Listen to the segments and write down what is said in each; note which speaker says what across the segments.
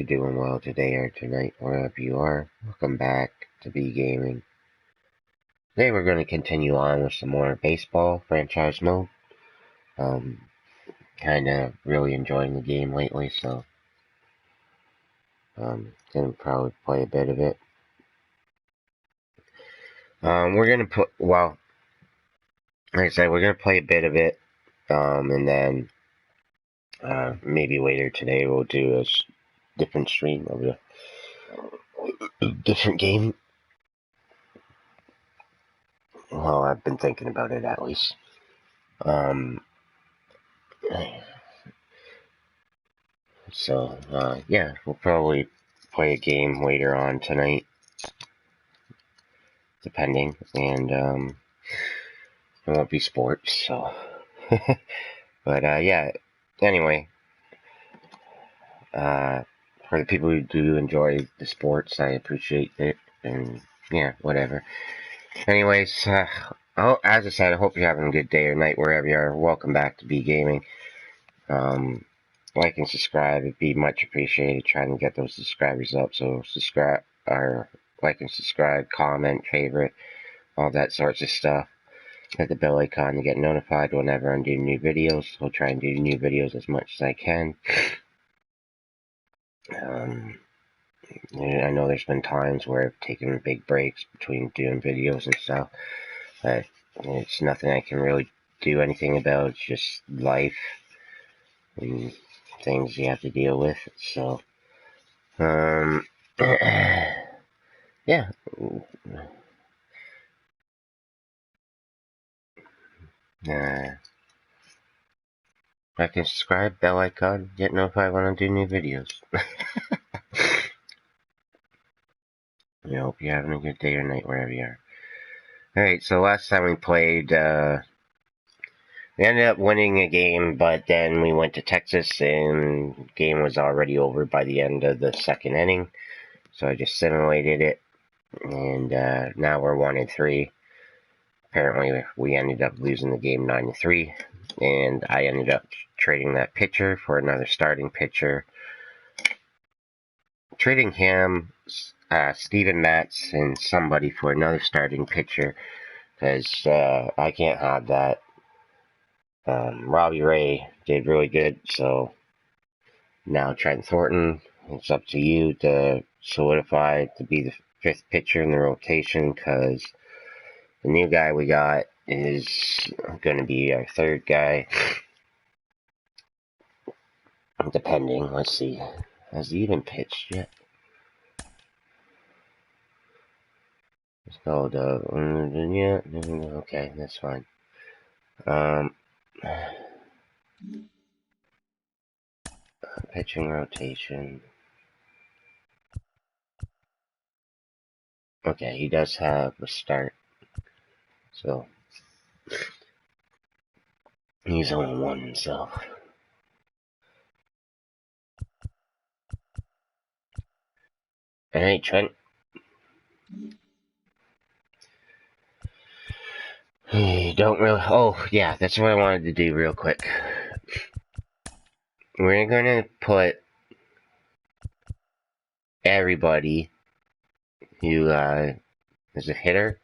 Speaker 1: you're doing well today or tonight, wherever you are. Welcome back to B Gaming. Today we're going to continue on with some more baseball franchise mode. Kind of really enjoying the game lately, so gonna probably play a bit of it. We're gonna like I said, we're gonna play a bit of it, and then maybe later today we'll do a different stream of a different game. Well, I've been thinking about it at least. So, yeah, we'll probably play a game later on tonight, depending, and, it won't be sports, so. But, yeah, anyway, for the people who do enjoy the sports, I appreciate it, and, yeah, whatever. Anyways, as I said, I hope you're having a good day or night wherever you are. Welcome back to B Gaming. Like and subscribe, it'd be much appreciated trying to get those subscribers up, so subscribe, or like and subscribe, comment, favorite, all that sorts of stuff. Hit the bell icon to get notified whenever I'm doing new videos. I'll try and do new videos as much as I can. I know there's been times where I've taken big breaks between doing videos and stuff, but it's nothing I can really do anything about. It's just life and things you have to deal with, so, yeah. Like and subscribe, bell icon, get notified when I do new videos. I hope you're having a good day or night wherever you are. Alright, so last time we played, we ended up winning a game, but then we went to Texas and the game was already over by the end of the second inning. So I just simulated it, and now we're 1-3. Apparently we ended up losing the game 9-3, and I ended up trading that pitcher for another starting pitcher. Trading him, Steven Matz, and somebody for another starting pitcher, because I can't have that. Robbie Ray did really good, so now Trent Thornton, it's up to you to solidify to be the fifth pitcher in the rotation, because the new guy we got is going to be our third guy, depending. Let's see, has he even pitched yet? It's called, yeah, okay, that's fine. Pitching rotation. Okay, he does have a start, so he's only one himself. Alright, Trent. Don't really. Oh, yeah, that's what I wanted to do real quick. We're gonna put everybody who is a hitter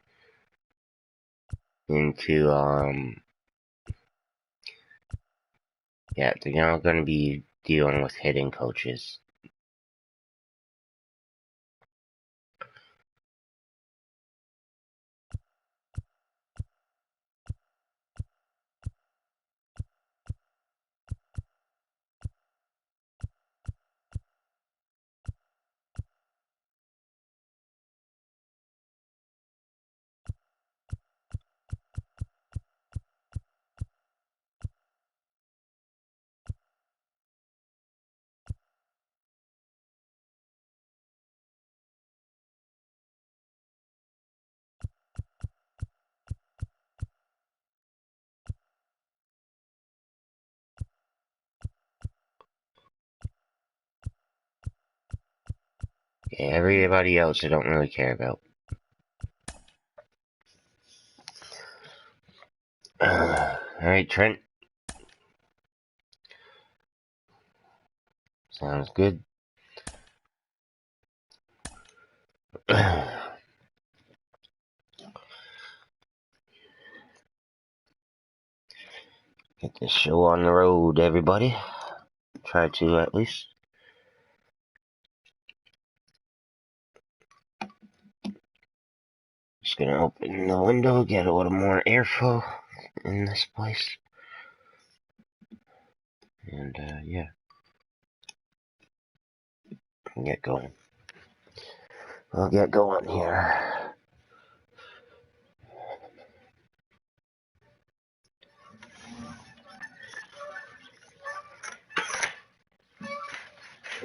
Speaker 1: into yeah, they're all gonna be dealing with hitting coaches. Yeah, everybody else I don't really care about. Alright, Trent. Sounds good. Get this show on the road, everybody. Try to, at least. Just gonna open the window, get a little more airflow in this place. And, yeah. Get going. I'll get going here.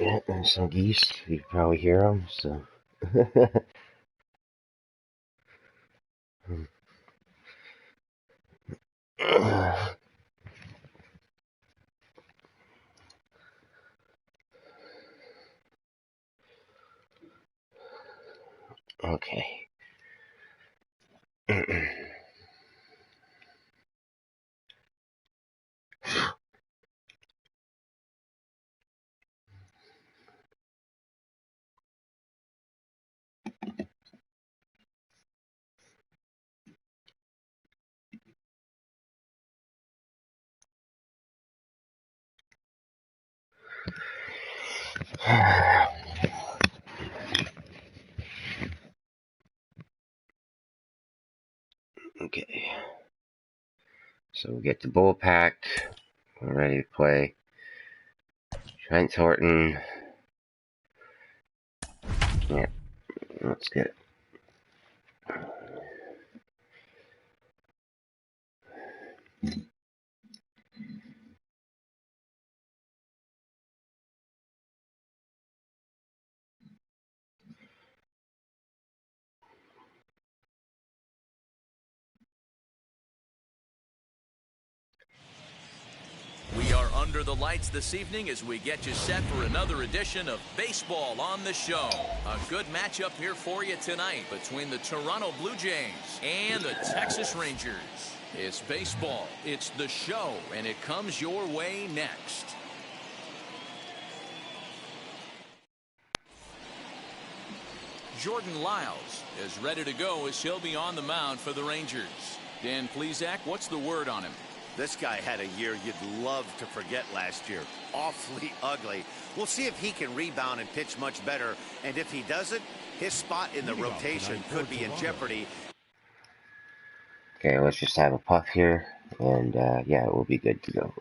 Speaker 1: Yeah, and some geese. You can probably hear them, so. Okay. Okay. So we get the bull packed. We're ready to play. Trent Thornton. Yeah, let's get it.
Speaker 2: We are under the lights this evening as we get you set for another edition of Baseball on the Show. A good matchup here for you tonight between the Toronto Blue Jays and the Texas Rangers. It's baseball, it's the show, and it comes your way next. Jordan Lyles is ready to go as he'll be on the mound for the Rangers. Dan Plesac, what's the word on him?
Speaker 3: This guy had a year you'd love to forget last year. Awfully ugly. We'll see if he can rebound and pitch much better. And if he doesn't, his spot in the rotation could be in jeopardy.
Speaker 1: Okay, let's just have a puff here. And, yeah, we'll be good to go.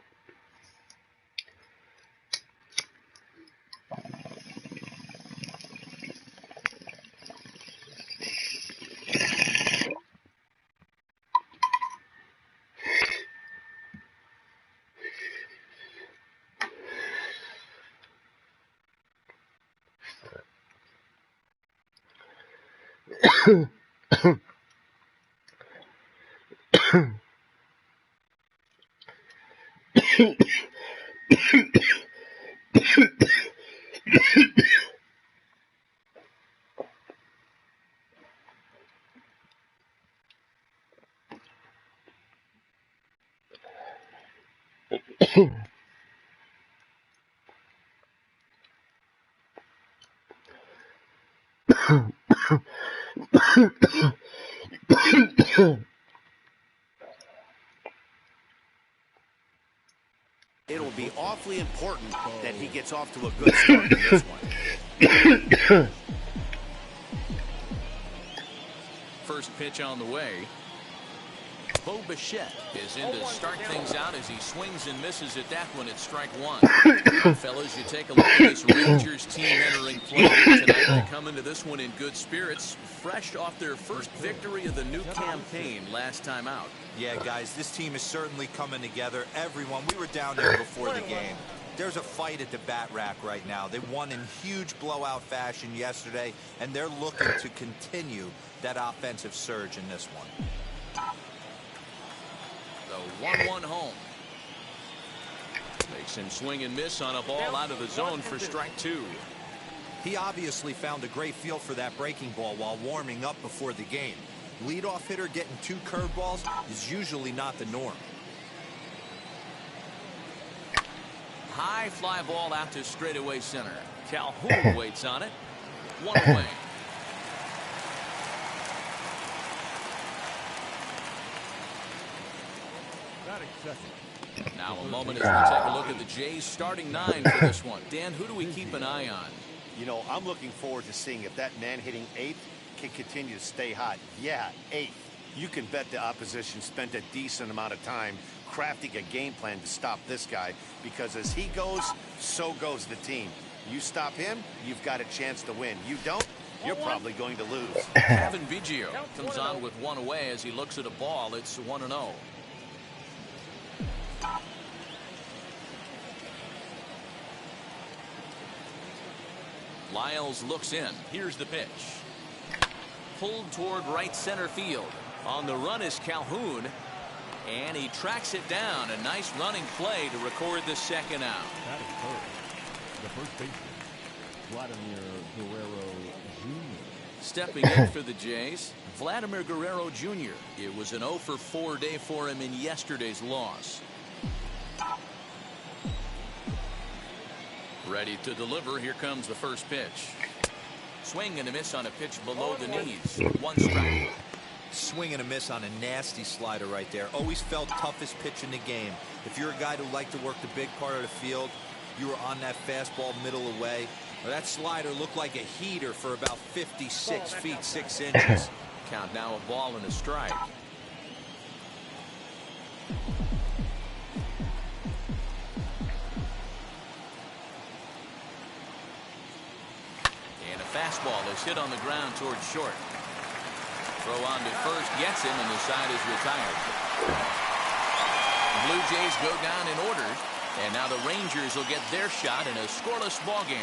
Speaker 3: It'll be awfully important that he ggets off to a good start in this one.
Speaker 2: First pitch on the way. Bo Bichette is in to start things out as he swings and misses at that one at strike one. Fellas, you take a look at this Rangers team entering play tonight. They come into this one in good spirits, fresh off their first victory of the new campaign last time out.
Speaker 4: Yeah, guys, this team is certainly coming together. Everyone, we were down there before the game. There's a fight at the bat rack right now. They won in huge blowout fashion yesterday, and they're looking to continue that offensive surge in this one.
Speaker 2: The 1-1 home. Makes him swing and miss on a ball out of the zone for strike two.
Speaker 4: He obviously found a great feel for that breaking ball while warming up before the game. Leadoff hitter getting 2 curveballs is usually not the norm.
Speaker 2: High fly ball out to straightaway center. Calhoun waits on it. One away. Now a moment as we take a look at the Jays starting 9 for this one. Dan, who do we keep an eye on?
Speaker 3: You know, I'm looking forward to seeing if that man hitting 8th can continue to stay hot. Yeah, 8th. You can bet the opposition spent a decent amount of time crafting a game plan to stop this guy, because as he goes, so goes the team. You stop him, you've got a chance to win. You don't, you're probably going to lose.
Speaker 2: Kevin Biggio comes on with one away as he looks at a ball. It's 1-0. Lyles looks in. Here's the pitch. Pulled toward right center field. On the run is Calhoun. And he tracks it down. A nice running play to record the second out.
Speaker 5: That is first. The first baseman, Vladimir Guerrero Jr.
Speaker 2: Stepping in for the Jays, Vladimir Guerrero Jr. It was an 0 for 4 day for him in yesterday's loss. Ready to deliver. Here comes the first pitch. Swing and a miss on a pitch below the knees. 1 strike.
Speaker 4: Swing and a miss on a nasty slider right there. Always felt toughest pitch in the game. If you're a guy who liked to work the big part of the field, you were on that fastball middle away. Well, that slider looked like a heater for about 56 feet 6 inches.
Speaker 2: Count now a ball and a strike. And a fastball is hit on the ground towards short. Throw on to first, gets him, and the side is retired. The Blue Jays go down in order, and now the Rangers will get their shot in a scoreless ball game.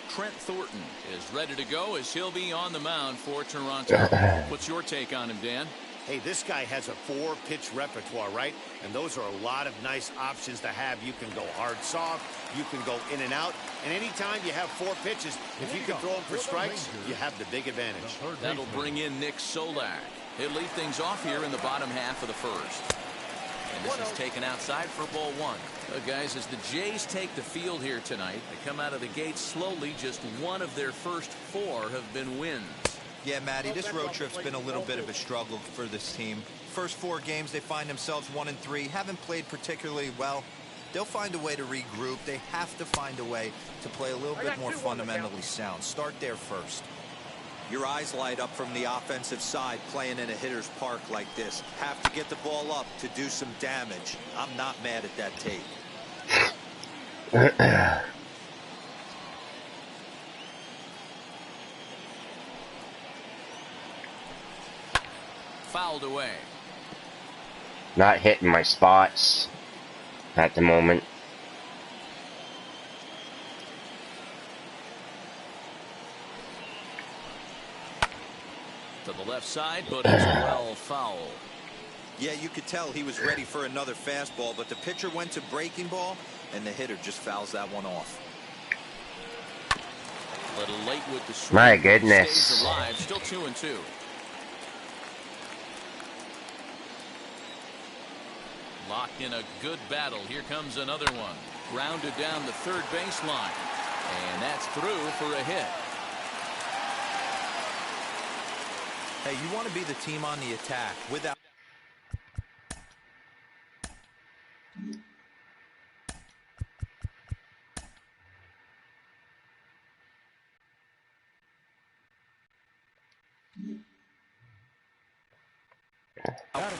Speaker 2: Trent Thornton is ready to go as he'll be on the mound for Toronto. What's your take on him, Dan?
Speaker 3: Hey, this guy has a 4-pitch repertoire, right? And those are a lot of nice options to have. You can go hard, soft. You can go in and out. And anytime you have 4 pitches, if you can throw them for strikes, you have the big advantage.
Speaker 2: That'll bring in Nick Solak. He'll lead things off here in the bottom half of the first. And this is taken outside for ball 1. Guys, as the Jays take the field here tonight, they come out of the gate slowly. Just one of their first 4 have been wins.
Speaker 4: Yeah, Matty, this road trip's been a little bit of a struggle for this team. First 4 games, they find themselves 1-3, haven't played particularly well. They'll find a way to regroup. They have to find a way to play a little bit more fundamentally sound. Start there first. Your eyes light up from the offensive side playing in a hitter's park like this. Have to get the ball up to do some damage. I'm not mad at that take.
Speaker 2: Fouled away.
Speaker 1: Not hitting my spots at the moment.
Speaker 2: To the left side, but it's well foul.
Speaker 4: Yeah, you could tell he was ready for another fastball, but the pitcher went to breaking ball, and the hitter just fouls that one off.
Speaker 2: A little late with the swing.
Speaker 1: My goodness.
Speaker 2: Stays alive, still 2-2. Locked in a good battle. Here comes another one. Grounded down the third baseline. And that's through for a hit.
Speaker 4: Hey, you want to be the team on the attack without...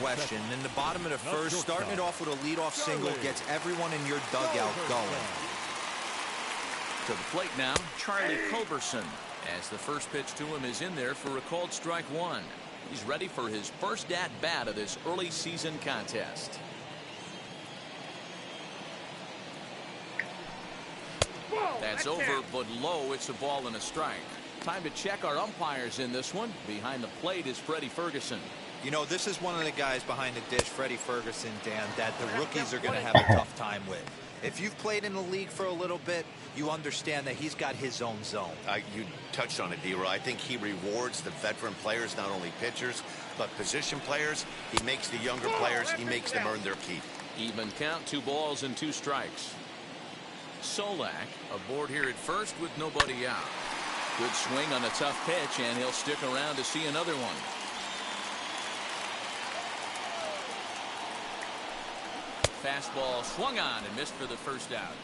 Speaker 4: question. In the bottom of the first, starting it off with a leadoff single gets everyone in your dugout going.
Speaker 2: To the plate now, Charlie Culberson, as the first pitch to him is in there for a called strike 1. He's ready for his first at-bat of this early season contest. That's over, but low. It's a ball and a strike. Time to check our umpires in this one. Behind the plate is Freddie Ferguson.
Speaker 4: You know, this is one of the guys behind the dish, Freddie Ferguson, Dan, that the rookies are going to have a tough time with. If you've played in the league for a little bit, you understand that he's got his own zone.
Speaker 3: You touched on it, D-Roy. I think he rewards the veteran players, not only pitchers, but position players. He makes the younger players, he makes them earn their keep.
Speaker 2: Even count, 2 balls and 2 strikes. Solak aboard here at first with nobody out. Good swing on a tough pitch, and he'll stick around to see another one. fastball swung on and missed for the first out.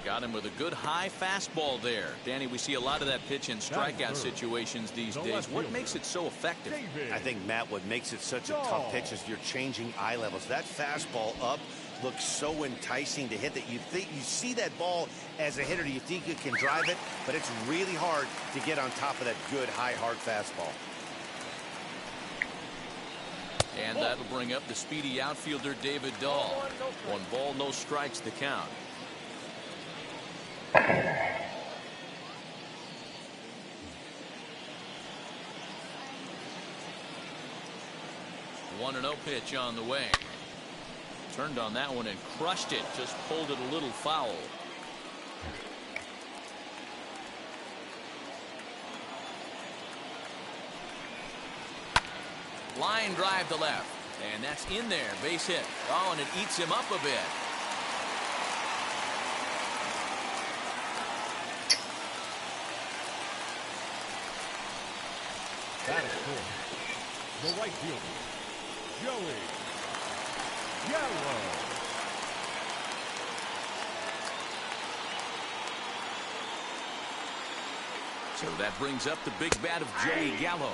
Speaker 2: Got him with a good high fastball there. Danny, we see a lot of that pitch in strikeout situations these days. What makes it so effective?
Speaker 3: I think, Matt, what makes it such a tough pitch is you're changing eye levels. That fastball up looks so enticing to hit that you see that ball as a hitter, you think you can drive it, but it's really hard to get on top of that good high hard fastball.
Speaker 2: And that'll bring up the speedy outfielder David Dahl. 1 ball, no strikes, the count. 1-0 pitch on the way. Turned on that one and crushed it. Just pulled it a little foul. Line drive to left. And that's in there. Base hit. Oh, and it eats him up a bit.
Speaker 5: That is cool. The right fielder, Joey Gallo.
Speaker 2: So that brings up the big bat of Joey Gallo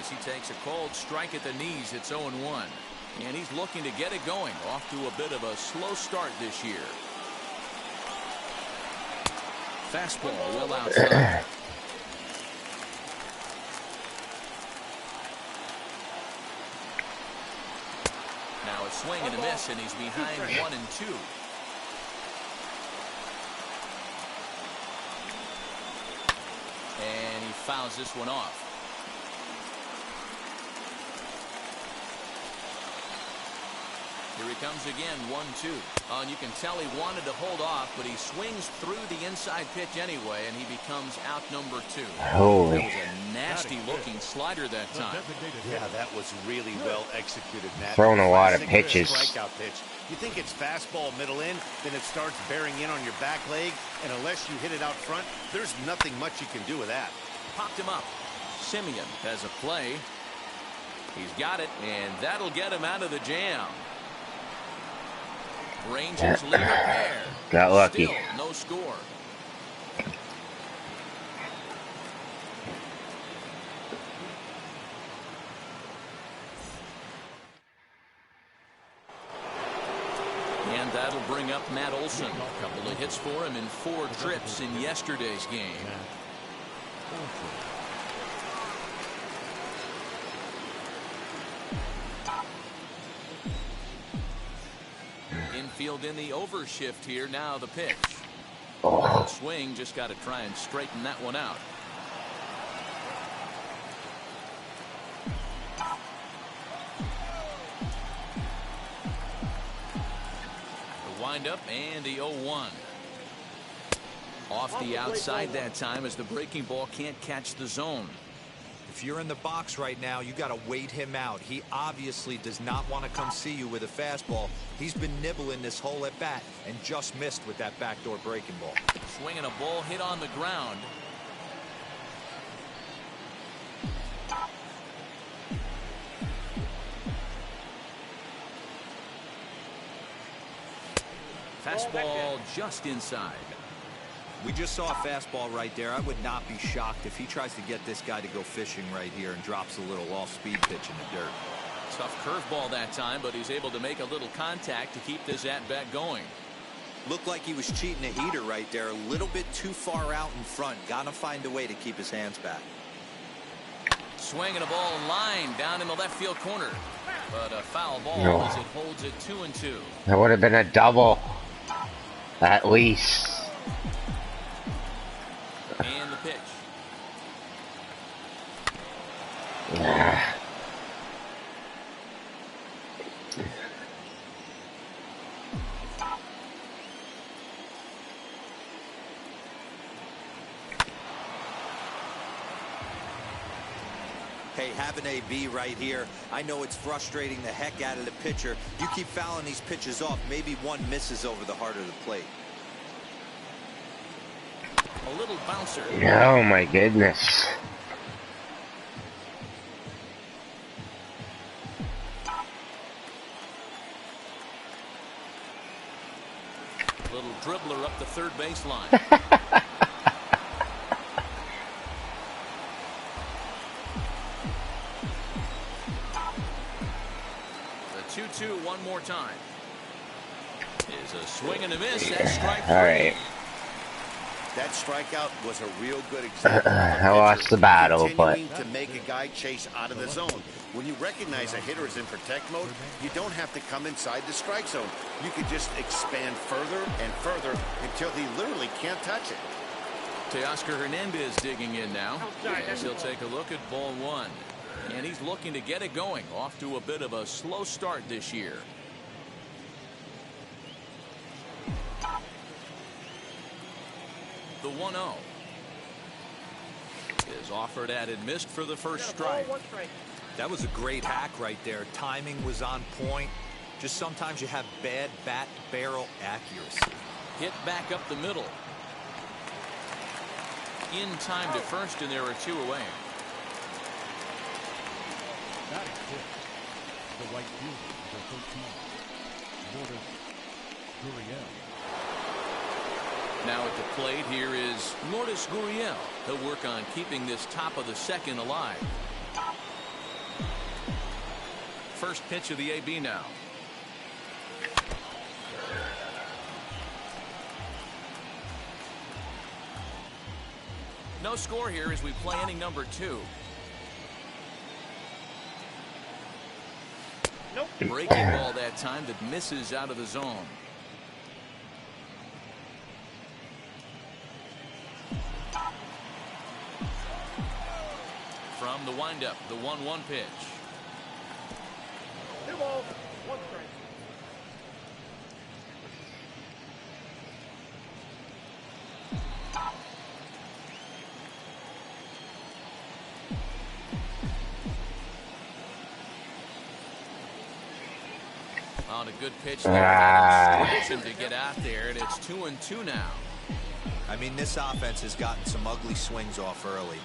Speaker 2: as he takes a called strike at the knees. It's 0-1. And he's looking to get it going. Off to a bit of a slow start this year. Fastball well outside. Now a swing and a miss, and he's behind 1-2. And he fouls this one off. Here he comes again, 1-2. And you can tell he wanted to hold off, but he swings through the inside pitch anyway, and he becomes out number 2.
Speaker 1: Holy.
Speaker 2: That was a nasty-looking slider that time.
Speaker 3: Yeah, that was really well executed, Matt.
Speaker 1: Throwing a lot of
Speaker 3: Classic
Speaker 1: pitches.
Speaker 3: Strikeout pitch. You think it's fastball middle in, then it starts bearing in on your back leg, and unless you hit it out front, there's nothing much you can do with that.
Speaker 2: Popped him up. Simeon has a play. He's got it, and that'll get him out of the jam. Rangers lead a pair.
Speaker 1: Got lucky.
Speaker 2: Still no score. And that'll bring up Matt Olson. A couple of hits for him in 4 trips in yesterday's game. Infield in the overshift here. Now the pitch.
Speaker 1: Oh.
Speaker 2: Swing, just got to try and straighten that one out. The windup and the 0-1. Off the outside that time as the breaking ball can't catch the zone.
Speaker 4: If you're in the box right now, you got to wait him out. He obviously does not want to come see you with a fastball. He's been nibbling this whole at bat and just missed with that backdoor breaking ball.
Speaker 2: Swinging a ball hit on the ground. Fastball just inside.
Speaker 4: We just saw a fastball right there. I would not be shocked if he tries to get this guy to go fishing right here and drops a little off-speed pitch in the dirt.
Speaker 2: Tough curveball that time, but he's able to make a little contact to keep this at-bat going.
Speaker 4: Looked like he was cheating a heater right there. A little bit too far out in front. Got to find a way to keep his hands back.
Speaker 2: Swinging a ball line down in the left field corner. But a foul ball
Speaker 1: No.
Speaker 2: as it holds it 2-2.
Speaker 1: That would have been a double. At least.
Speaker 2: And the pitch.
Speaker 1: Ah.
Speaker 4: Hey, have an AB right here. I know it's frustrating the heck out of the pitcher. You keep fouling these pitches off, maybe one misses over the heart of the plate.
Speaker 2: A little bouncer.
Speaker 1: Oh my goodness.
Speaker 2: Little dribbler up the third baseline. The 2-2 one more time. Is a swing and a miss. That's strike 3.
Speaker 1: All right.
Speaker 3: That strikeout was a real good example.
Speaker 1: I lost the battle, but
Speaker 3: continuing to make a guy chase out of the zone. When you recognize a hitter is in protect mode, you don't have to come inside the strike zone. You can just expand further and further until he literally can't touch it.
Speaker 2: Teoscar Hernandez digging in now. As he'll take a look at ball 1. And he's looking to get it going. Off to a bit of a slow start this year. The 1-0 is offered at and missed for the first strike.
Speaker 4: That was a great hack right there. Timing was on point. Just sometimes you have bad bat barrel accuracy.
Speaker 2: Hit back up the middle. In time to first, and there are 2 away.
Speaker 5: That is hit. The right fielder, the 13, Lourdes Gurriel.
Speaker 2: Now at the plate here is Lourdes Gurriel. He'll work on keeping this top of the second alive. First pitch of the AB now. No score here as we play inning number 2. Nope. Breaking ball that time that misses out of the zone. From the windup, the 1-1 pitch.
Speaker 6: 2 balls, 1 strike.
Speaker 2: On a good pitch there. Stretch him to get out there, and it's 2-2 now.
Speaker 4: I mean, this offense has gotten some ugly swings off early.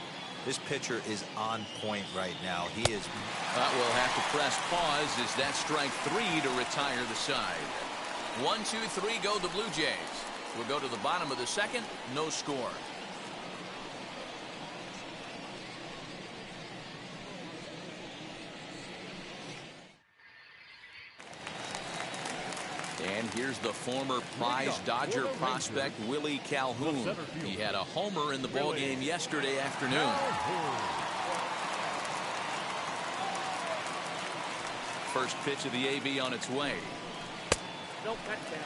Speaker 4: This pitcher is on point right now. He is.
Speaker 2: We'll have to press pause as that strike 3 to retire the side. 1, 2, 3 go the Blue Jays. We'll go to the bottom of the second. No score. And here's the former prize Dodger prospect Willie Calhoun. He had a homer in the ballgame yesterday afternoon. First pitch of the AB on its way.
Speaker 6: No touchdown.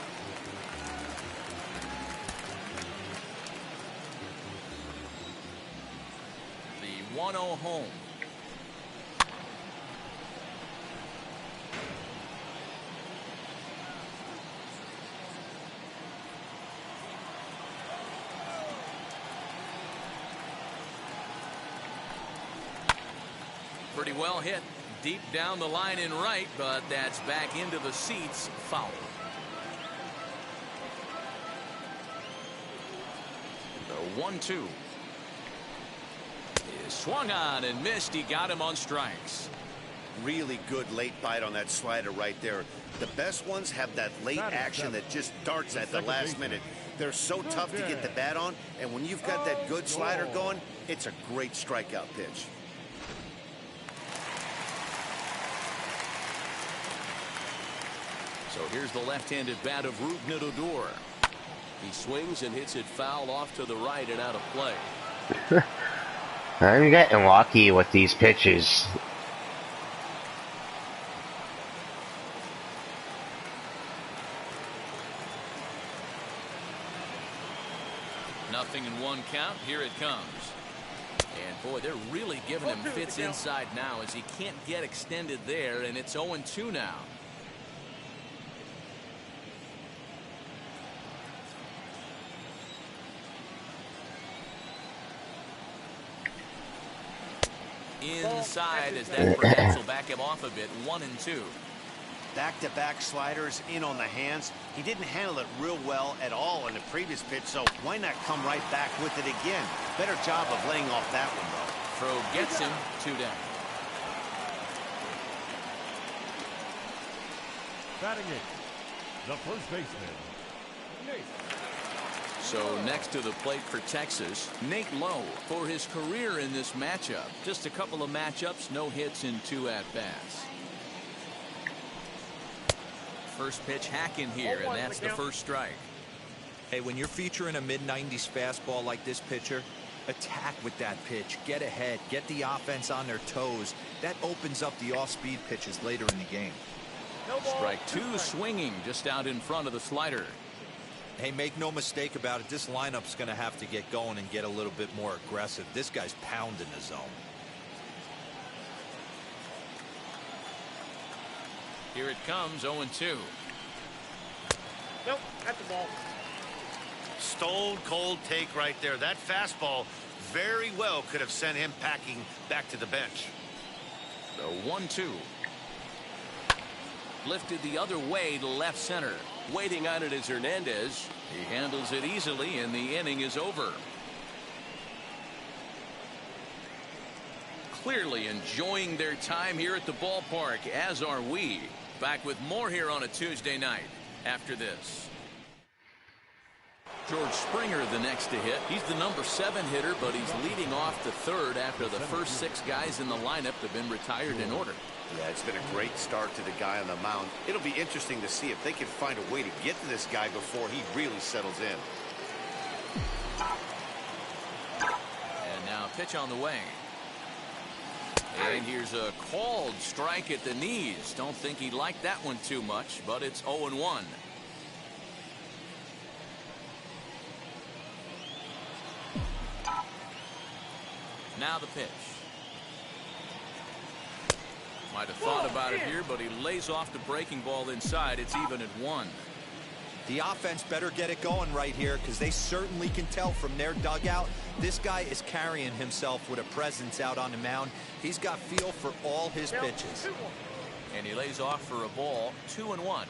Speaker 2: The 1-0 home. Pretty well hit deep down the line in right, but that's back into the seats. Foul. The 1-2 is swung on and missed. He got him on strikes.
Speaker 3: Really good late bite on that slider right there. The best ones have that late action that just darts at the last minute. They're so tough to get the bat on, and when you've got that good slider going, it's a great strikeout pitch.
Speaker 2: So here's the left-handed bat of Rougned Odor. He swings and hits it foul off to the right and out of play.
Speaker 1: I'm getting lucky with these pitches.
Speaker 2: Nothing in 1 count. Here it comes. And boy, they're really giving him fits inside now as he can't get extended there, and it's 0-2 now. Inside as that perhaps will back him off a bit. 1-2.
Speaker 3: Back-to-back sliders in on the hands. He didn't handle it real well at all in the previous pitch, so why not come right back with it again? Better job of laying off that one, though.
Speaker 2: Throw gets him. 2 down.
Speaker 5: Batting it, the first baseman,
Speaker 2: So next to the plate for Texas, Nate Lowe for his career in this matchup. Just a couple of matchups, no hits in 2 at-bats. First pitch hacking here, and that's the first strike.
Speaker 4: Hey, when you're featuring a mid-90s fastball like this pitcher, attack with that pitch. Get ahead. Get the offense on their toes. That opens up the off-speed pitches later in the game.
Speaker 2: Strike 2 swinging just out in front of the slider.
Speaker 4: Hey, make no mistake about it. This lineup's going to have to get going and get a little bit more aggressive. This guy's pounding the zone.
Speaker 2: Here it comes, 0-2.
Speaker 6: Nope, that's the ball.
Speaker 3: Stone cold take right there. That fastball very well could have sent him packing back to the bench.
Speaker 2: The 1-2. Lifted the other way to left center. Waiting on it is Hernandez. He handles it easily, and the inning is over. Clearly enjoying their time here at the ballpark, as are we. Back with more here on a Tuesday night after this. George Springer the next to hit. He's the number 7 hitter, but he's leading off the third after the first 6 guys in the lineup have been retired in order.
Speaker 3: Yeah, it's been a great start to the guy on the mound. It'll be interesting to see if they can find a way to get to this guy before he really settles in.
Speaker 2: And now pitch on the way. And here's a called strike at the knees. Don't think he liked that one too much, but it's 0-1. Now the pitch. Might have thought about it here, but he lays off the breaking ball inside. It's even at 1.
Speaker 4: The offense better get it going right here, because they certainly can tell from their dugout this guy is carrying himself with a presence out on the mound. He's got feel for all his pitches.
Speaker 2: And he lays off for a ball. 2-1.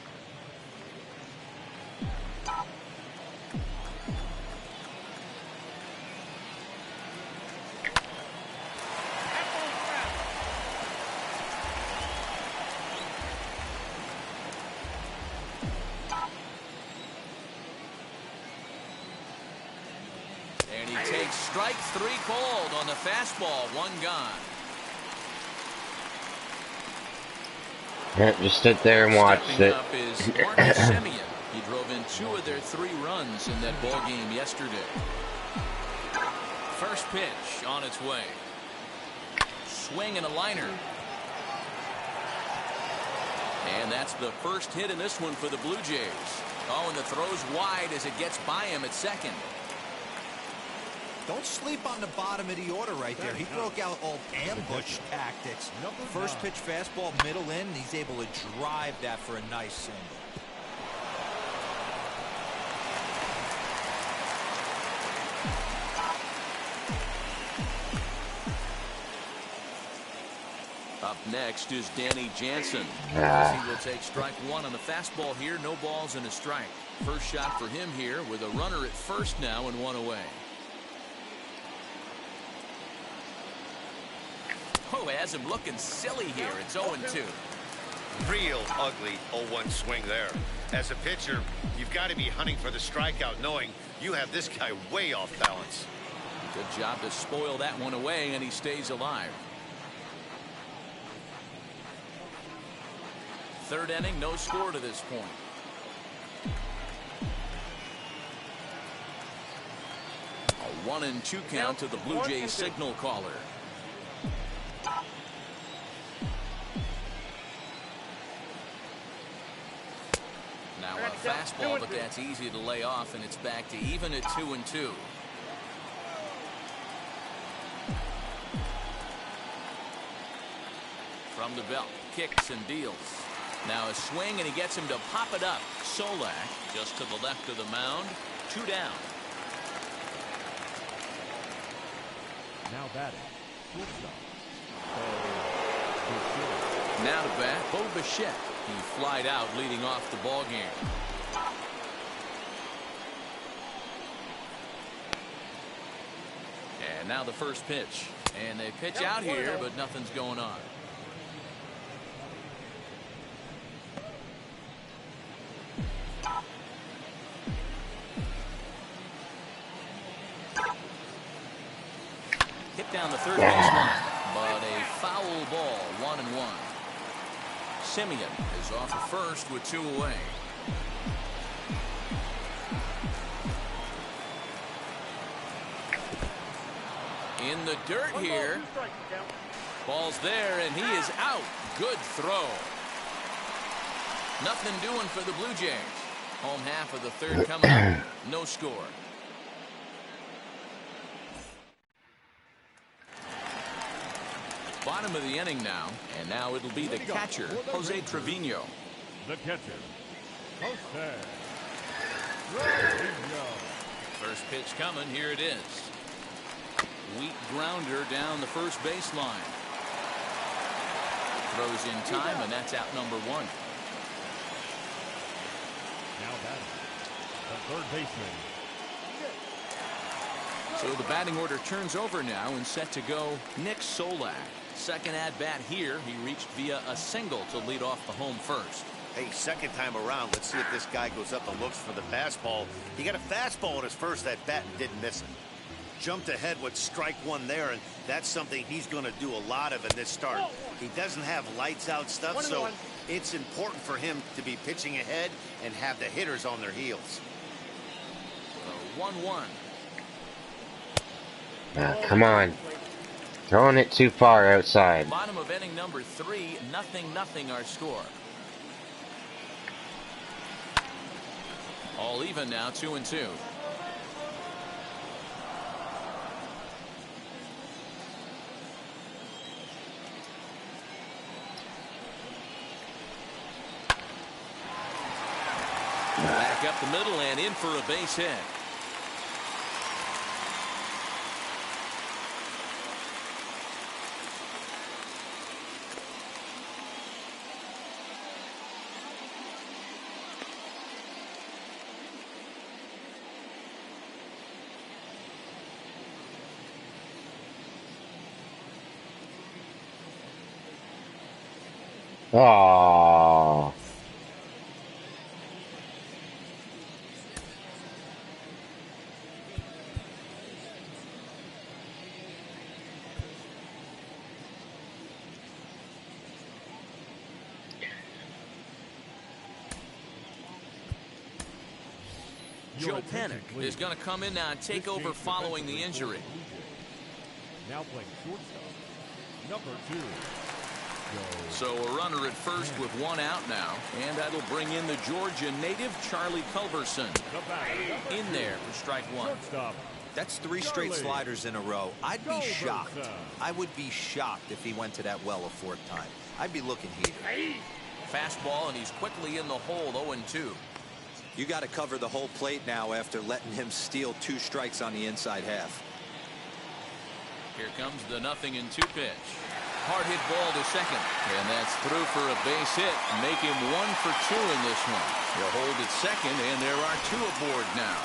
Speaker 2: And he takes strike 3 called on the fastball. 1 gone.
Speaker 1: Yeah, just sit there and watch
Speaker 2: Stepping
Speaker 1: it.
Speaker 2: up is Marcus Semien. He drove in 2 of their 3 runs in that ball game yesterday. First pitch on its way. Swing and a liner. And that's the first hit in this one for the Blue Jays. Oh, and the throw's wide as it gets by him at second.
Speaker 4: Don't sleep on the bottom of the order right there. He broke out all ambush tactics. First pitch fastball middle in, and he's able to drive that for a nice single.
Speaker 2: Up next is Danny Jansen. He will take strike 1 on the fastball here. No balls and a strike. First shot for him here with a runner at first now and 1 away. Oh, has him looking silly here. It's 0-2.
Speaker 3: Real ugly 0-1 swing there. As a pitcher, you've got to be hunting for the strikeout, knowing you have this guy way off balance.
Speaker 2: Good job to spoil that one away, and he stays alive. Third inning, no score to this point. A 1-2 count to the Blue Jays signal caller. Now a fastball, but that's easy to lay off, and it's back to even at 2-2. From the belt, kicks and deals. Now a swing, and he gets him to pop it up. Solak just to the left of the mound. 2 down.
Speaker 5: Now batting. Shortstop.
Speaker 2: Now to bat, Bo Bichette. He flied out, leading off the ball game. And now the first pitch. And they pitch out here, but nothing's going on. hit down the third baseline, but a foul ball, 1-1. Simeon is off at first with 2 away. In the dirt here. Ball's there, and he is out. Good throw. Nothing doing for the Blue Jays. Home half of the third coming up. No score. Bottom of the inning now, and now it'll be the catcher, Jose Trevino.
Speaker 5: The catcher, Jose Trevino.
Speaker 2: First pitch coming. Here it is. Weak grounder down the first baseline. Throws in time, and that's out number 1.
Speaker 5: Now batting, the third baseman.
Speaker 2: So the batting order turns over now and set to go Nick Solak. Second at bat here. He reached via a single to lead off the home first.
Speaker 3: Hey, second time around, let's see if this guy goes up and looks for the fastball. He got a fastball in his first at bat and didn't miss it. Jumped ahead with strike 1 there, and that's something he's going to do a lot of in this start. He doesn't have lights out stuff, so it's important for him to be pitching ahead and have the hitters on their heels.
Speaker 2: 1-1.
Speaker 1: Come on. Throwing it too far outside.
Speaker 2: Bottom of inning number 3, 0-0 our score. All even now, 2-2. Back up the middle and in for a base hit.
Speaker 1: Aww.
Speaker 2: Joe Panic is going to come in now and take over following the injury.
Speaker 5: Now playing shortstop, number 2.
Speaker 2: So a runner at first with 1 out now, and that'll bring in the Georgia native Charlie Culberson in there for strike 1.
Speaker 4: That's 3 straight sliders in a row. I'd be shocked. I would be shocked if he went to that well a 4th time. I'd be looking heated.
Speaker 2: Fastball, and he's quickly in the hole, 0-2.
Speaker 4: You got to cover the whole plate now after letting him steal 2 strikes on the inside half.
Speaker 2: Here comes the 0-2 pitch. Hard hit ball to second, and that's through for a base hit. Make him 1 for 2 in this one. He'll hold at second, and there are 2 aboard now.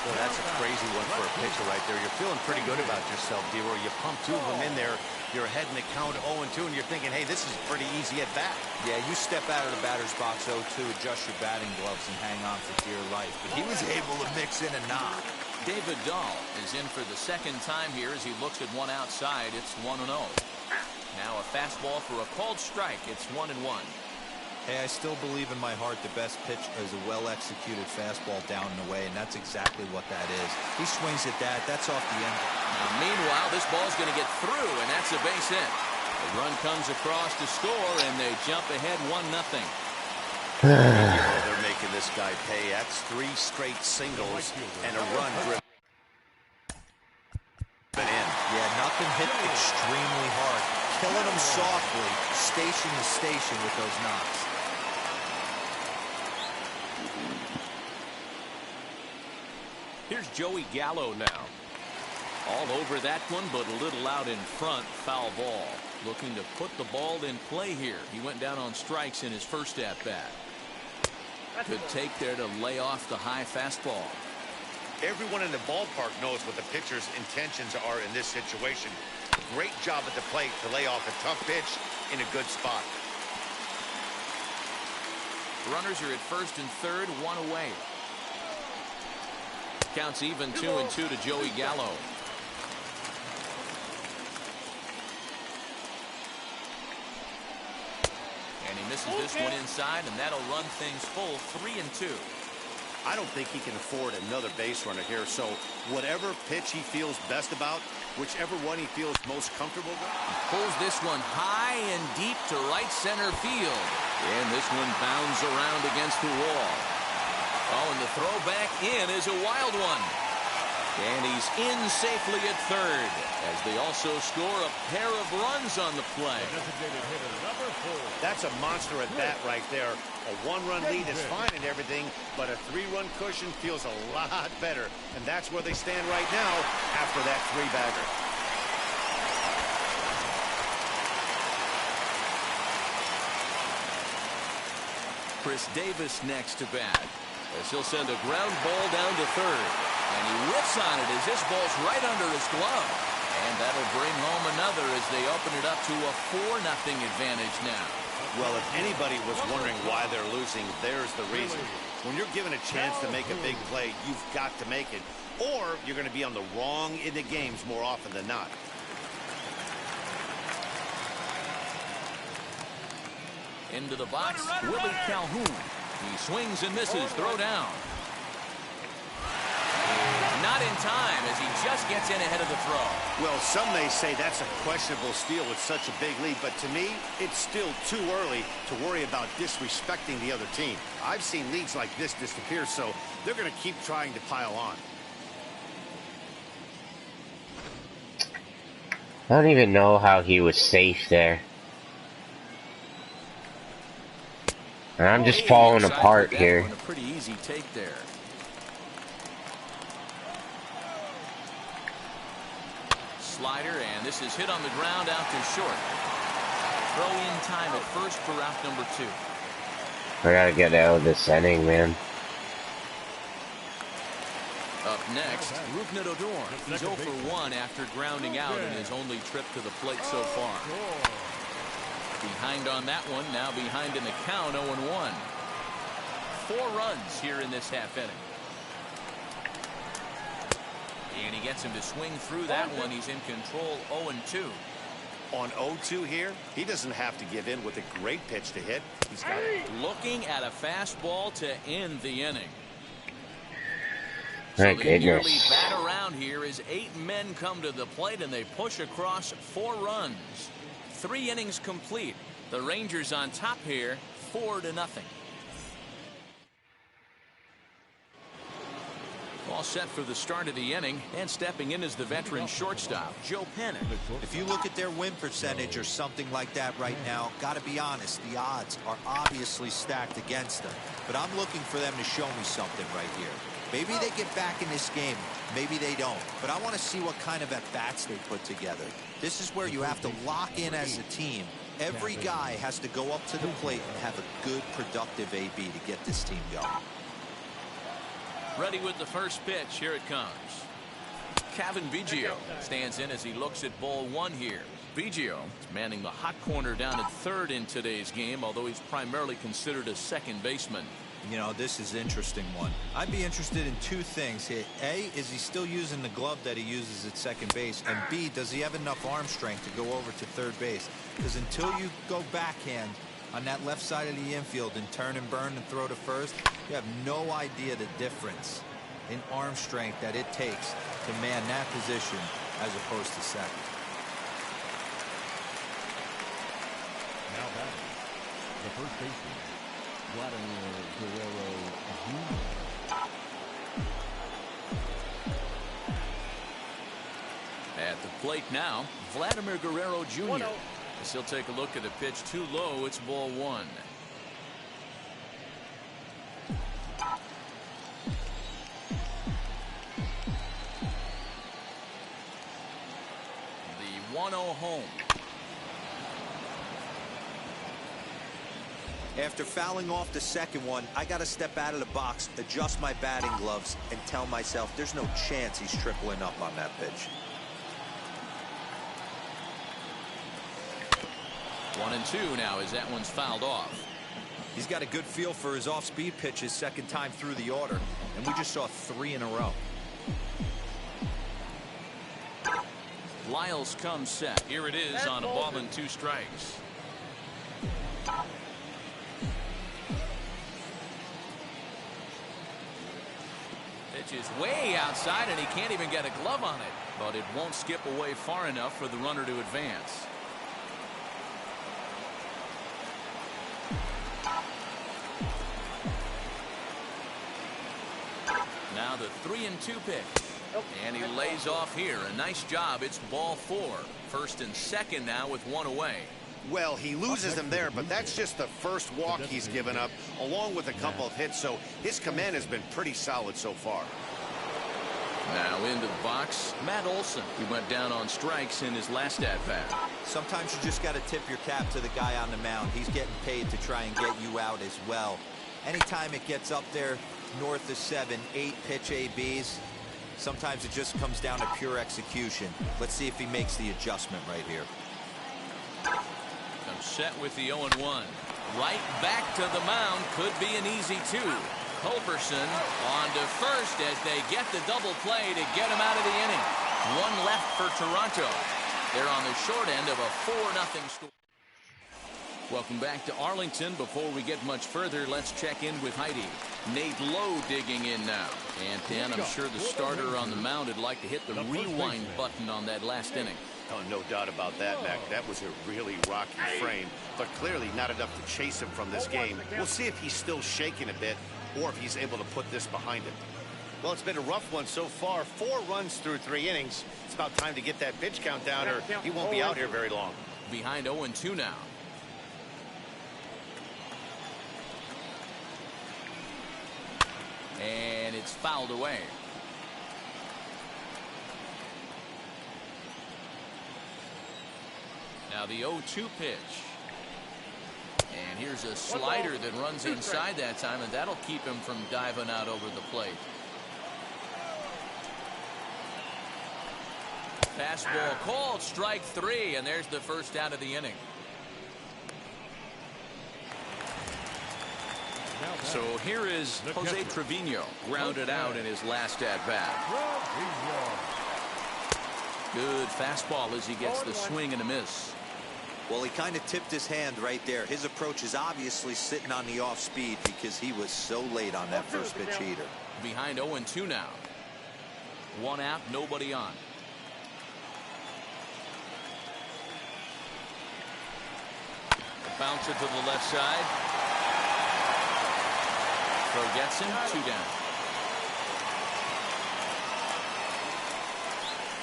Speaker 3: Well, that's a crazy one for a pitcher right there. You're feeling pretty good about yourself, D-Roy. You pump 2 of them in there. You're ahead in the count 0-2, and you're thinking, hey, this is pretty easy at bat.
Speaker 4: Yeah, you step out of the batter's box 0-2, adjust your batting gloves, and hang on for dear life. But he was able to mix in a knock.
Speaker 2: David Dahl is in for the second time here as he looks at one outside. It's 1-0. Now a fastball for a called strike. It's 1-1.
Speaker 4: Hey, I still believe in my heart the best pitch is a well-executed fastball down and away, and that's exactly what that is. He swings at that. That's off the end.
Speaker 2: Now, meanwhile, this ball's going to get through, and that's a base hit. The run comes across to score, and they jump ahead 1-0.
Speaker 3: They're making this guy pay. That's 3 straight singles and a run driven in.
Speaker 4: Yeah, nothing hit extremely hard. Killing them softly, station to station with those knocks.
Speaker 2: Here's Joey Gallo now. All over that one, but a little out in front. Foul ball. Looking to put the ball in play here. He went down on strikes in his first at-bat. Good take there to lay off the high fastball.
Speaker 3: Everyone in the ballpark knows what the pitcher's intentions are in this situation. Great job at the plate to lay off a tough pitch in a good spot.
Speaker 2: Runners are at first and third, 1 away. Counts even 2-2 to Joey Gallo. bounces this one inside, and that'll run things full 3-2.
Speaker 3: I don't think he can afford another base runner here, so whatever pitch he feels best about, whichever one he feels most comfortable with.
Speaker 2: Pulls this one high and deep to right center field. And this one bounds around against the wall. Oh, and the throw back in is a wild one. And he's in safely at third, as they also score a pair of runs on the play.
Speaker 3: That's a monster at bat right there. A one-run lead is fine and everything, but a three-run cushion feels a lot better. And that's where they stand right now after that three-bagger.
Speaker 2: Chris Davis next to bat, as he'll send a ground ball down to third. And he whips on it as this ball's right under his glove. And that'll bring home another as they open it up to a 4-0 advantage now.
Speaker 3: Well, if anybody was wondering why they're losing, there's the reason. When you're given a chance to make a big play, you've got to make it. Or you're going to be on the wrong end of games more often than not.
Speaker 2: Into the box, Willie Calhoun. He swings and misses, throw down. Not in time, as he just gets in ahead of the throw.
Speaker 3: Well, some may say that's a questionable steal with such a big lead, but to me, it's still too early to worry about disrespecting the other team. I've seen leads like this disappear, so they're going to keep trying to pile on.
Speaker 1: I don't even know how he was safe there. And I'm just falling apart here.
Speaker 2: A pretty easy take there. Slider, and this is hit on the ground out to short. Throw in time at first for out number 2.
Speaker 1: I gotta get out of this inning, man.
Speaker 2: Up next, Rougned Odor. He's 0 for 1 after grounding out in his only trip to the plate so far. Behind on that one, now behind in the count, 0-1. 4 runs here in this half inning. And he gets him to swing through that one. He's in control, 0-2.
Speaker 3: On 0-2 here, he doesn't have to give in with a great pitch to hit. He's got
Speaker 2: looking at a fastball to end the inning.
Speaker 1: My
Speaker 2: So the yearly
Speaker 1: goodness.
Speaker 2: bat around here is 8 men come to the plate, and they push across 4 runs. 3 innings complete. The Rangers on top here, 4-0. All set for the start of the inning, and stepping in is the veteran shortstop, Joe Pennick.
Speaker 4: If you look at their win percentage or something like that right now, got to be honest, the odds are obviously stacked against them. But I'm looking for them to show me something right here. Maybe they get back in this game, maybe they don't. But I want to see what kind of at-bats they put together. This is where you have to lock in as a team. Every guy has to go up to the plate and have a good, productive AB to get this team going.
Speaker 2: Ready with the first pitch. Here it comes. Kevin Biggio stands in as he looks at ball 1 here. Biggio is manning the hot corner down at third in today's game, although he's primarily considered a second baseman.
Speaker 4: You know, this is an interesting one. I'd be interested in 2 things here. A, is he still using the glove that he uses at second base? And B, does he have enough arm strength to go over to third base? Because until you go backhand on that left side of the infield and turn and burn and throw to first, you have no idea the difference in arm strength that it takes to man that position as opposed to second.
Speaker 5: Now batting, the first baseman, Vladimir Guerrero Jr.
Speaker 2: At the plate now, Vladimir Guerrero Jr. As he'll take a look at a pitch too low. It's ball 1. The 1-0 home.
Speaker 4: After fouling off the second one, I got to step out of the box, adjust my batting gloves, and tell myself there's no chance he's tripling up on that pitch.
Speaker 2: 1-2 now as that one's fouled off.
Speaker 4: He's got a good feel for his off-speed pitches second time through the order, and we just saw 3 in a row.
Speaker 2: Lyles comes set. Here it is on a ball and 2 strikes. pitch is way outside, and he can't even get a glove on it. But it won't skip away far enough for the runner to advance. Now the 3-2 pitch. And he lays off here. A nice job. It's ball 4. First and second now with one away.
Speaker 3: Well, he loses him there, but that's just the first walk he's given up, along with a couple of hits, so his command has been pretty solid so far.
Speaker 2: Now into the box, Matt Olson. He went down on strikes in his last at-bat.
Speaker 4: Sometimes you just got to tip your cap to the guy on the mound. He's getting paid to try and get you out as well. Anytime it gets up there north of 7, 8 pitch ABs, sometimes it just comes down to pure execution. Let's see if he makes the adjustment right here.
Speaker 2: I'm set with the 0-1. Right back to the mound. Could be an easy 2. Culberson on to first as they get the double play to get him out of the inning. One left for Toronto. They're on the short end of a 4-0 score. Welcome back to Arlington. Before we get much further, let's check in with Heidi. Nate Lowe digging in now. And Dan, I'm sure the starter on the mound would like to hit the rewind button on that last inning.
Speaker 3: Oh, no doubt about that, Mac. That was a really rocky frame, but clearly not enough to chase him from this game. We'll see if he's still shaking a bit or if he's able to put this behind him. Well, it's been a rough one so far. 4 runs through 3 innings. It's about time to get that pitch count down or he won't be out here very long.
Speaker 2: Behind 0-2 now. And it's fouled away. Now the 0-2 pitch. And here's a slider that runs inside that time, and that'll keep him from diving out over the plate. Fastball called, strike 3, and there's the first out of the inning. So here is Jose Trevino, grounded out in his last at-bat. Good fastball as he gets the swing and a miss.
Speaker 4: Well, he kind of tipped his hand right there. His approach is obviously sitting on the off speed because he was so late on that first pitch heater.
Speaker 2: Behind 0-2 now. 1 out, nobody on. Bounce it to the left side. Throw gets him, 2 down.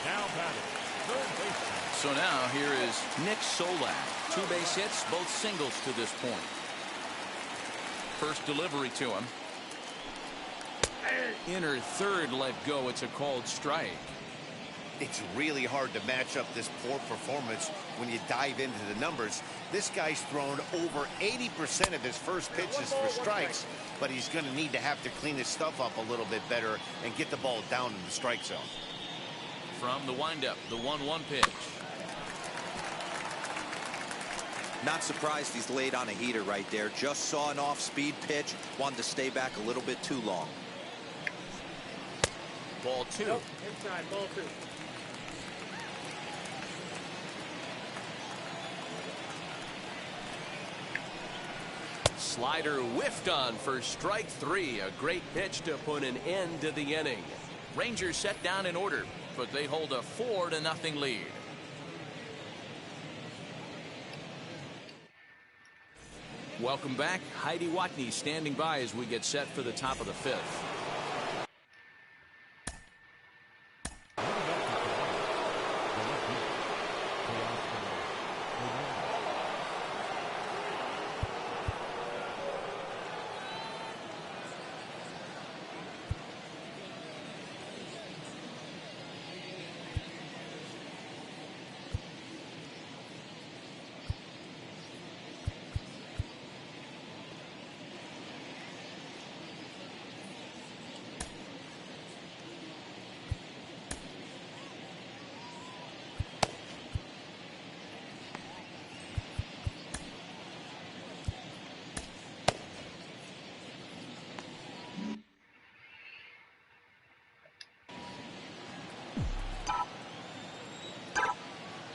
Speaker 5: Now batting, third baseman.
Speaker 2: So now here is Nick Solak. 2 base hits, both singles to this point. First delivery to him. Inner third let go. It's a called strike.
Speaker 3: It's really hard to match up this poor performance when you dive into the numbers. This guy's thrown over 80% of his first pitches for strikes, but he's going to need to have to clean his stuff up a little bit better and get the ball down in the strike zone.
Speaker 2: From the windup, the 1-1 pitch.
Speaker 4: Not surprised he's laid on a heater right there. Just saw an off-speed pitch. Wanted to stay back a little bit too long.
Speaker 2: Ball 2.
Speaker 6: Inside, ball 2.
Speaker 2: Slider whiffed on for strike 3. A great pitch to put an end to the inning. Rangers set down in order, but they hold a 4-0 lead. Welcome back. Heidi Watney standing by as we get set for the top of the 5th.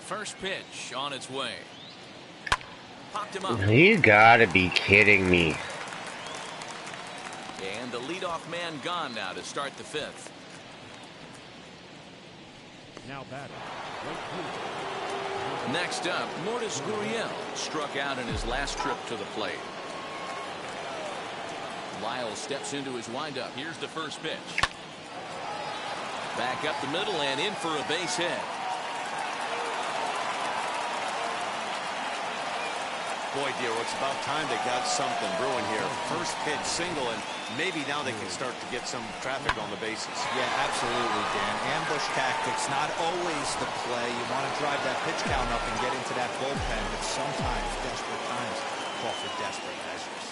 Speaker 2: First pitch on its way. Popped him up.
Speaker 1: You gotta be kidding me.
Speaker 2: And And the leadoff man gone now to start the fifth.
Speaker 5: Now batting, right fielder.
Speaker 2: Next up, Lourdes Gurriel struck out in his last trip to the plate. Lyle steps into his windup. Here's the first pitch. Back up the middle and in for a base hit.
Speaker 3: Boy, dear, it's about time they got something brewing here. First pitch single, and maybe now they can start to get some traffic on the bases.
Speaker 4: Yeah, absolutely, Dan. Ambush tactics, not always the play. You want to drive that pitch count up and get into that bullpen, but sometimes desperate times call for desperate measures.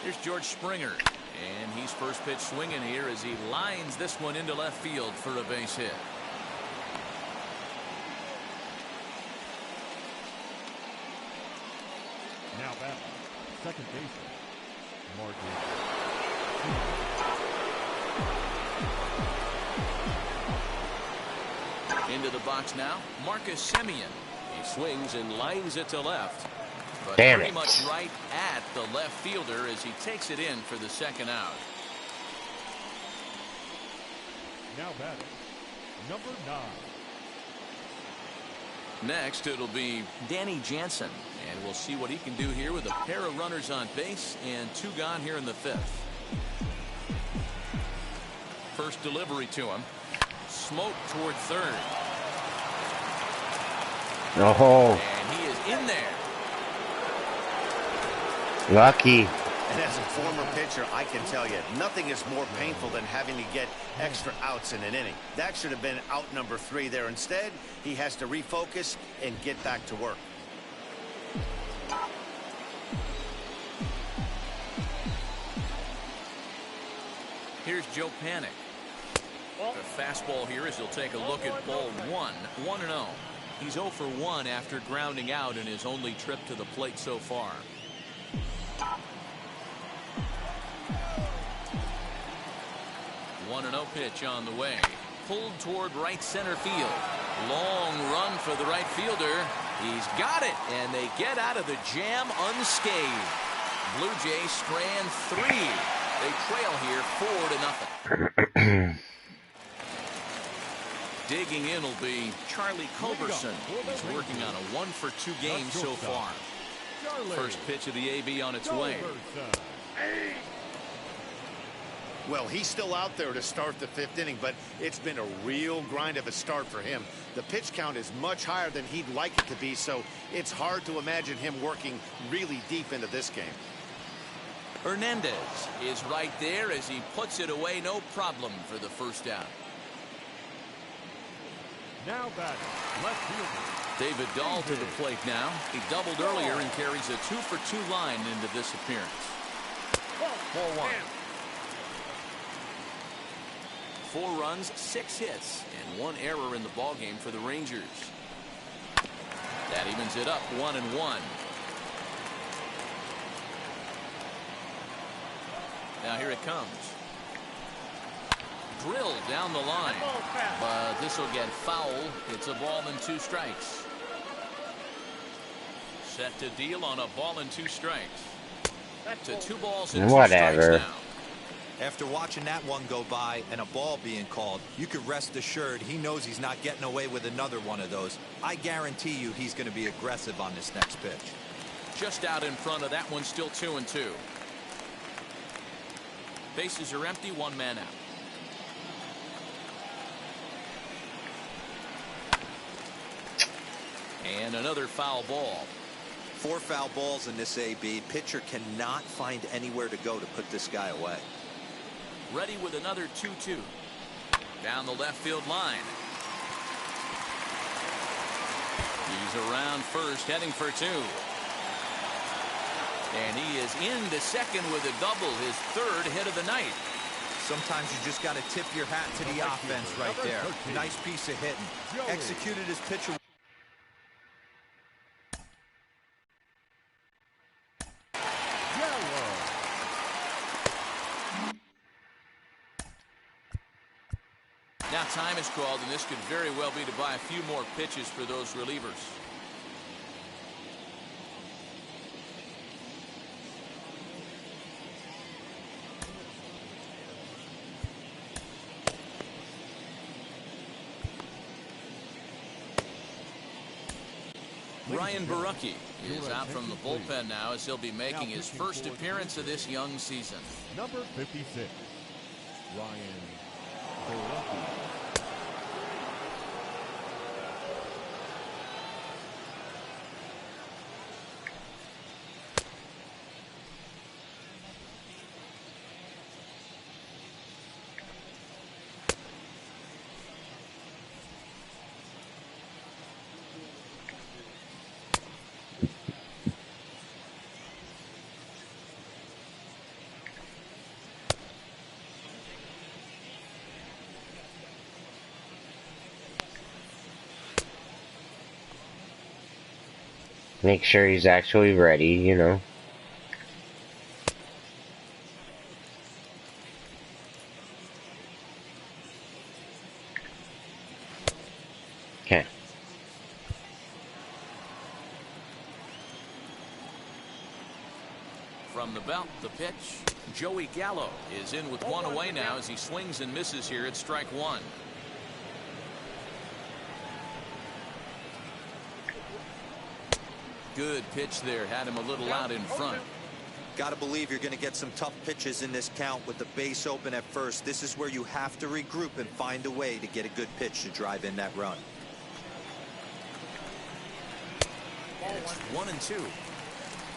Speaker 2: Here's George Springer, and he's first pitch swinging here as he lines this one into left field for a base hit.
Speaker 5: Now batting, second baseman, Marcus.
Speaker 2: Into the box now, Marcus Semien. He swings and lines it to left. But
Speaker 1: Damn
Speaker 2: pretty
Speaker 1: it.
Speaker 2: much right at the left fielder as he takes it in for the second out.
Speaker 5: Now batting, number 9.
Speaker 2: Next, it'll be Danny Jansen, and we'll see what he can do here with a pair of runners on base and 2 gone here in the fifth. First delivery to him. Smoke toward third.
Speaker 1: Oh,
Speaker 2: And he is in there.
Speaker 1: lucky.
Speaker 3: And as a former pitcher, I can tell you, nothing is more painful than having to get extra outs in an inning. That should have been out number 3 there. Instead, he has to refocus and get back to work.
Speaker 2: Here's Joe Panic. The fastball here as he'll take a look at ball 1. 1-0. He's 0 for 1 after grounding out in his only trip to the plate so far. One 1-0 pitch on the way. Pulled toward right center field. Long run for the right fielder. He's got it, and they get out of the jam unscathed. Blue Jays strand 3. They trail here 4-0. Digging in will be Charlie Culberson. He's working on a 1-for-2 game so far. First pitch of the AB on its way.
Speaker 3: Well, he's still out there to start the 5th inning, but it's been a real grind of a start for him. The pitch count is much higher than he'd like it to be, so it's hard to imagine him working really deep into this game.
Speaker 2: Hernandez is right there as he puts it away, no problem for the first out.
Speaker 5: Now batting, left fielder.
Speaker 2: David Dahl to the plate now. He doubled earlier and carries a 2-for-2 line into this appearance. Ball 1. 4 runs, 6 hits, and 1 error in the ballgame for the Rangers. That evens it up 1-1. Now here it comes. Drilled down the line, but this will get foul. It's a ball and 2 strikes. Set to deal on a ball and 2 strikes. To 2 balls and 2
Speaker 1: Whatever.
Speaker 2: strikes now.
Speaker 4: After watching that one go by and a ball being called, you could rest assured he knows he's not getting away with another one of those. I guarantee you he's going to be aggressive on this next pitch.
Speaker 2: Just out in front of that one, still 2-2. Bases are empty, 1 man out. And another foul ball.
Speaker 4: 4 foul balls in this AB. Pitcher cannot find anywhere to go to put this guy away.
Speaker 2: Ready with another 2-2. Down the left field line. He's around first, heading for 2. And he is into second with a double, his 3rd hit of the night.
Speaker 4: Sometimes you just got to tip your hat to the offense right there. Nice piece of hitting. Executed his pitcher.
Speaker 2: Now time is called, and this could very well be to buy a few more pitches for those relievers. Ryan Barucki is out from the bullpen now as he'll be making his first appearance of this young season.
Speaker 5: Number 56, Ryan Barucki.
Speaker 1: Make sure he's actually ready, you know. Okay.
Speaker 2: From the belt, the pitch. Joey Gallo is in with one away now as he swings and misses here at strike one. Good pitch there, had him a little out in front.
Speaker 4: Got to believe you're going to get some tough pitches in this count with the base open at first. This is where you have to regroup and find a way to get a good pitch to drive in that run.
Speaker 2: It's 1-2.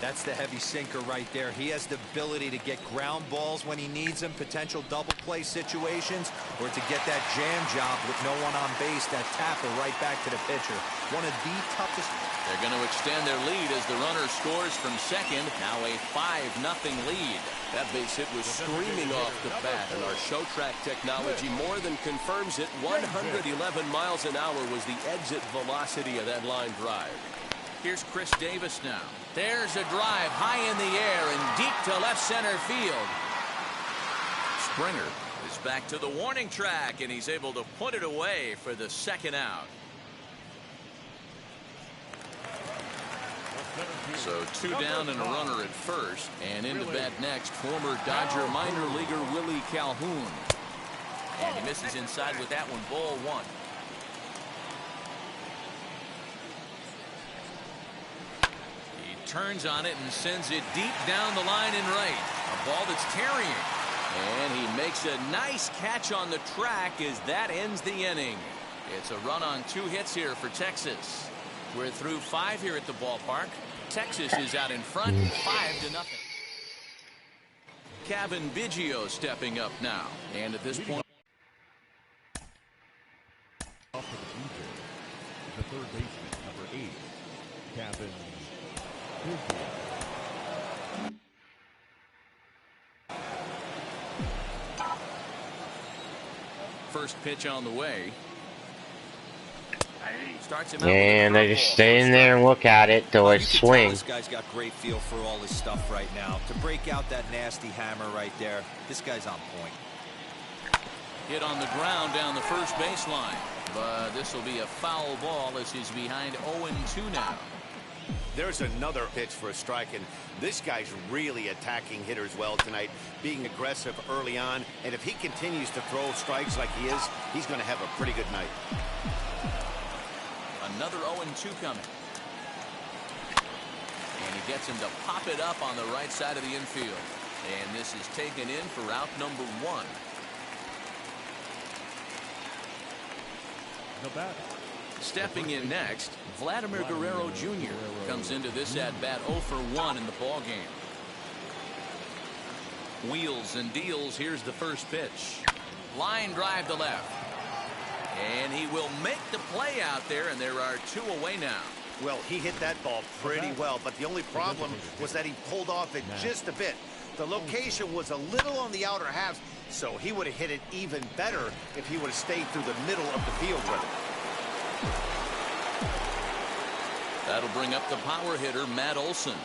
Speaker 4: That's the heavy sinker right there. He has the ability to get ground balls when he needs them, potential double play situations, or to get that jam job with no one on base, that tapper right back to the pitcher. One of the toughest.
Speaker 2: They're going to extend their lead as the runner scores from second. Now a 5-0 lead. That base hit was screaming off the bat, and our show track technology more than confirms it. 111 miles an hour was the exit velocity of that line drive. Here's Chris Davis now. There's a drive high in the air and deep to left center field. Springer is back to the warning track, and he's able to put it away for the second out. So 2 down and a runner at first, and into bat next, former Dodger minor leaguer Willie Calhoun. And he misses inside with that one, ball one. He turns on it and sends it deep down the line and right. A ball that's carrying. And he makes a nice catch on the track as that ends the inning. It's a run on 2 hits here for Texas. We're through 5 here at the ballpark. Texas is out in front, 5-0. Kevin Biggio stepping up now. And at this point,
Speaker 5: Off to the future, the third baseman, number 8, Kevin Biggio.
Speaker 2: first pitch on the way. Starts him out
Speaker 1: And I just stay in there and look at it till I swing.
Speaker 4: This guy's got great feel for all his stuff right now. To break out that nasty hammer right there, this guy's on point.
Speaker 2: Hit on the ground down the first baseline. But this will be a foul ball as he's behind 0-2 now.
Speaker 3: There's another pitch for a strike, and this guy's really attacking hitters well tonight, being aggressive early on. And if he continues to throw strikes like he is, he's going to have a pretty good night.
Speaker 2: Another 0-2 coming. And he gets him to pop it up on the right side of the infield. And this is taken in for out number 1.
Speaker 5: The batter.
Speaker 2: Stepping in next, Vladimir Guerrero Jr. comes into this at-bat 0 for 1 in the ballgame. Wheels and deals. Here's the first pitch. Line drive to left. And he will make the play out there, and there are 2 away now.
Speaker 3: Well, he hit that ball pretty well, but the only problem was that he pulled off it just a bit. The location was a little on the outer half, so he would have hit it even better if he would have stayed through the middle of the field with it.
Speaker 2: That'll bring up the power hitter, Matt Olson,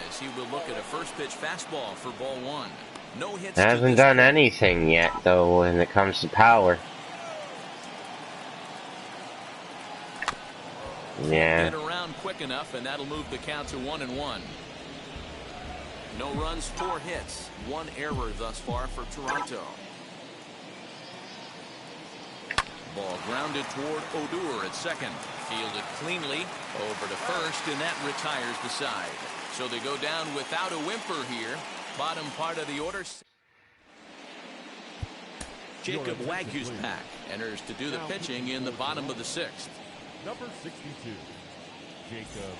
Speaker 2: as he will look at a first pitch fastball for ball 1. No hits.
Speaker 1: Hasn't done anything yet, though, when it comes to power. Yeah.
Speaker 2: Get around quick enough, and that'll move the count to 1-1. No runs, 4 hits, 1 error thus far for Toronto. Ball grounded toward Odor at second. Fielded cleanly over to first, and that retires the side. So they go down without a whimper here. Bottom part of the order. Jacob Wagyu's pack enters to do the pitching in the bottom of the sixth.
Speaker 5: Number 62, Jacob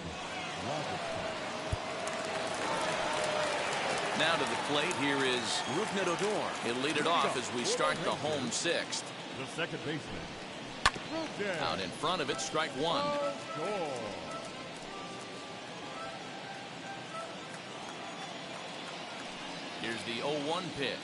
Speaker 5: Wagyu's pack.
Speaker 2: Now to the plate, here is Rougned Odor. He'll lead it off as we start the home sixth.
Speaker 5: The second baseman, Rougned.
Speaker 2: Out in front of it, strike one. Here's the 0-1 pitch.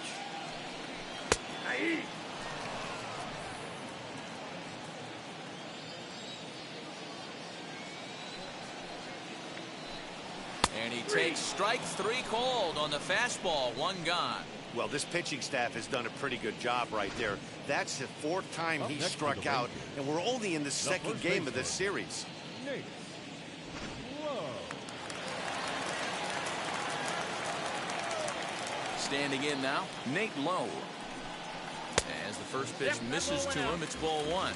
Speaker 2: And he takes strike three called on the fastball. One gone.
Speaker 3: Well, this pitching staff has done a pretty good job right there. That's the fourth time he struck out, and we're only in the second game of this series.
Speaker 2: Standing in now, Nate Lowe. As the first pitch misses to him, it's ball one.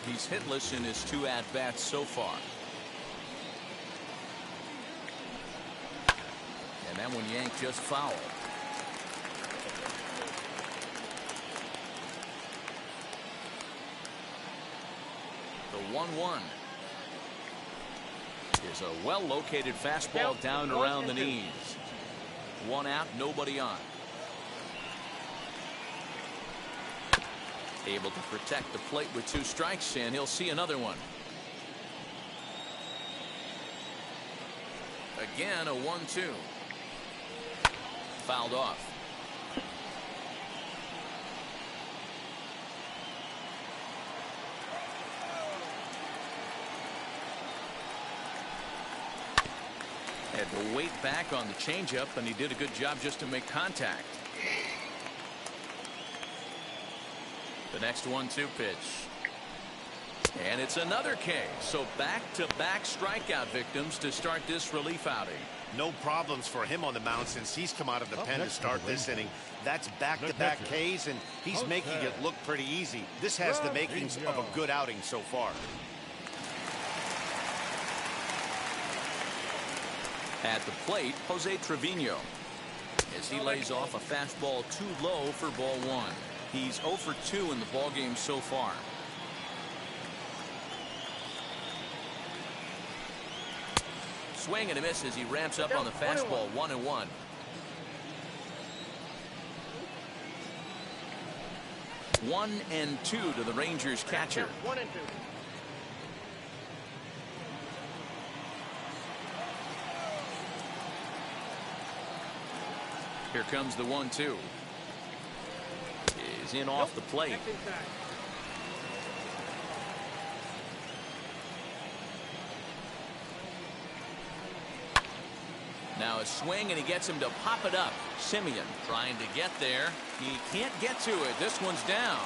Speaker 2: He's hitless in his two at-bats so far. And that one yanked just foul. The 1-1 is a well-located fastball down around the knees. One out, nobody on. Able to protect the plate with two strikes, and he'll see another one. Again, a 1-2. Fouled off. Had to wait back on the changeup, and he did a good job just to make contact. The next 1-2 pitch. And it's another K. So back-to-back strikeout victims to start this relief outing.
Speaker 3: No problems for him on the mound since he's come out of the pen to start this inning. That's back-to-back Ks, and he's making it look pretty easy. This has the makings of a good outing so far.
Speaker 2: At the plate, Jose Trevino, as he lays off a fastball too low for ball one. He's 0 for 2 in the ballgame so far. Swing and a miss as he ramps up on the fastball. 1-1. One and two to the Rangers catcher.
Speaker 6: 1-2.
Speaker 2: Here comes the 1-2. Is in off the plate. Now a swing, and he gets him to pop it up. Simeon trying to get there. He can't get to it. This one's down.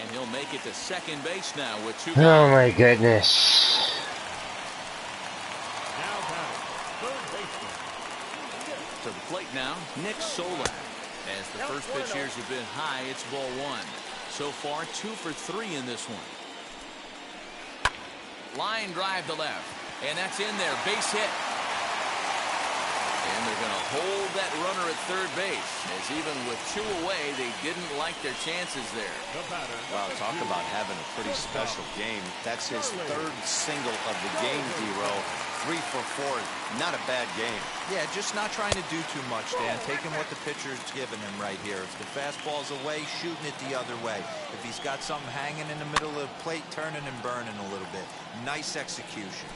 Speaker 2: And he'll make it to second base now with two guys.
Speaker 1: Oh my goodness.
Speaker 5: Now batting, third baseman.
Speaker 2: To the plate now, Nick Solak. As the first pitch here has been high, it's ball one. So far, 2 for 3 in this one. Line drive to left, and that's in there. Base hit. And they're going to hold that runner at third base, as even with 2 away, they didn't like their chances there.
Speaker 4: Well, talk about having a pretty special game. That's his third single of the game, D-Row. 3 for 4. Not a bad game. Yeah, just not trying to do too much, Dan. Taking what the pitcher's giving him right here. If the fastball's away, shooting it the other way. If he's got something hanging in the middle of the plate, turning and burning a little bit. Nice execution.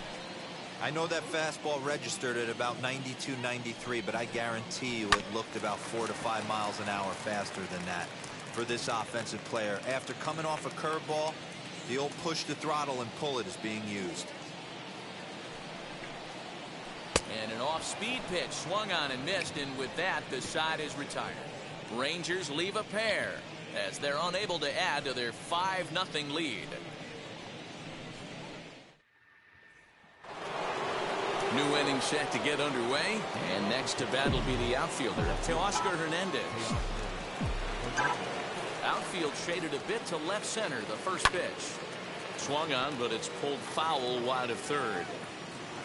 Speaker 4: I know that fastball registered at about 92, 93, but I guarantee you it looked about 4 to 5 miles an hour faster than that for this offensive player. After coming off a curveball, the old push the throttle and pull it is being used.
Speaker 2: And an off-speed pitch swung on and missed, and with that, the side is retired. Rangers leave a pair as they're unable to add to their 5-0 lead. New inning set to get underway, and next to bat will be the outfielder, Teoscar Hernandez. Outfield shaded a bit to left center. The first pitch. Swung on, but it's pulled foul wide of third.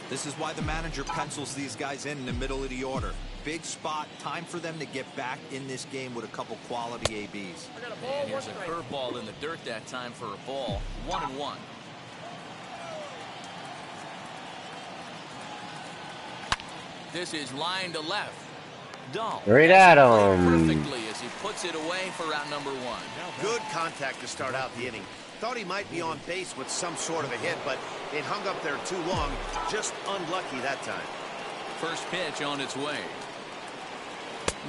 Speaker 4: This is why the manager pencils these guys in the middle of the order. Big spot. Time for them to get back in this game with a couple quality ABs.
Speaker 2: And here's a curveball in the dirt that time for a ball. 1-1. This is line to left. Dahl.
Speaker 1: Right at him.
Speaker 2: Perfectly as he puts it away for out number 1.
Speaker 3: Good contact to start out the inning. Thought he might be on base with some sort of a hit, but it hung up there too long. Just unlucky that time.
Speaker 2: First pitch on its way.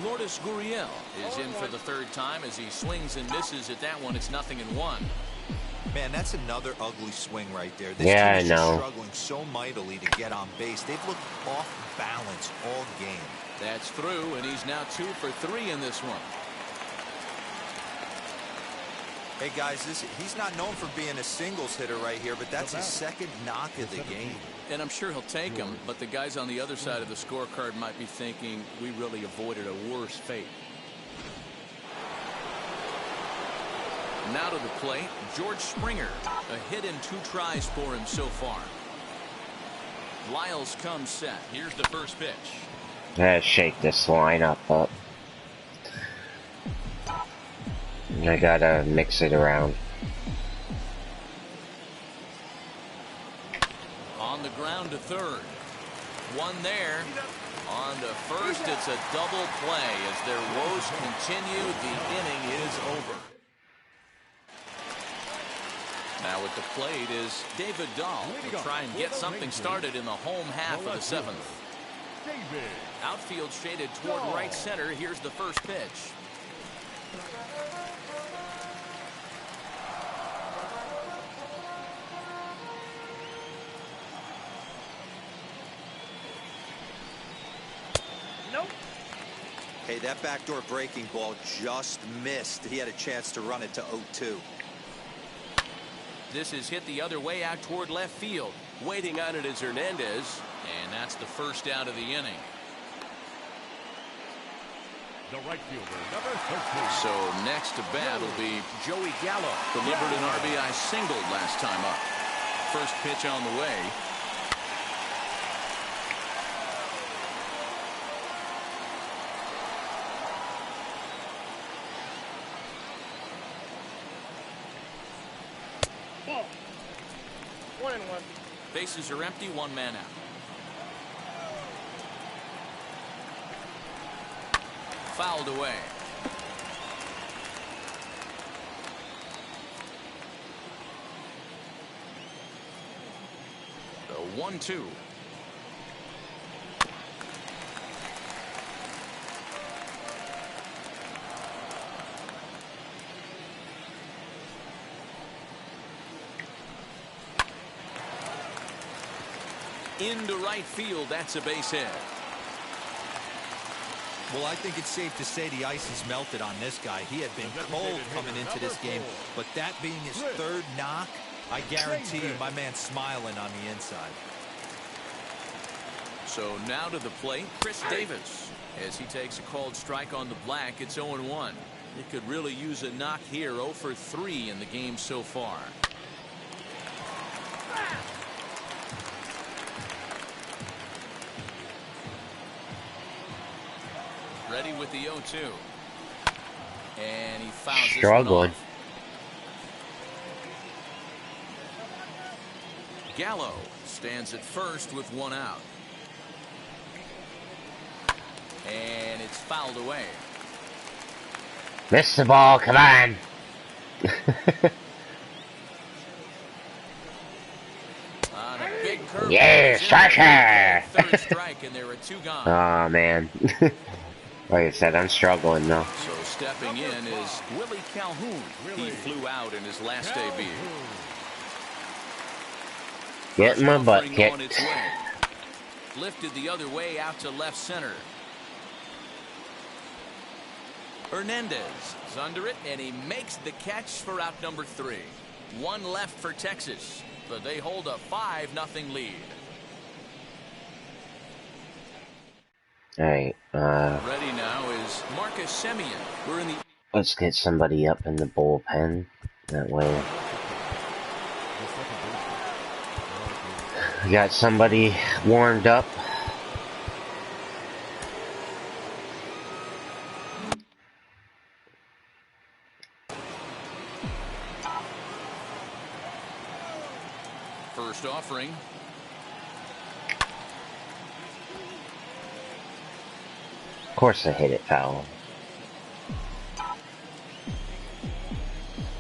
Speaker 2: Lourdes Gurriel is in for the third time as he swings and misses at that one. It's 0-1.
Speaker 4: Man, that's another ugly swing right there. This
Speaker 1: Yeah,
Speaker 4: team is
Speaker 1: I know.
Speaker 4: struggling so mightily to get on base. They've looked off balance all game.
Speaker 2: That's through, and he's now 2 for 3 in this one.
Speaker 4: Hey, guys, he's not known for being a singles hitter right here, but that's his second knock of the game.
Speaker 2: And I'm sure he'll take him, but the guys on the other side of the scorecard might be thinking we really avoided a worse fate. Now to the plate, George Springer. A hit in 2 tries for him so far. Lyles comes set. Here's the first pitch.
Speaker 1: Let's shake this lineup up. I gotta mix it around.
Speaker 2: On the ground to third. One there. On to first, it's a double play as their woes continue. The inning is over. Now at the plate is David Dahl to try and get something started in the home half of the 7th. Outfield shaded toward right center. Here's the first pitch.
Speaker 6: Nope.
Speaker 4: Hey, that backdoor breaking ball just missed. He had a chance to run it to 0-2.
Speaker 2: This is hit the other way out toward left field. Waiting on it is Hernandez, and that's the first out of the inning.
Speaker 5: The right fielder, number 13.
Speaker 2: So next to bat will be Joey Gallo. Delivered an RBI single last time up. First pitch on the way.
Speaker 6: Ball. 1-1.
Speaker 2: Bases are empty, 1 man out. Fouled away. The 1-2. Into right field, that's a base hit.
Speaker 4: Well, I think it's safe to say the ice has melted on this guy. He had been cold coming into this game, but that being his third knock, I guarantee you my man's smiling on the inside.
Speaker 2: So now to the plate, Chris Davis. As he takes a called strike on the black, it's 0-1. He could really use a knock here. 0 for 3 in the game so far. Ready with the 0-2. And he fouls this one
Speaker 1: Struggling.
Speaker 2: off. Gallo stands at first with 1 out. And it's fouled away.
Speaker 1: Miss the ball, come on.
Speaker 2: On a big curve.
Speaker 1: Yeah, striker.
Speaker 2: Third strike, and there are 2 gone.
Speaker 1: Oh man. Like I said, I'm struggling though.
Speaker 2: So stepping in is Willie Calhoun. He flew out in his last debut.
Speaker 1: Getting my butt
Speaker 2: Offering
Speaker 1: kicked.
Speaker 2: on its way. Lifted the other way out to left center. Hernandez is under it, and he makes the catch for out number 3. 1 left for Texas, but they hold a 5-0 lead.
Speaker 1: Alright,
Speaker 2: Ready now is Marcus Semien. We're in the
Speaker 1: Let's get somebody up in the bullpen. That way. We got somebody warmed up.
Speaker 2: First offering.
Speaker 1: Of course I hit it foul.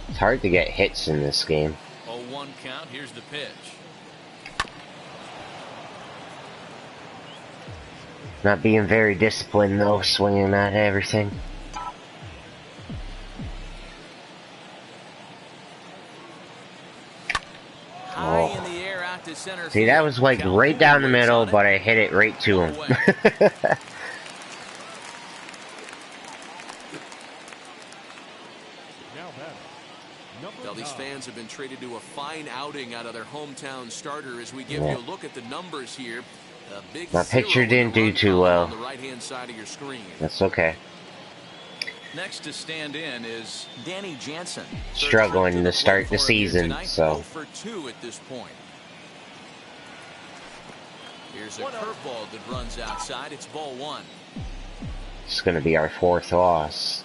Speaker 1: It's hard to get hits in this game.
Speaker 2: 0-1 count. Here's the pitch.
Speaker 1: Not being very disciplined though, swinging at everything.
Speaker 2: High in the air out to center
Speaker 1: See, that was like right down the middle, but I hit it right to him.
Speaker 2: Well, these fans have been treated to a fine outing out of their hometown starter as we give you a look at the numbers here. A big
Speaker 1: My picture didn't do too well.
Speaker 2: On the right-hand side of your screen.
Speaker 1: That's okay.
Speaker 2: Next to stand in is Danny Jansen.
Speaker 1: Struggling to start the season, so.
Speaker 2: 0 for 2 at this point. Here's a curveball that runs outside. It's ball 1.
Speaker 1: It's going to be our 4th loss.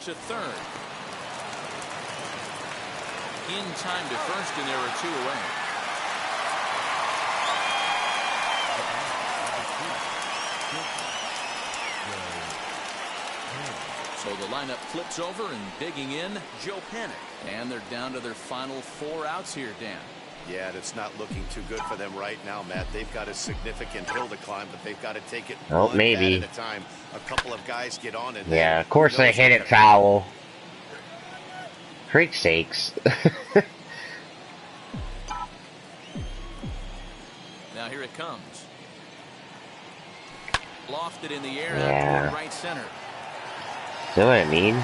Speaker 2: To third. In time to first, and there are 2 away. So the lineup flips over, and digging in, Joe Panic. And they're down to their final 4 outs here, Dan.
Speaker 3: Yeah, and it's not looking too good for them right now, Matt. They've got a significant hill to climb, but they've got to take it one
Speaker 1: maybe.
Speaker 3: bat at a time. A couple of guys get on it.
Speaker 1: Yeah, of course I hit it foul. Freak sakes.
Speaker 2: Now here it comes. Lofted in the air
Speaker 1: Yeah.
Speaker 2: out to right center.
Speaker 1: You know what I mean?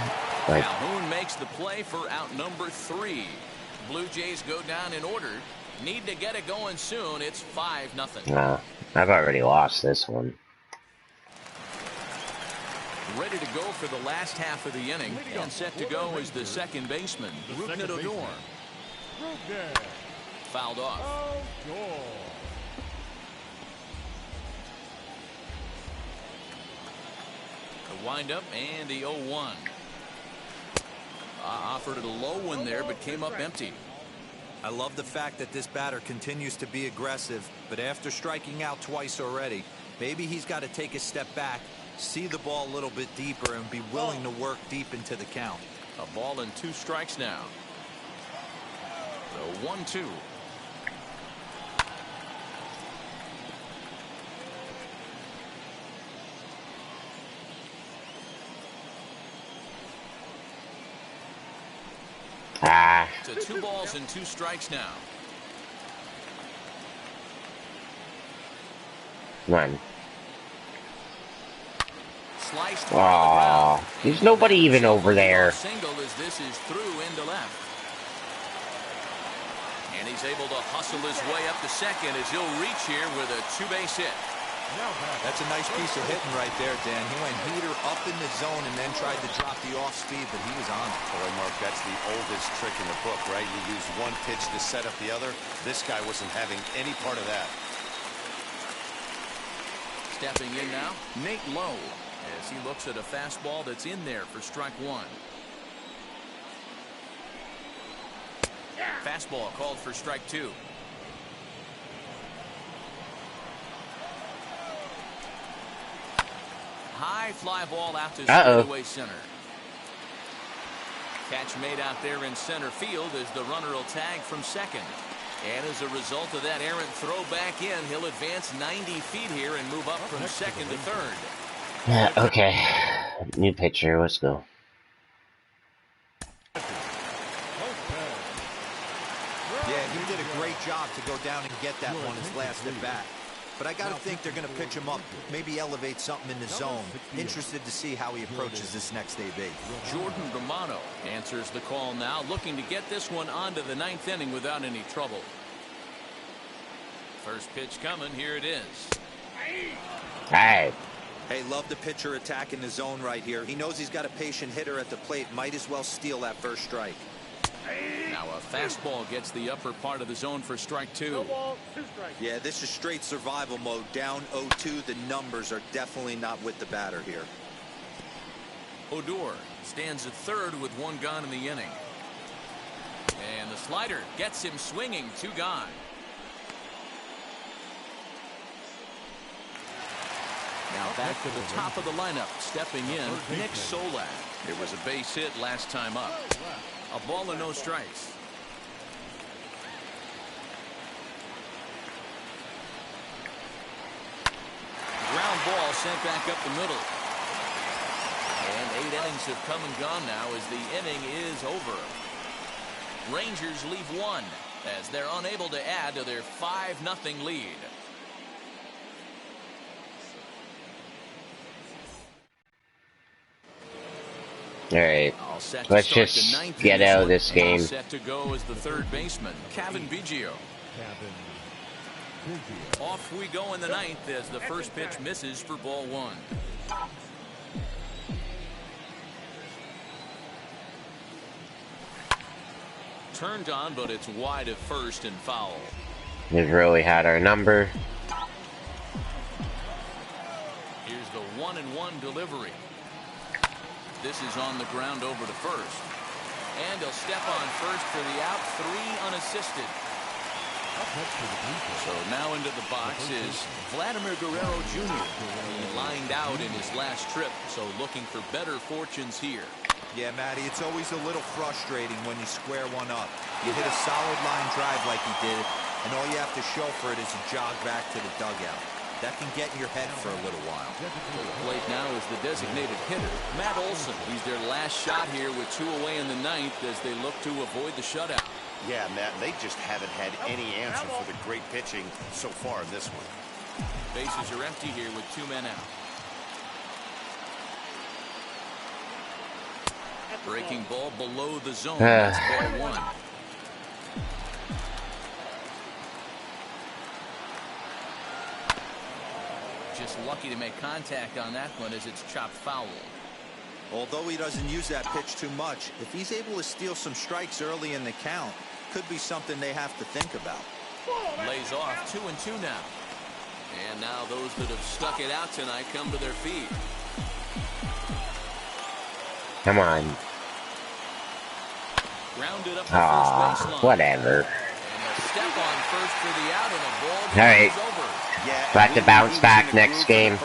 Speaker 1: Like,
Speaker 2: Calhoun makes the play for out number 3. Blue Jays go down in order. Need to get it going soon. It's 5-0.
Speaker 1: no, I've already lost this one.
Speaker 2: Ready to go for the last half of the inning. And set to go is the second baseman, Rugnet Odor. Fouled off. The windup and the 0-1. Offered it a low one there, but came up empty.
Speaker 4: I love the fact that this batter continues to be aggressive, but after striking out twice already, maybe he's got to take a step back, see the ball a little bit deeper, and be willing to work deep into the count.
Speaker 2: A ball and 2 strikes now. The 1-2. To 2 balls and 2 strikes now.
Speaker 1: One.
Speaker 2: Sliced.
Speaker 1: Aww, there's nobody even over there.
Speaker 2: Single as this is through into left. And he's able to hustle his way up to second as he'll reach here with a 2-base hit.
Speaker 4: That's a nice piece of hitting right there, Dan. He went heater up in the zone and then tried to drop the off speed, but he was on it.
Speaker 3: Boy, Mark, that's the oldest trick in the book, right? You use one pitch to set up the other. This guy wasn't having any part of that.
Speaker 2: Stepping in now, Nate Lowe, as he looks at a fastball that's in there for strike 1. Fastball called for strike 2. High fly ball out to straightaway center. Catch made out there in center field as the runner will tag from second. And as a result of that errant throw back in, he'll advance 90 feet here and move up from second to third.
Speaker 1: Yeah, okay. New pitcher, let's go.
Speaker 4: Yeah, he did a great job to go down and get that one his last at bat. But I got to think they're going to pitch him up, maybe elevate something in the zone. Interested to see how he approaches this next AB.
Speaker 2: Jordan Romano answers the call now, looking to get this one onto the 9th inning without any trouble. First pitch coming, here it is.
Speaker 1: Alright.
Speaker 4: Hey, love the pitcher attacking the zone right here. He knows he's got a patient hitter at the plate. Might as well steal that first strike.
Speaker 2: Now a fastball gets the upper part of the zone for strike 2.
Speaker 6: No ball, 2 strikes.
Speaker 4: Yeah, this is straight survival mode. Down 0-2. The numbers are definitely not with the batter here.
Speaker 2: Odor stands at third with 1 gone in the inning. And the slider gets him swinging. 2 gone. Now back to the top of the lineup. Stepping in, Nick Solak. It was a base hit last time up. A ball and no strikes. Ground ball sent back up the middle. And 8 innings have come and gone now as the inning is over. Rangers leave 1 as they're unable to add to their 5-0 lead.
Speaker 1: All right, let's just get out of this game.
Speaker 2: Set to go as the third baseman, Kevin Biggio. Off we go in the 9th as the first pitch misses for ball 1. Turned on, but it's wide at first and foul.
Speaker 1: We've really had our number.
Speaker 2: Here's the 1-1 delivery. This is on the ground over to first. And he'll step on first for the out. 3 unassisted. So now into the box is Vladimir Guerrero Jr. He lined out in his last trip, so looking for better fortunes here.
Speaker 4: Yeah, Matty, it's always a little frustrating when you square one up. You hit a solid line drive like he did, and all you have to show for it is a jog back to the dugout. That can get in your head for a little while.
Speaker 2: To the plate now is the designated hitter, Matt Olson. He's their last shot here with 2 away in the 9th as they look to avoid the shutout.
Speaker 3: Yeah, Matt, they just haven't had any answer for the great pitching so far in this one.
Speaker 2: Bases are empty here with 2 men out. Breaking ball below the zone. That's ball 1. Just lucky to make contact on that one as it's chopped foul.
Speaker 4: Although he doesn't use that pitch too much, if he's able to steal some strikes early in the count, could be something they have to think about.
Speaker 2: Lays off 2-2 now. And now those that have stuck it out tonight come to their feet.
Speaker 1: Come on.
Speaker 2: Grounded up the first baseline.
Speaker 1: Whatever.
Speaker 2: And a step on first for the out and a ball
Speaker 1: All right.
Speaker 2: over.
Speaker 3: Yeah,
Speaker 1: Got to bounce back next game.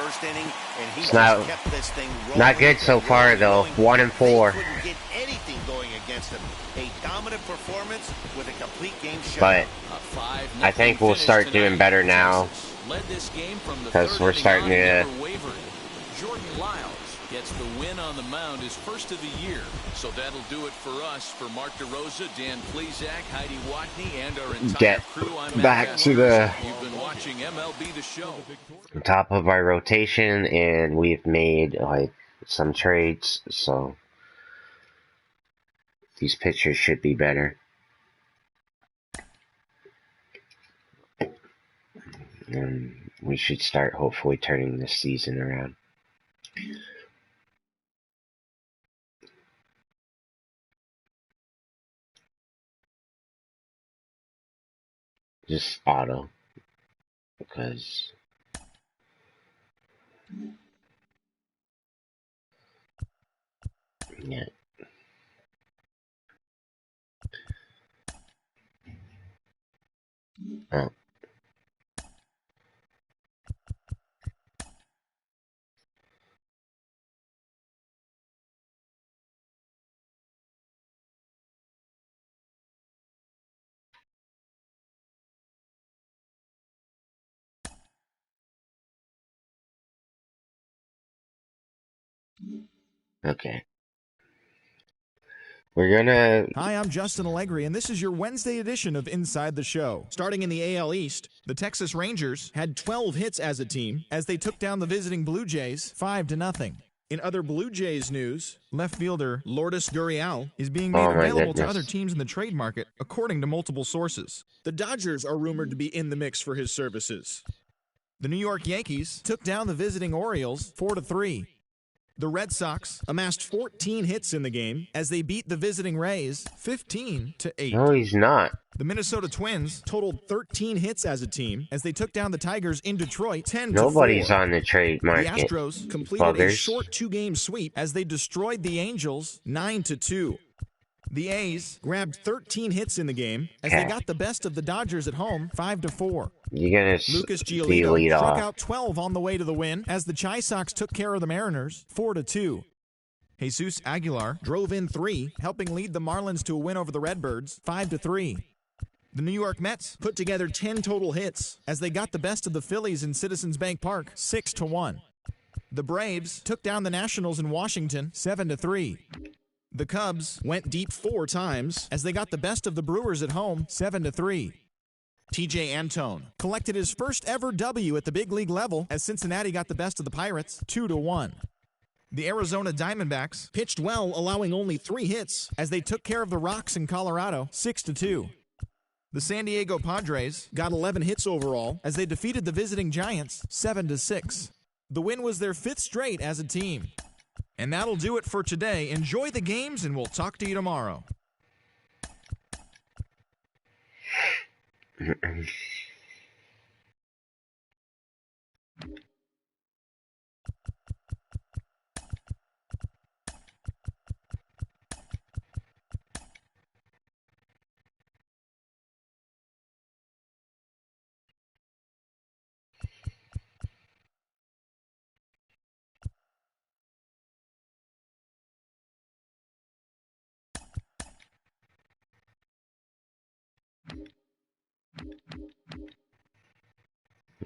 Speaker 1: It's not good so far though. 1-4.
Speaker 3: Couldn't get anything going against him. A dominant performance with a complete game shot.
Speaker 1: But I think we'll start doing better now because we're starting to.
Speaker 2: Jordan Lyles gets the win on the mound, his first of the year. So that'll do it for us. For Mark DeRosa, Dan Plezak, Heidi Watney, and our entire
Speaker 1: Get
Speaker 2: crew, I'm
Speaker 1: back
Speaker 2: Matt
Speaker 1: to the
Speaker 2: You've been watching MLB The Show.
Speaker 1: top of our rotation, and we've made like some trades, so these pitchers should be better. And we should start hopefully turning this season around. Just auto, because yeah. Oh. Okay. We're gonna...
Speaker 7: Hi, I'm Justin Allegri, and this is your Wednesday edition of Inside the Show. Starting in the AL East, the Texas Rangers had 12 hits as a team as they took down the visiting Blue Jays 5-0. In other Blue Jays news, left fielder Lourdes Gurriel is being made available to other teams in the trade market, according to multiple sources. The Dodgers are rumored to be in the mix for his services. The New York Yankees took down the visiting Orioles 4-3. The Red Sox amassed 14 hits in the game as they beat the visiting Rays 15-8.
Speaker 1: No, he's not.
Speaker 7: The Minnesota Twins totaled 13 hits as a team as they took down the Tigers in Detroit 10-4.
Speaker 1: Nobody's on the trade
Speaker 7: The
Speaker 1: market.
Speaker 7: Astros completed a
Speaker 1: Buggers.
Speaker 7: short two-game sweep as they destroyed the Angels 9-2. The A's grabbed 13 hits in the game as they got the best of the Dodgers at home 5-4.
Speaker 1: You're gonna
Speaker 7: Lucas
Speaker 1: be
Speaker 7: Giolito
Speaker 1: lead
Speaker 7: struck
Speaker 1: off.
Speaker 7: out 12 on the way to the win as the Chi Sox took care of the Mariners 4-2. Jesus Aguilar drove in 3, helping lead the Marlins to a win over the Redbirds 5-3. The New York Mets put together 10 total hits as they got the best of the Phillies in Citizens Bank Park 6-1. The Braves took down the Nationals in Washington 7-3. The Cubs went deep 4 times as they got the best of the Brewers at home 7-3. TJ Antone collected his first ever W at the big league level as Cincinnati got the best of the Pirates 2-1. The Arizona Diamondbacks pitched well, allowing only 3 hits as they took care of the Rocks in Colorado 6-2. The San Diego Padres got 11 hits overall as they defeated the visiting Giants 7-6. The win was their 5th straight as a team. And that'll do it for today. Enjoy the games, and we'll talk to you tomorrow.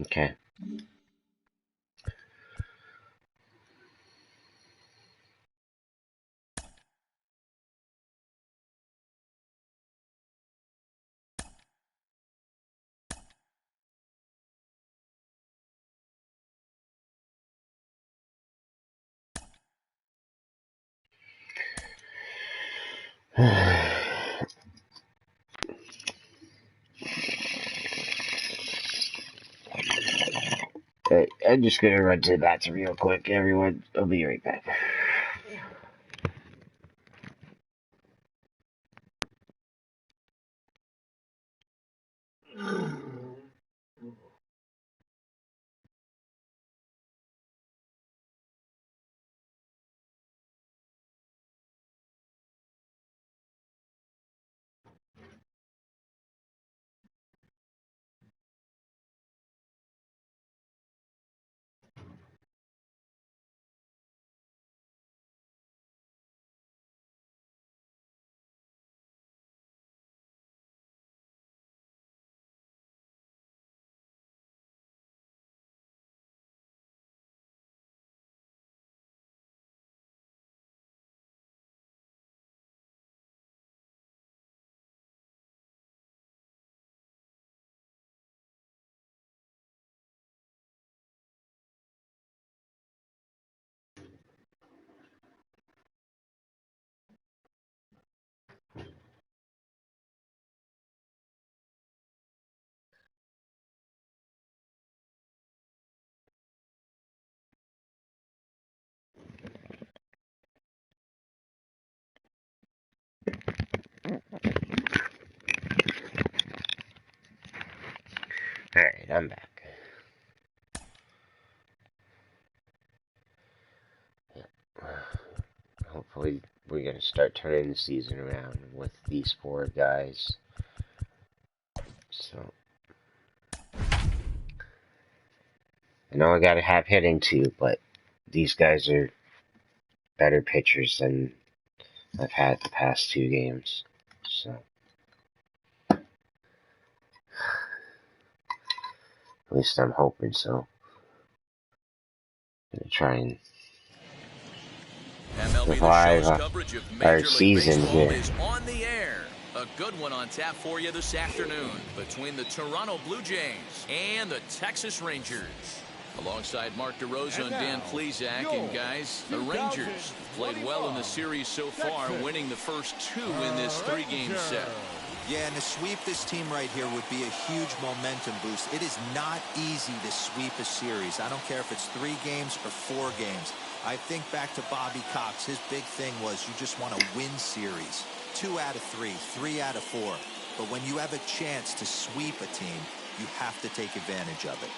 Speaker 1: Okay. I'm just gonna run to the bathroom real quick, everyone. I'll be right back. Alright, I'm back. Hopefully, we're gonna start turning the season around with these 4 guys. So, I know I gotta have hitting too, but these guys are better pitchers than I've had the past 2 games. So, at least I'm hoping so. Gonna try and
Speaker 2: MLB The
Speaker 1: survive
Speaker 2: Show's coverage of
Speaker 1: our
Speaker 2: Major League
Speaker 1: season
Speaker 2: Baseball
Speaker 1: here.
Speaker 2: is on the air. A good one on tap for you this afternoon between the Toronto Blue Jays and the Texas Rangers. Alongside Mark DeRosa and Dan Plesac, and guys, the Rangers played well in the series so far, winning the first 2 in this 3-game set.
Speaker 4: Yeah, and to sweep this team right here would be a huge momentum boost. It is not easy to sweep a series. I don't care if it's 3 games or 4 games. I think back to Bobby Cox. His big thing was you just want to win series. 2 out of 3, 3 out of 4. But when you have a chance to sweep a team, you have to take advantage of it.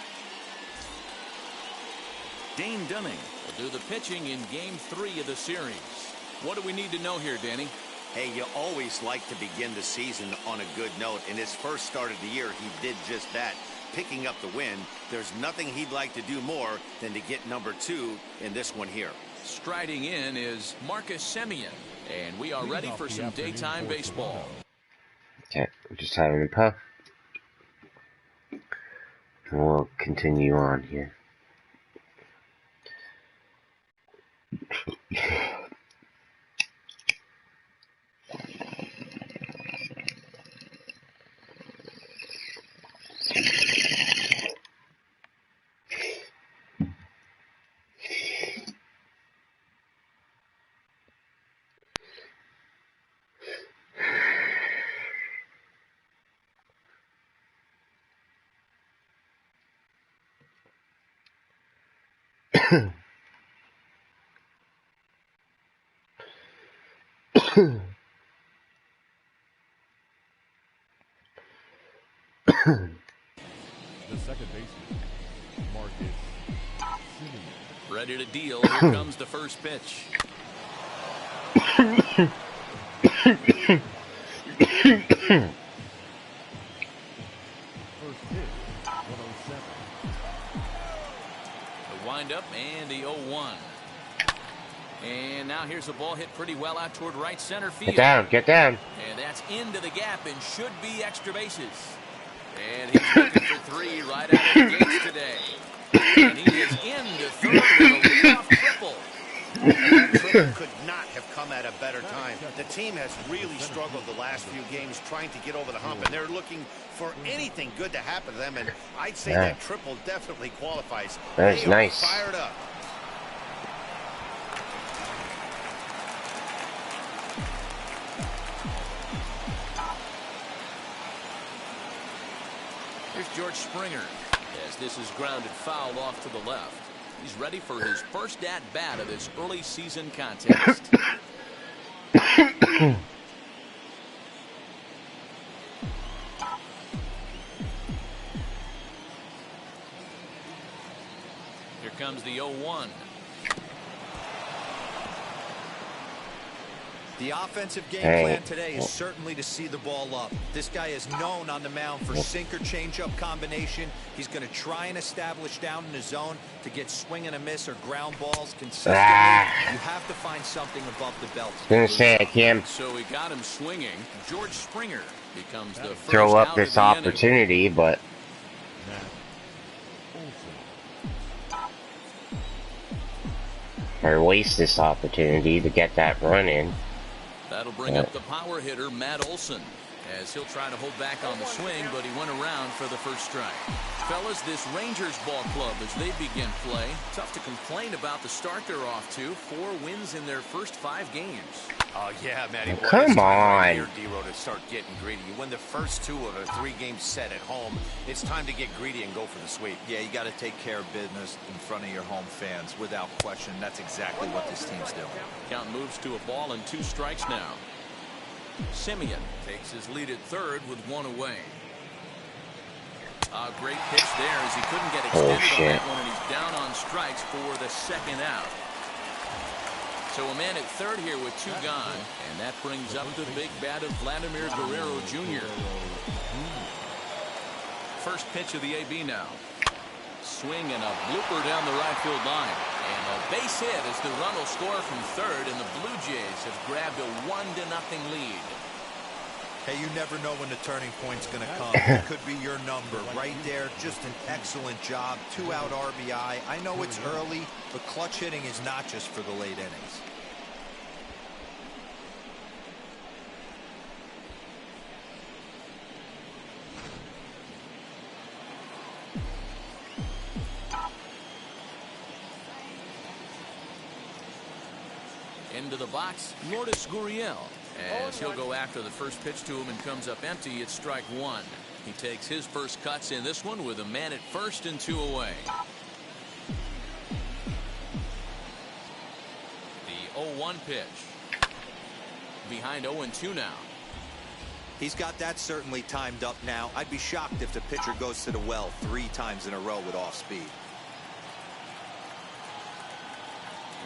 Speaker 2: Dane Dunning will do the pitching in Game 3 of the series. What do we need to know here, Danny?
Speaker 3: Hey, you always like to begin the season on a good note. In his first start of the year, he did just that, picking up the win. There's nothing he'd like to do more than to get number 2 in this one here.
Speaker 2: Striding in is Marcus Semien, and we are ready for some daytime baseball.
Speaker 1: Okay, we're just having a puff. We'll continue on here.
Speaker 5: The second baseman, Marcus Semien.
Speaker 2: Ready to deal. Here comes the first pitch.
Speaker 5: First pitch, 107.
Speaker 2: The windup and the 0-1. And now here's a ball hit pretty well out toward right center field.
Speaker 1: Get down, get down.
Speaker 2: And that's into the gap and should be extra bases. And he's looking for 3 right out of the gates today. And he is into third with a leadoff triple.
Speaker 3: That triple could not have come at a better time. The team has really struggled the last few games trying to get over the hump, and they're looking for anything good to happen to them, and I'd say that triple definitely qualifies.
Speaker 1: That's nice.
Speaker 3: Fired up.
Speaker 2: Here's George Springer as this is grounded foul off to the left. He's ready for his first at-bat of this early season contest. Here comes the 0-1.
Speaker 4: The offensive game plan today is certainly to see the ball up. This guy is known on the mound for sinker changeup combination. He's going to try and establish down in the zone to get swing and a miss or ground balls consistently. You have to find something above the belt.
Speaker 1: Gonna say I can't
Speaker 2: So we got him swinging. George Springer becomes the first
Speaker 1: throw up
Speaker 2: out
Speaker 1: this
Speaker 2: of the inning.
Speaker 1: opportunity, but or waste this opportunity to get that run in.
Speaker 2: That'll bring up the power hitter, Matt Olson, as he'll try to hold back on the swing, but he went around for the first strike. Fellas, this Rangers ball club as they begin play. Tough to complain about the start they're off to. 4 wins in their first 5 games.
Speaker 3: Oh, yeah, Matty.
Speaker 1: Oh, come on.
Speaker 3: Here, D-Row, to start getting greedy. You win the first 2 of a 3-game set at home. It's time to get greedy and go for the sweep.
Speaker 4: Yeah, you got to take care of business in front of your home fans. Without question, that's exactly what this team's doing.
Speaker 2: Count moves to a ball and 2 strikes now. Semien takes his lead at third with 1 away. A great pitch there as he couldn't get extended on that one, and he's down on strikes for the second out. So a man at third here with 2 gone, and that brings up the big bat of Vladimir Guerrero Jr. First pitch of the AB now. Swing and a blooper down the right field line. And a base hit as the run will score from third, and the Blue Jays have grabbed a 1-0 lead.
Speaker 4: Hey, you never know when the turning point's going to come. It could be your number right there. Just an excellent job. 2-out RBI. I know it's early, but clutch hitting is not just for the late innings.
Speaker 2: Into the box, Lourdes Gurriel, As he'll go after the first pitch to him and comes up empty, it's strike one. He takes his first cuts in this one with a man at first and 2 away. The 0-1 pitch. Behind 0-2 now.
Speaker 4: He's got that certainly timed up now. I'd be shocked if the pitcher goes to the well 3 times in a row with off speed.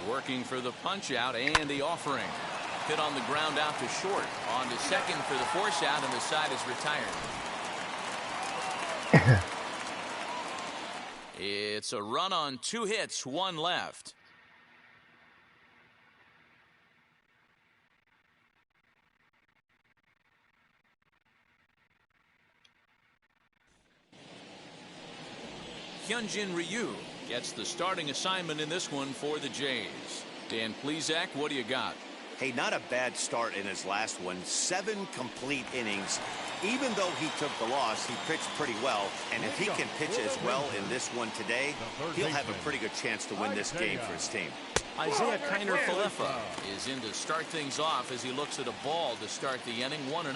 Speaker 2: Working for the punch out and the offering. Hit on the ground out to short. On to second for the force out, and the side is retired. It's a run on 2 hits, 1 left. Hyunjin Ryu gets the starting assignment in this one for the Jays. Dan Plesac, what do you got?
Speaker 3: Hey, not a bad start in his last one. 7 complete innings. Even though he took the loss, he pitched pretty well. And if he can pitch as well in this one today, he'll have a pretty good chance to win this game for his team.
Speaker 2: Isaiah Kiner Falefa is in to start things off as he looks at a ball to start the inning 1-0.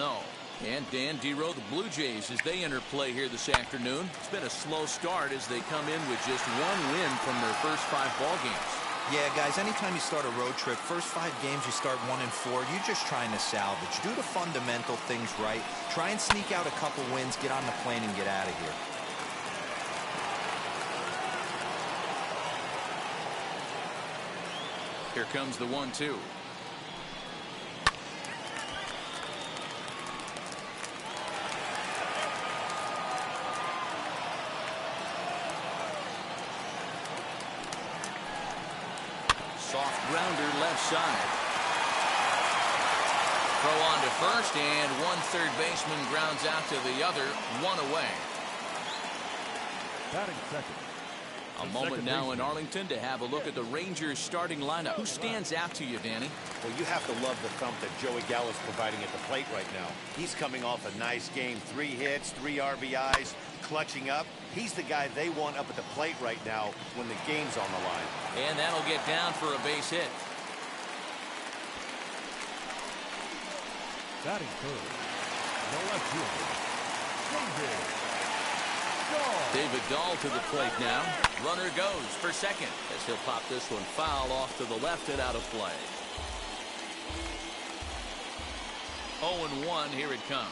Speaker 2: And Dan Dero, the Blue Jays, as they enter play here this afternoon. It's been a slow start as they come in with just 1 win from their first 5 ball games.
Speaker 4: Yeah, guys, anytime you start a road trip, first 5 games you start 1-4, you're just trying to salvage. Do the fundamental things right. Try and sneak out a couple wins, get on the plane, and get out of here.
Speaker 2: Here comes the 1-2. Soft grounder left side. Throw on to first, and 1 third baseman grounds out to the other, 1 away.
Speaker 5: Batting second.
Speaker 2: A moment now in Arlington to have a look at the Rangers starting lineup. Who stands out to you, Danny?
Speaker 3: Well, you have to love the thump that Joey Gallo's providing at the plate right now. He's coming off a nice game. 3 hits, 3 RBIs, clutching up. He's the guy they want up at the plate right now when the game's on the line.
Speaker 2: And that'll get down for a base hit.
Speaker 5: Batting third. The left fielder.
Speaker 2: David Dahl to the plate now. Runner goes for second as he'll pop this one foul off to the left and out of play. 0-1, here it comes.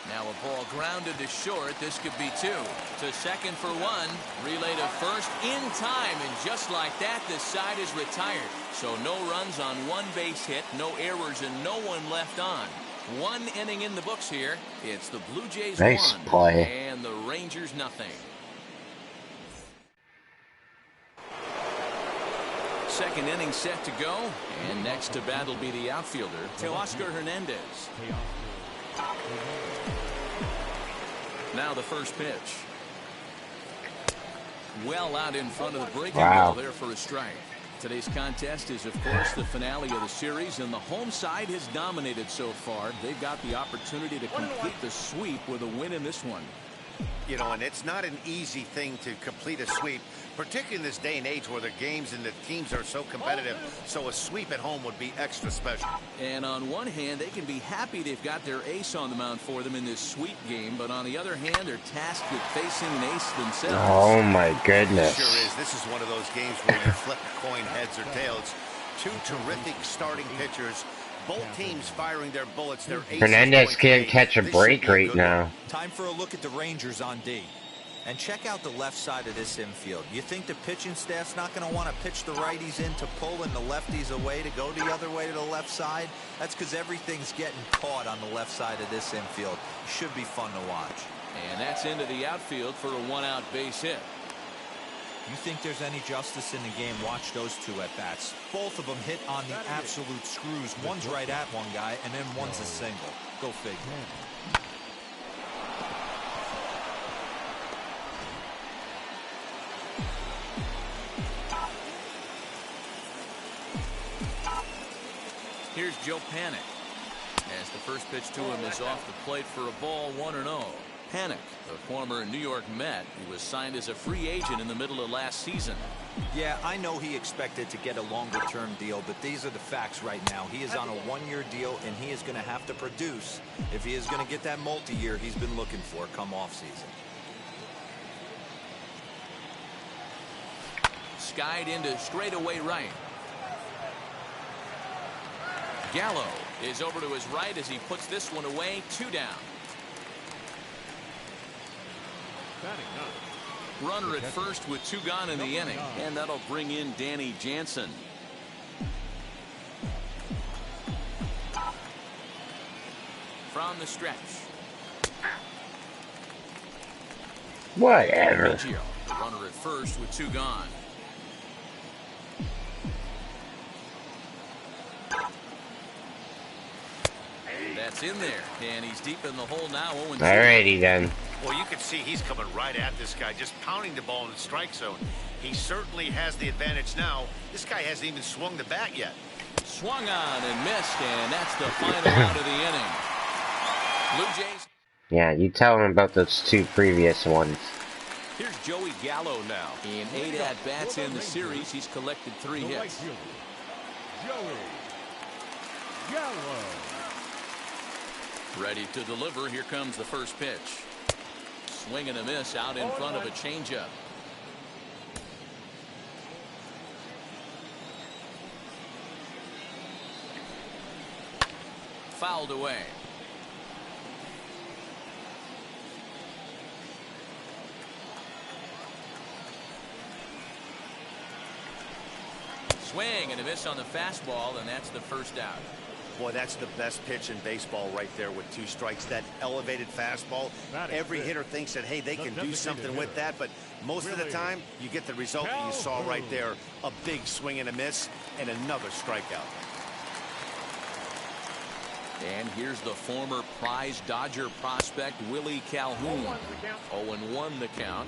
Speaker 2: Now a ball grounded to short. This could be 2. To second for 1. Relay to first in time, and just like that, this side is retired. So no runs on 1 base hit, no errors, and no one left on. 1 inning in the books here. It's the Blue Jays
Speaker 1: Nice
Speaker 2: 1
Speaker 1: play.
Speaker 2: and the Rangers nothing. Second inning set to go, and next to bat will be the outfielder, Teoscar Hernandez. Now the first pitch. Well out in front of the breaking ball there for a strike. Today's contest is, of course, the finale of the series, and the home side has dominated so far. They've got the opportunity to complete the sweep with a win in this one.
Speaker 3: You know, and it's not an easy thing to complete a sweep, particularly in this day and age where the games and the teams are so competitive. So a sweep at home would be extra special.
Speaker 2: And on one hand, they can be happy they've got their ace on the mound for them in this sweep game, but on the other hand, they're tasked with facing an ace themselves.
Speaker 1: Oh my goodness.
Speaker 3: Sure is. This is one of those games where you flip a coin heads or tails. 2 terrific starting pitchers. Both teams firing their bullets. Their
Speaker 1: Hernandez can't catch a break right now.
Speaker 4: Time for a look at the Rangers on D. And check out the left side of this infield. You think the pitching staff's not going to want to pitch the righties in to pull and the lefties away to go the other way to the left side? That's because everything's getting caught on the left side of this infield. Should be fun to watch.
Speaker 2: And that's into the outfield for a 1-out base hit.
Speaker 4: You think there's any justice in the game? Watch those 2 at-bats. Both of them hit on the absolute screws. One's right at one guy, and then one's a single. Go figure.
Speaker 2: Here's Joe Panic as the first pitch to him is off the plate for a ball, 1-0. Panik, the former New York Met, who was signed as a free agent in the middle of last season.
Speaker 4: Yeah, I know he expected to get a longer-term deal, but these are the facts right now. He is on a one-year deal, and he is going to have to produce if he is going to get that multi-year he's been looking for come off-season.
Speaker 2: Skied into straightaway right. Gallo is over to his right as he puts this one away. 2 down. Runner at first with 2 gone in the inning, and that'll bring in Danny Jansen. From the stretch.
Speaker 1: Whatever.
Speaker 2: Biggio, the runner at first with 2 gone. That's in there, and he's deep in the hole now. 0-2.
Speaker 1: Alrighty then.
Speaker 3: Well, you can see he's coming right at this guy, just pounding the ball in the strike zone. He certainly has the advantage now. This guy hasn't even swung the bat yet.
Speaker 2: Swung on and missed, and that's the final out of the inning. Blue Jays.
Speaker 1: Yeah, you tell him about those 2 previous ones.
Speaker 2: Here's Joey Gallo now. In 8 at-bats in the series, he's collected 3 hits.
Speaker 5: Joey Gallo.
Speaker 2: Ready to deliver. Here comes the first pitch. Swing and a miss out in front of a changeup. Fouled away. Swing and a miss on the fastball, and that's the first out.
Speaker 3: Boy, that's the best pitch in baseball right there with 2 strikes. That elevated fastball. Every hitter thinks that, hey, they can do something with that, but most of the time, you get the result that you saw right there. A big swing and a miss, and another strikeout.
Speaker 2: And here's the former prize Dodger prospect, Willie Calhoun. 0-1 the count.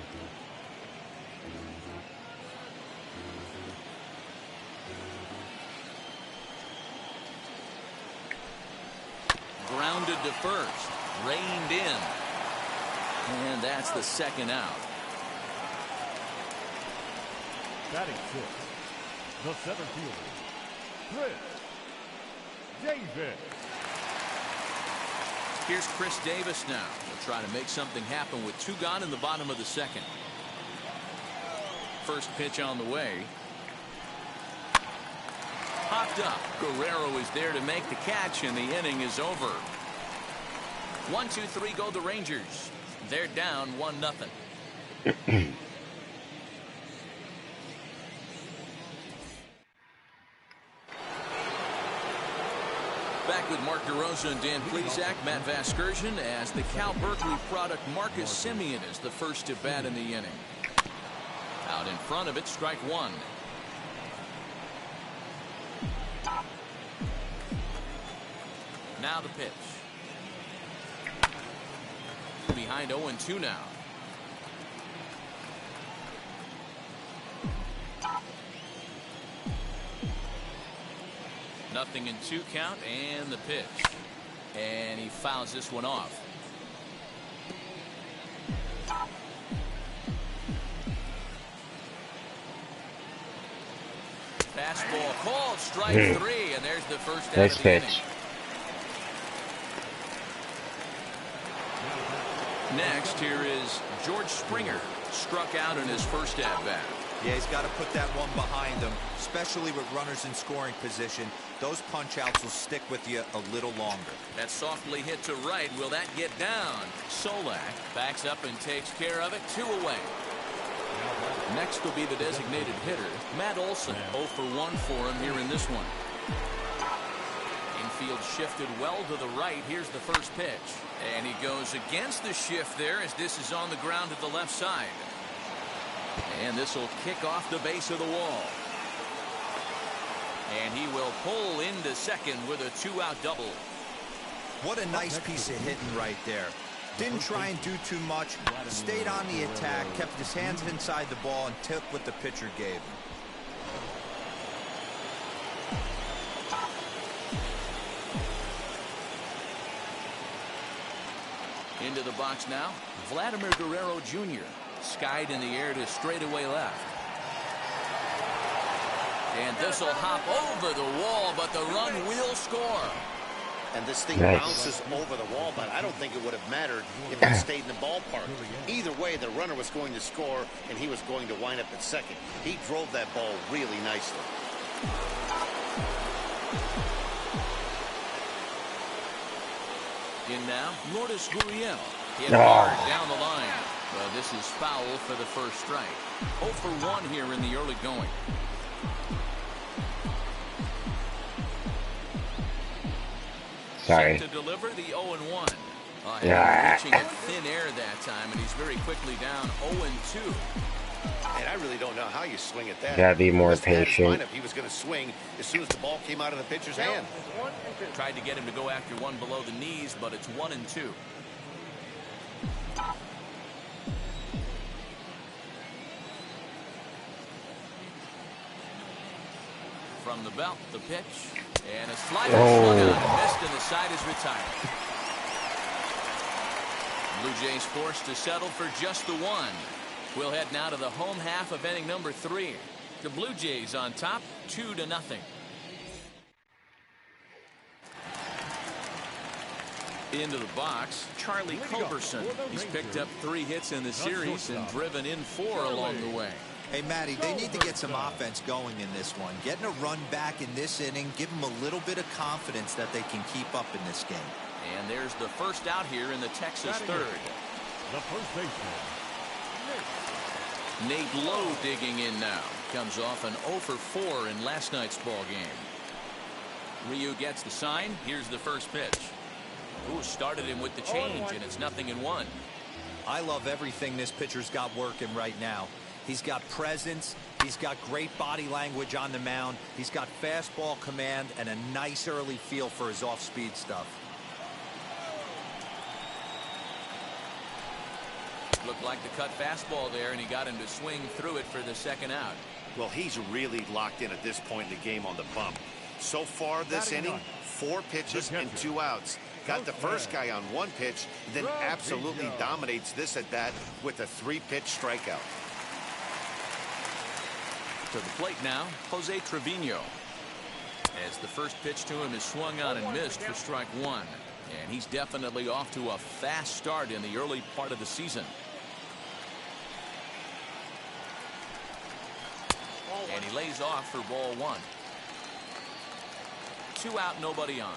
Speaker 2: Grounded to first, reined in, and that's the second out.
Speaker 5: Batting 6, the center fielder, Chris Davis.
Speaker 2: Here's Chris Davis now. He'll try to make something happen with 2 gone in the bottom of the second. First pitch on the way. Popped up. Guerrero is there to make the catch, and the inning is over. 1-2-3 go the Rangers. They're down 1-0. Back with Mark DeRosa and Dan Plesac, Matt Vasgersian, as the Cal Berkeley product Marcus Semien is the first to bat in the inning. Out in front of it, strike 1. Now the pitch. Behind 0-2 now. Nothing in 2 count, and the pitch. And he fouls this one off. Fastball called, strike 3, and there's the first out of the inning. Next, here is George Springer, struck out in his first at-bat.
Speaker 4: Yeah, he's got to put that one behind him, especially with runners in scoring position. Those punch-outs will stick with you a little longer.
Speaker 2: That softly hit to right. Will that get down? Solak backs up and takes care of it. 2 away. Next will be the designated hitter, Matt Olson. 0 for 1 for him here in this one. Infield shifted well to the right. Here's the first pitch. And he goes against the shift there as this is on the ground to the left side. And this will kick off the base of the wall. And he will pull into second with a 2-out double.
Speaker 4: What a nice piece of hitting right there. Didn't try and do too much. Stayed on the attack, kept his hands inside the ball, and took what the pitcher gave him.
Speaker 2: Into the box now, Vladimir Guerrero Jr. Skied in the air to straightaway left. And this will hop over the wall, but the run will score.
Speaker 3: And this thing
Speaker 1: Nice.
Speaker 3: bounces over the wall, but I don't think it would have mattered if it stayed in the ballpark. Either way, the runner was going to score, and he was going to wind up at second. He drove that ball really nicely.
Speaker 2: In now, Lourdes Gurriel. Hit hard down the line. Well, this is foul for the first strike. 0 for 1 here in the early going.
Speaker 1: Sorry.
Speaker 2: Set to deliver the 0-1.
Speaker 1: Yeah.
Speaker 2: Reaching in thin air that time, and he's very quickly down 0-2.
Speaker 3: And I really don't know how you swing at that.
Speaker 1: Gotta be more
Speaker 3: Must have had his
Speaker 1: patient.
Speaker 3: lineup. He was going to swing as soon as the ball came out of the pitcher's hand.
Speaker 2: Tried to get him to go after one below the knees, but it's 1-2. From the belt, the pitch, and a slider swung on and missed, and the side is retired. Blue Jays forced to settle for just the one. We'll head now to the home half of inning number 3. The Blue Jays on top, 2-0. Into the box, Charlie Culberson. He's picked up 3 hits in the series and driven in 4 along the way.
Speaker 4: Hey, Matty, they need to get some offense going in this one. Getting a run back in this inning, give them a little bit of confidence that they can keep up in this game.
Speaker 2: And there's the first out here in the Texas third.
Speaker 5: The first baseman.
Speaker 2: Nate Lowe digging in now. Comes off an 0 for 4 in last night's ball game. Ryu gets the sign. Here's the first pitch. Ooh, started him with the change, and it's 0-1.
Speaker 4: I love everything this pitcher's got working right now. He's got presence. He's got great body language on the mound. He's got fastball command and a nice early feel for his off-speed stuff.
Speaker 2: Looked like the cut fastball there, and he got him to swing through it for the second out.
Speaker 3: Well, he's really locked in at this point in the game on the bump. So far this inning, 4 pitches and 2 outs. Got the first guy on 1 pitch, then absolutely dominates this at bat with a 3-pitch strikeout.
Speaker 2: To the plate now, Jose Trevino. As the first pitch to him is swung on and missed for strike 1. And he's definitely off to a fast start in the early part of the season. And he lays off for ball 1. 2 out, nobody on.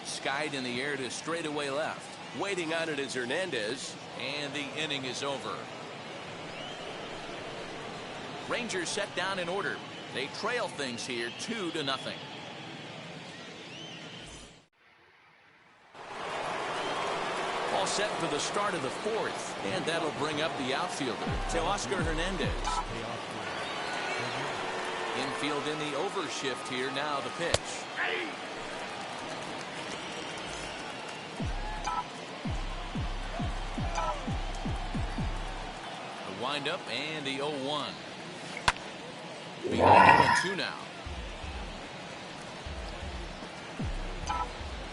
Speaker 2: Skied in the air to straightaway left. Waiting on it is Hernandez, and the inning is over. Rangers set down in order. They trail things here 2-0. All set for the start of the 4th, and that'll bring up the outfielder, Teoscar Hernandez. Infield in the overshift here now, the pitch. The windup and the 0-1. Behind 0-2 now.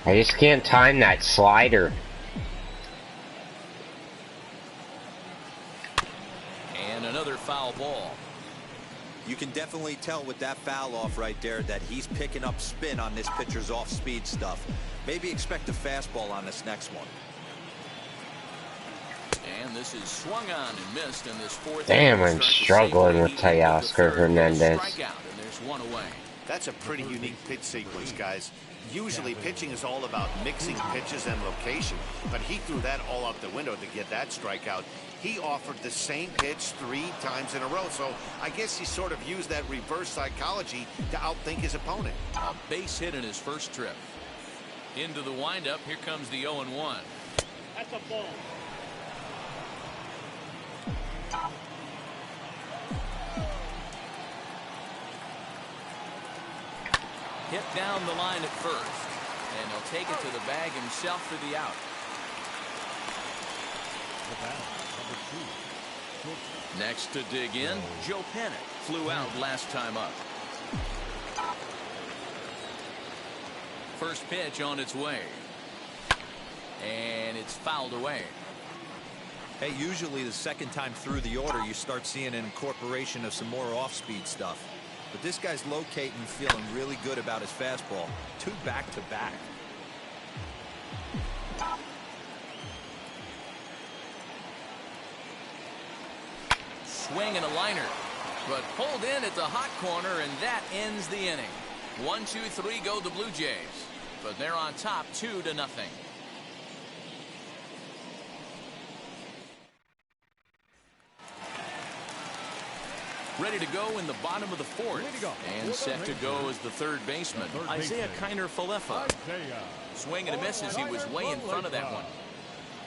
Speaker 1: I just can't time that slider.
Speaker 2: And another foul ball.
Speaker 4: You can definitely tell with that foul off right there that he's picking up spin on this pitcher's off-speed stuff. Maybe expect a fastball on this next one.
Speaker 2: And this is swung on and missed in this 4th.
Speaker 1: Damn, I'm struggling with Teoscar Hernandez.
Speaker 2: Strikeout, and there's 1 away.
Speaker 3: That's a pretty unique pitch sequence, guys. Usually pitching is all about mixing pitches and location, but he threw that all out the window to get that strikeout. He offered the same pitch 3 times in a row, so I guess he sort of used that reverse psychology to outthink his opponent.
Speaker 2: A base hit in his first trip. Into the windup, here comes the 0-1.
Speaker 6: That's a ball.
Speaker 2: Hit down the line at first, and he'll take it to the bag himself for the out. Next to dig in, Joe Panic flew out last time up. First pitch on its way. And it's fouled away.
Speaker 4: Hey, usually the second time through the order, you start seeing an incorporation of some more off-speed stuff. But this guy's locating, feeling really good about his fastball. 2 back-to-back.
Speaker 2: Swing and a liner. But pulled in at the hot corner, and that ends the inning. 1, 2, 3 go the Blue Jays. But they're on top 2-0. Ready to go in the bottom of the 4th. And set to go as the third baseman, Isaiah Kiner-Falefa. Swing and a miss as he was way in front of that one.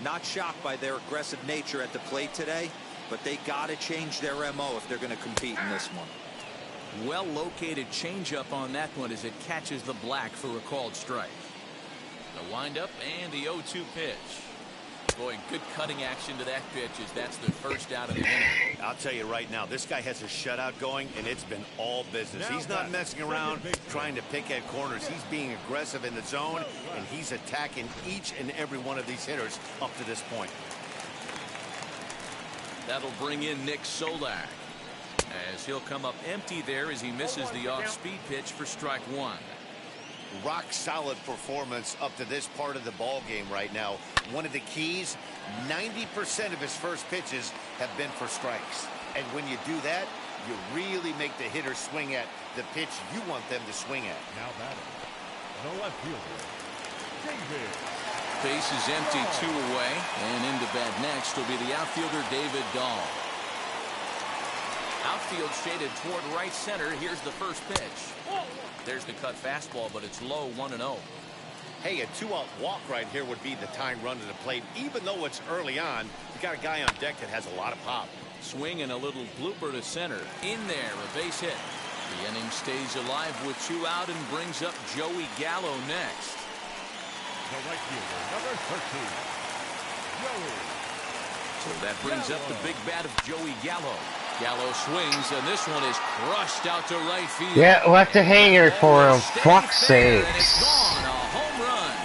Speaker 4: Not shocked by their aggressive nature at the plate today, but they got to change their MO if they're going to compete in this one.
Speaker 2: Well located changeup on that one as it catches the black for a called strike. The windup and the 0-2 pitch. Boy, good cutting action to that pitch as that's the first out of the inning.
Speaker 3: I'll tell you right now, this guy has a shutout going, and it's been all business. He's not messing around trying to pick at corners. He's being aggressive in the zone, and he's attacking each and every one of these hitters up to this point.
Speaker 2: That'll bring in Nick Solak, as he'll come up empty there as he misses the off-speed pitch for strike 1.
Speaker 3: Rock solid performance up to this part of the ball game right now. One of the keys, 90% of his first pitches have been for strikes. And when you do that, you really make the hitter swing at the pitch you want them to swing at.
Speaker 5: Now batting, the left fielder, David.
Speaker 2: Base is empty, 2 away, and into bat next will be the outfielder David Dahl. Outfield shaded toward right center. Here's the first pitch. There's the cut fastball, but it's low, 1-0.
Speaker 3: Hey, a 2-out walk right here would be the tying run to the plate. Even though it's early on, you got a guy on deck that has a lot of pop.
Speaker 2: Swing and a little blooper to center. In there, a base hit. The inning stays alive with 2 out and brings up Joey Gallo next.
Speaker 5: The right fielder, number 13, Joey.
Speaker 2: So that brings up the big bat of Joey Gallo. Gallo swings, and this one is crushed out to right field.
Speaker 1: Yeah, left a hanger for him. Fuck's
Speaker 2: Fair,
Speaker 1: sakes.
Speaker 2: and it's gone. A home run.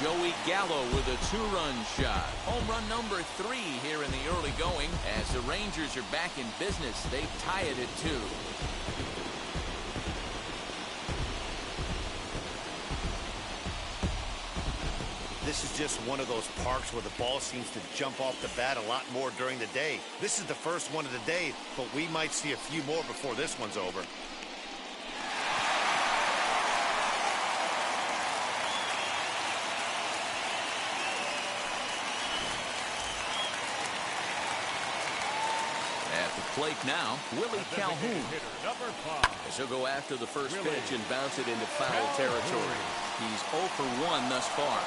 Speaker 2: Joey Gallo with a 2-run shot. Home run number 3 here in the early going. As the Rangers are back in business, they tie it at 2.
Speaker 3: This is just one of those parks where the ball seems to jump off the bat a lot more during the day. This is the first one of the day, but we might see a few more before this one's over.
Speaker 2: At the plate now, Willie Calhoun.
Speaker 5: Number 5.
Speaker 2: As he'll go after the first pitch and bounce it into foul territory. He's 0 for 1 thus far.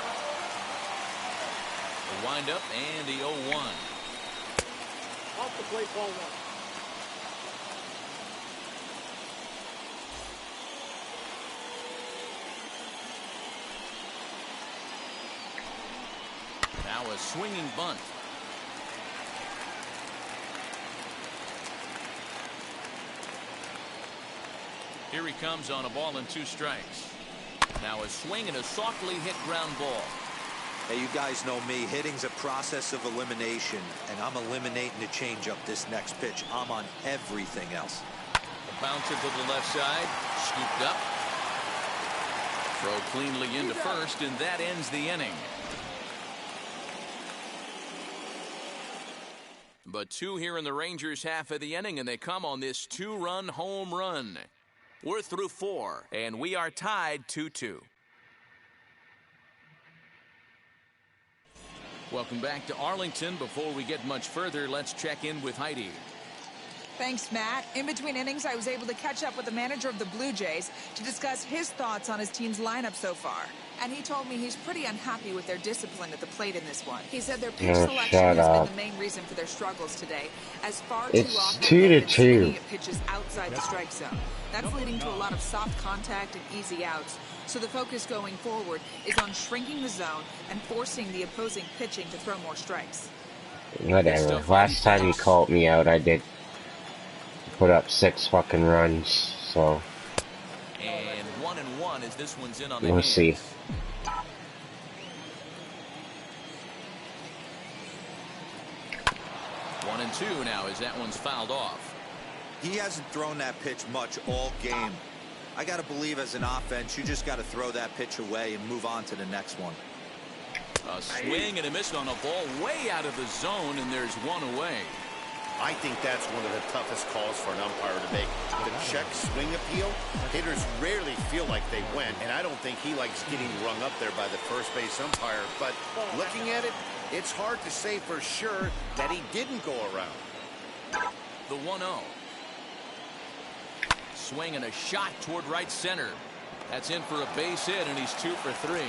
Speaker 2: The windup and the 0-1.
Speaker 6: Off the plate, ball 1.
Speaker 2: Now a swinging bunt. Here he comes on a ball and 2 strikes. Now a swing and a softly hit ground ball.
Speaker 4: Hey, you guys know me. Hitting's a process of elimination, and I'm eliminating the changeup this next pitch. I'm on everything else.
Speaker 2: A bouncer to the left side, scooped up. Throw cleanly into first, and that ends the inning. But 2 here in the Rangers' half of the inning, and they come on this 2-run home run. We're through 4, and we are tied 2-2. Welcome back to Arlington. Before we get much further, let's check in with Heidi.
Speaker 8: Thanks, Matt. In between innings, I was able to catch up with the manager of the Blue Jays to discuss his thoughts on his team's lineup so far. And he told me he's pretty unhappy with their discipline at the plate in this one. He said their pitch selection has been the main reason for their struggles today, as far too often they've been swinging at pitches outside the strike zone. That's leading to a lot of soft contact and easy outs. So the focus going forward is on shrinking the zone and forcing the opposing pitching to throw more strikes.
Speaker 1: Whatever. Last time you called me out, I did put up 6 fucking runs, so
Speaker 2: And 1-1 as this one's in on the
Speaker 1: we'll
Speaker 2: hands.
Speaker 1: see.
Speaker 2: 1-2 now as that one's fouled off.
Speaker 4: He hasn't thrown that pitch much all game. I got to believe as an offense, you just got to throw that pitch away and move on to the next one.
Speaker 2: A swing and a miss on a ball way out of the zone, and there's one away.
Speaker 3: I think that's one of the toughest calls for an umpire to make. The check swing appeal, hitters rarely feel like they went, and I don't think he likes getting rung up there by the first base umpire. But looking at it, it's hard to say for sure that he didn't go around.
Speaker 2: The 1-0. Swing and a shot toward right center. That's in for a base hit, and he's 2 for 3.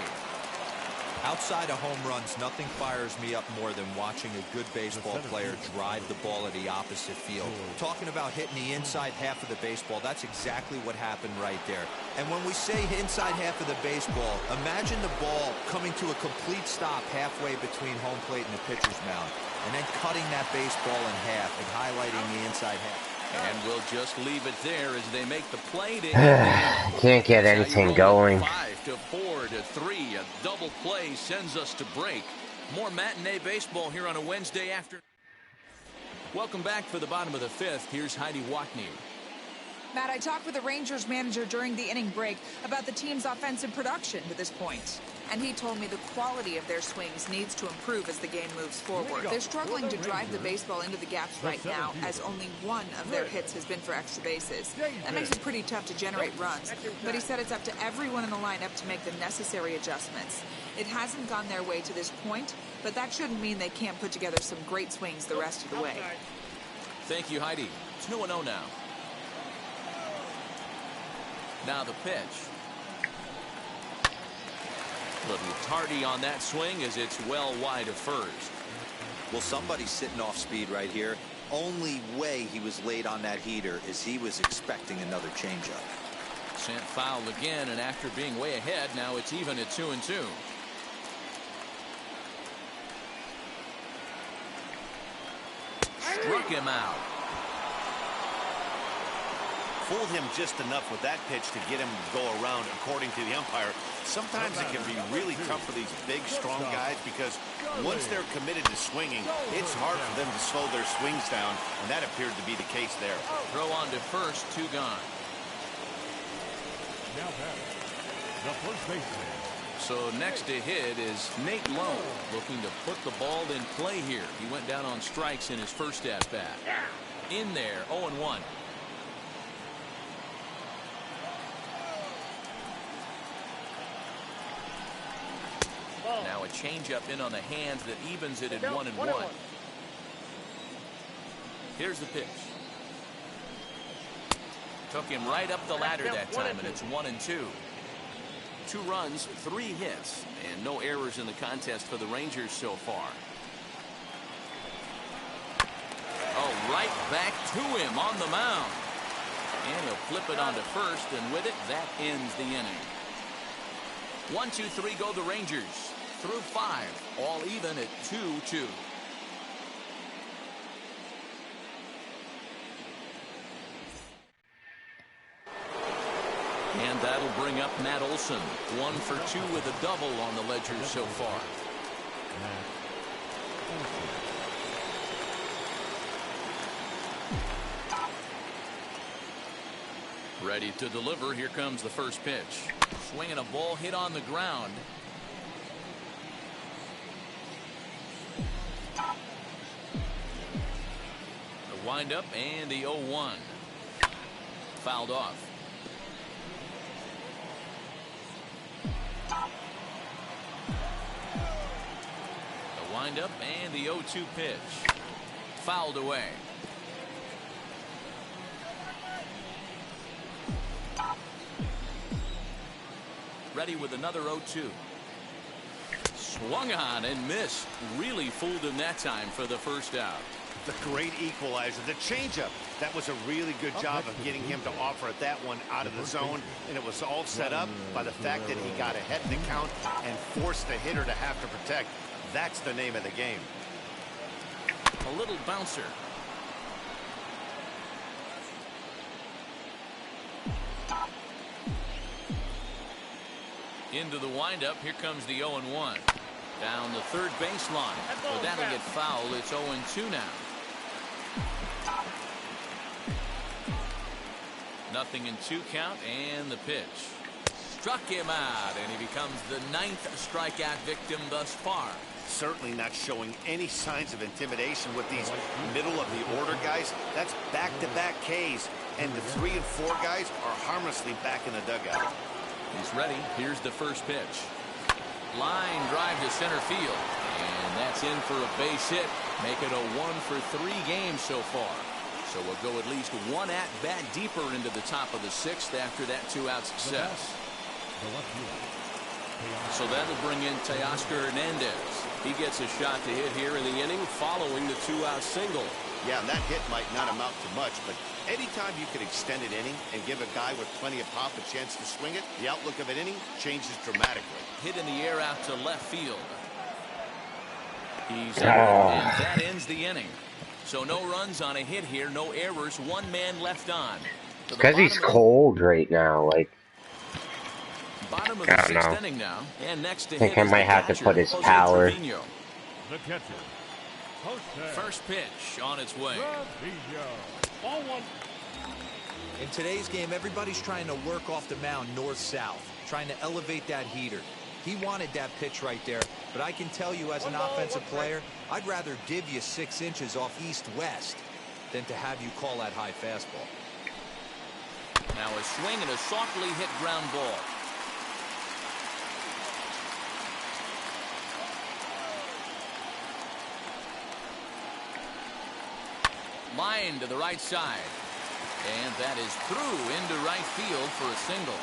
Speaker 4: Outside of home runs, nothing fires me up more than watching a good baseball player drive the ball at the opposite field. Talking about hitting the inside half of the baseball, that's exactly what happened right there. And when we say inside half of the baseball, imagine the ball coming to a complete stop halfway between home plate and the pitcher's mound, and then cutting that baseball in half and highlighting the inside half.
Speaker 2: And we'll just leave it there as they make the play to
Speaker 1: Can't get anything going.
Speaker 2: 5 to 4 to 3. A double play sends us to break. More matinee baseball here on a Wednesday afternoon. Welcome back for the bottom of the 5th. Here's Heidi Watney.
Speaker 8: Matt, I talked with the Rangers manager during the inning break about the team's offensive production to this point. And he told me the quality of their swings needs to improve as the game moves forward. They're struggling to drive the baseball into the gaps right now, as only one of their hits has been for extra bases. That makes it pretty tough to generate runs. But he said it's up to everyone in the lineup to make the necessary adjustments. It hasn't gone their way to this point, but that shouldn't mean they can't put together some great swings the rest of the way.
Speaker 2: Thank you, Heidi. It's 2-0 now. Now the pitch. Little tardy on that swing as it's well wide of first.
Speaker 4: Well, somebody's sitting off speed right here. Only way he was late on that heater is he was expecting another changeup.
Speaker 2: Sent foul again, and after being way ahead, now it's even at 2-2. Struck him out.
Speaker 3: Fooled him just enough with that pitch to get him to go around, according to the umpire. Sometimes it can be really tough for these big, strong guys because once they're committed to swinging, it's hard for them to slow their swings down, and that appeared to be the case there.
Speaker 2: Throw on to first, 2 gone.
Speaker 5: Now batting, the first baseman.
Speaker 2: So next to hit is Nate Lowe, looking to put the ball in play here. He went down on strikes in his first at-bat. In there, 0-1. Now a changeup in on the hands that evens it at 1-1. Here's the pitch. Took him right up the ladder that time, and it's 1-2. 2 runs, 3 hits, and no errors in the contest for the Rangers so far. Oh, right back to him on the mound. And he'll flip it onto first, and with it, that ends the inning. 1, 2, 3 go the Rangers. Through 5, all even at 2-2. And that'll bring up Matt Olson. 1 for 2 with a double on the ledger so far. Ready to deliver. Here comes the first pitch. Swinging a ball hit on the ground. The windup and the 0-1. Fouled off. The windup and the 0-2 pitch. Fouled away. Ready with another 0-2. Swung on and missed. Really fooled him that time for the first out.
Speaker 3: The great equalizer, the changeup. That was a really good job of getting him to offer at that one out of the zone, and it was all set up by the fact that he got ahead in the count and forced the hitter to have to protect. That's the name of the game.
Speaker 2: A little bouncer. Into the windup. Here comes the 0-1. Down the third baseline. But that'll get fouled. It's 0-2 now. Nothing in 2 count, and the pitch. Struck him out, and he becomes the 9th strikeout victim thus far.
Speaker 3: Certainly not showing any signs of intimidation with these middle of the order guys. That's back-to-back Ks, and the 3 and 4 guys are harmlessly back in the dugout.
Speaker 2: He's ready. Here's the first pitch. Line drive to center field, and that's in for a base hit. Make it a 1-for-3 game so far. So we'll go at least 1 at-bat deeper into the top of the 6th after that 2-out success. So that'll bring in Teoscar Hernandez. He gets a shot to hit here in the inning following the 2-out single.
Speaker 3: Yeah, and that hit might not amount to much, but anytime you can extend an inning and give a guy with plenty of pop a chance to swing it, the outlook of an inning changes dramatically.
Speaker 2: Hit in the air out to left field. He's out, and that ends the inning. So no runs on a hit here, no errors, 1 man left on.
Speaker 1: Because he's cold right now, like.
Speaker 2: Bottom of the 6th inning now, and next to
Speaker 1: I think
Speaker 2: him
Speaker 1: I might have to put his power.
Speaker 5: The catcher.
Speaker 2: First pitch on its way.
Speaker 6: Ball 1.
Speaker 4: In today's game, everybody's trying to work off the mound north-south, trying to elevate that heater. He wanted that pitch right there, but I can tell you as an offensive player, I'd rather give you 6 inches off east-west than to have you call that high fastball.
Speaker 2: Now a swing and a softly hit ground ball. Line to the right side. And that is through into right field for a single.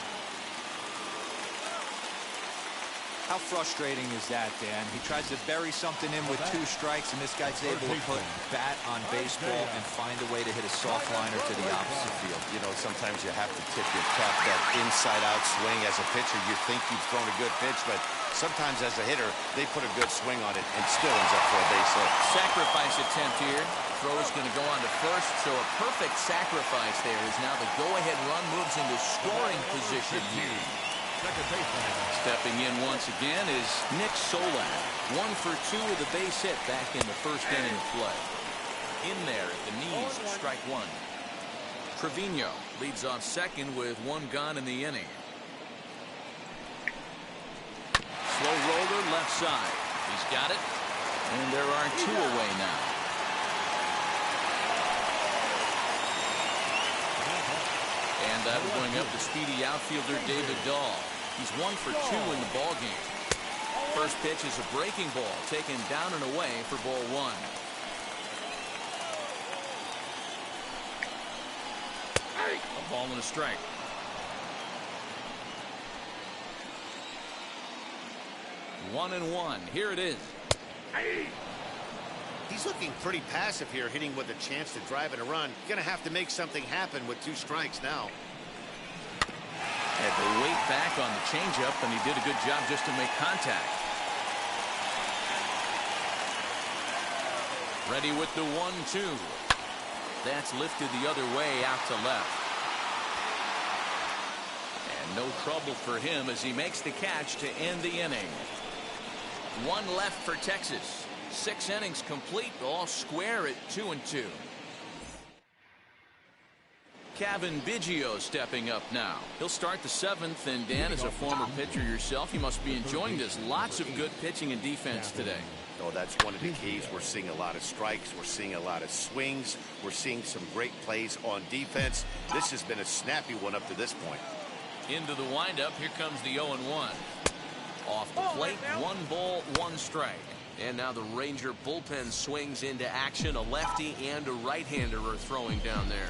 Speaker 4: How frustrating is that, Dan? He tries to bury something in with 2 strikes, and this guy's able to put bat on baseball and find a way to hit a soft liner to the opposite field.
Speaker 3: You know, sometimes you have to tip your cap. That inside-out swing as a pitcher, you think you've thrown a good pitch, but sometimes as a hitter, they put a good swing on it and still ends up for a base hit.
Speaker 2: Sacrifice attempt here. Throw is going to go on to first, so a perfect sacrifice there is now the go-ahead run moves into scoring position here. Stepping in once again is Nick Solak. 1 for 2 with a base hit back in the first inning of play. In there at the knees, strike 1. Trevino leads off second with 1 gone in the inning. Slow roller left side. He's got it. And there are 2 away now. And that'll bring up the speedy outfielder David Dahl. He's 1 for 2 in the ball game. First pitch is a breaking ball taken down and away for ball 1. A ball and a strike. One and one. Here it is.
Speaker 3: He's looking pretty passive here, hitting with a chance to drive in a run. Gonna have to make something happen with 2 strikes now.
Speaker 2: Had to wait back on the changeup, and he did a good job just to make contact. Ready with the 1-2. That's lifted the other way out to left. And no trouble for him as he makes the catch to end the inning. 1 left for Texas. 6 innings complete, all square at 2-2. Kevin Biggio stepping up now. He'll start the 7th, and Dan, as a former pitcher yourself, you must be enjoying this. Lots of good pitching and defense today.
Speaker 3: Oh, that's one of the keys. We're seeing a lot of strikes. We're seeing a lot of swings. We're seeing some great plays on defense. This has been a snappy one up to this point.
Speaker 2: Into the windup. Here comes the 0-1. Off the plate, 1 ball, 1 strike. And now the Ranger bullpen swings into action. A lefty and a right-hander are throwing down there.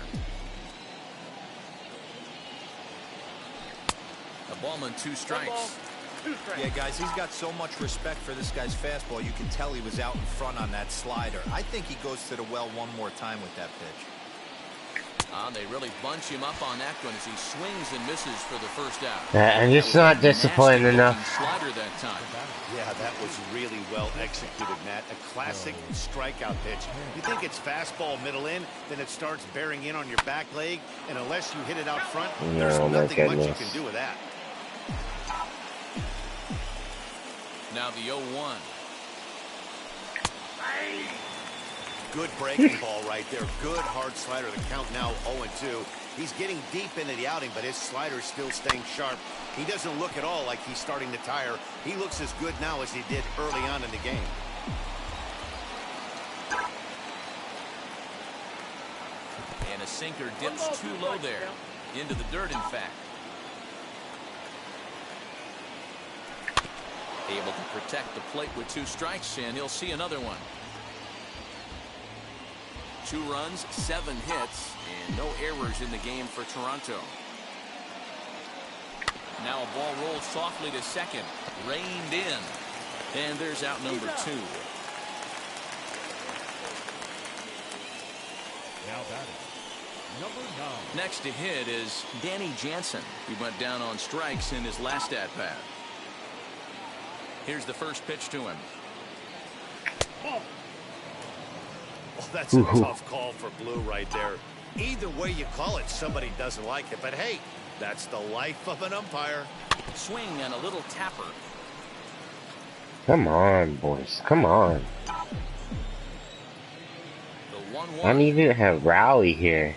Speaker 2: A ball and 2 strikes.
Speaker 4: Yeah, guys, he's got so much respect for this guy's fastball. You can tell he was out in front on that slider. I think he goes to the well one more time with that pitch.
Speaker 2: They really bunch him up on that one as he swings and misses for the first out.
Speaker 1: And it's not disciplined enough.
Speaker 2: Slider that time.
Speaker 3: Yeah, that was really well executed, Matt. A classic strikeout pitch. You think it's fastball middle in, then it starts bearing in on your back leg, and unless you hit it out front, there's nothing much you can do with that.
Speaker 2: Now the 0-1.
Speaker 3: Good breaking ball right there. Good hard slider. The count now 0-2. He's getting deep into the outing, but his slider's still staying sharp. He doesn't look at all like he's starting to tire. He looks as good now as he did early on in the game.
Speaker 2: And a sinker dips too low there. Into the dirt, in fact. Able to protect the plate with 2 strikes, and he'll see another one. 2 runs, 7 hits, and no errors in the game for Toronto. Now a ball rolls softly to second. Reined in. And there's out number 2.
Speaker 5: Now batting, number 9.
Speaker 2: Next to hit is Danny Jansen. He went down on strikes in his last at-bat. Here's the first pitch to him.
Speaker 3: Oh, that's a tough call for Blue right there. Either way you call it, somebody doesn't like it. But hey, that's the life of an umpire.
Speaker 2: Swing and a little tapper.
Speaker 1: Come on, boys. Come on.
Speaker 2: The 1-1.
Speaker 1: I need to have Rowley here.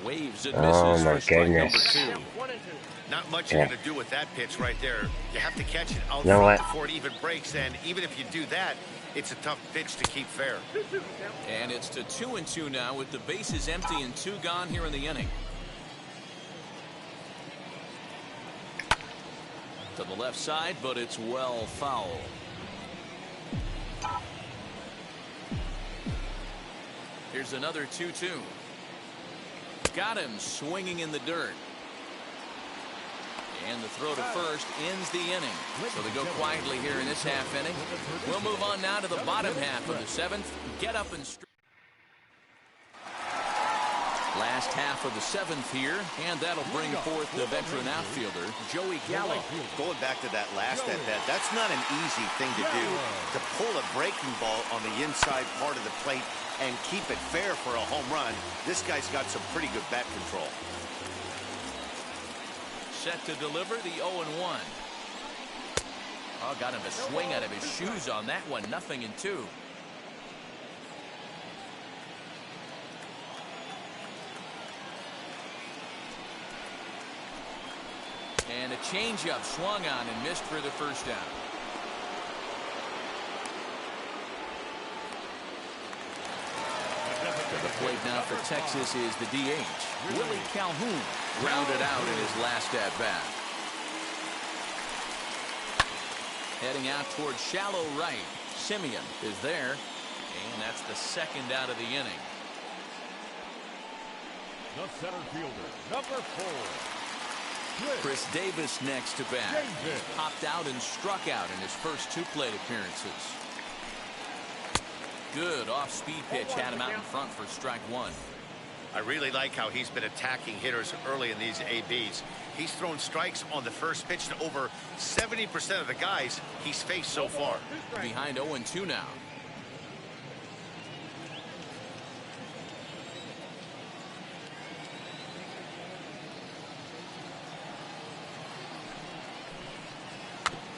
Speaker 2: Waves and
Speaker 1: Oh
Speaker 2: misses
Speaker 1: my
Speaker 2: for strike
Speaker 1: goodness.
Speaker 2: number 2.
Speaker 3: Not much you're going to do with that pitch right there. You have to catch it out
Speaker 1: You know
Speaker 3: front
Speaker 1: what?
Speaker 3: before it even breaks. And even if you do that, it's a tough pitch to keep fair.
Speaker 2: And it's to 2-2 now with the bases empty and 2 gone here in the inning. To the left side, but it's well foul. Here's another 2-2. Got him swinging in the dirt. And the throw to first ends the inning. So they go quietly here in this half inning. We'll move on now to the bottom half of the 7th. Get up and last half of the 7th here, and that'll bring forth the veteran outfielder, Joey Gallo.
Speaker 3: Going back to that last at-bat, that's not an easy thing to do. To pull a breaking ball on the inside part of the plate and keep it fair for a home run, this guy's got some pretty good bat control.
Speaker 2: Set to deliver the 0-1. Oh, got him to swing out of his shoes on that one. 0-2. And a changeup swung on and missed for the first down. The plate now for Texas is the DH, Willie Calhoun, rounded out in his last at-bat. Heading out towards shallow right. Simeon is there, and that's the 2nd out of the inning.
Speaker 5: The center fielder, number 4.
Speaker 2: Chris Davis next to bat. He popped out and struck out in his first 2 plate appearances. Good off-speed pitch had him out in front for strike 1.
Speaker 3: I really like how he's been attacking hitters early in these ABs. He's thrown strikes on the first pitch to over 70% of the guys he's faced so far.
Speaker 2: Behind 0-2 now.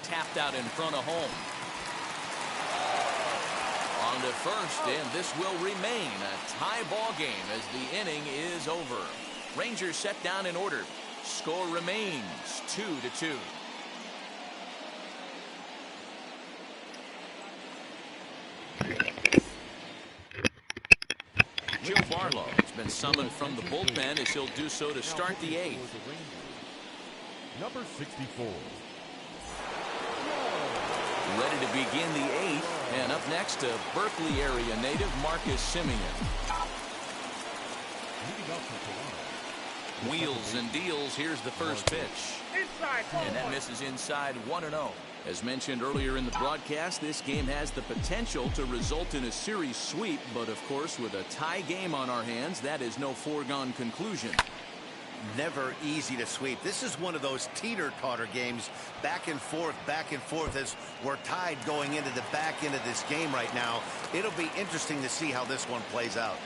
Speaker 2: Tapped out in front of home. On to first, and this will remain a tie ball game as the inning is over. Rangers set down in order. Score remains 2-2. Joe Barlow has been summoned from the bullpen as he'll do so to start the 8th.
Speaker 5: Number 64.
Speaker 2: Ready to begin the 8th, and up next, a Berkeley area native, Marcus Simeon. Wheels and deals. Here's the first pitch. And that misses inside 1-0. As mentioned earlier in the broadcast, this game has the potential to result in a series sweep, but of course, with a tie game on our hands, that is no foregone conclusion.
Speaker 3: Never easy to sweep. This is one of those teeter-totter games, back and forth as we're tied going into the back end of this game right now. It'll be interesting to see how this one plays out.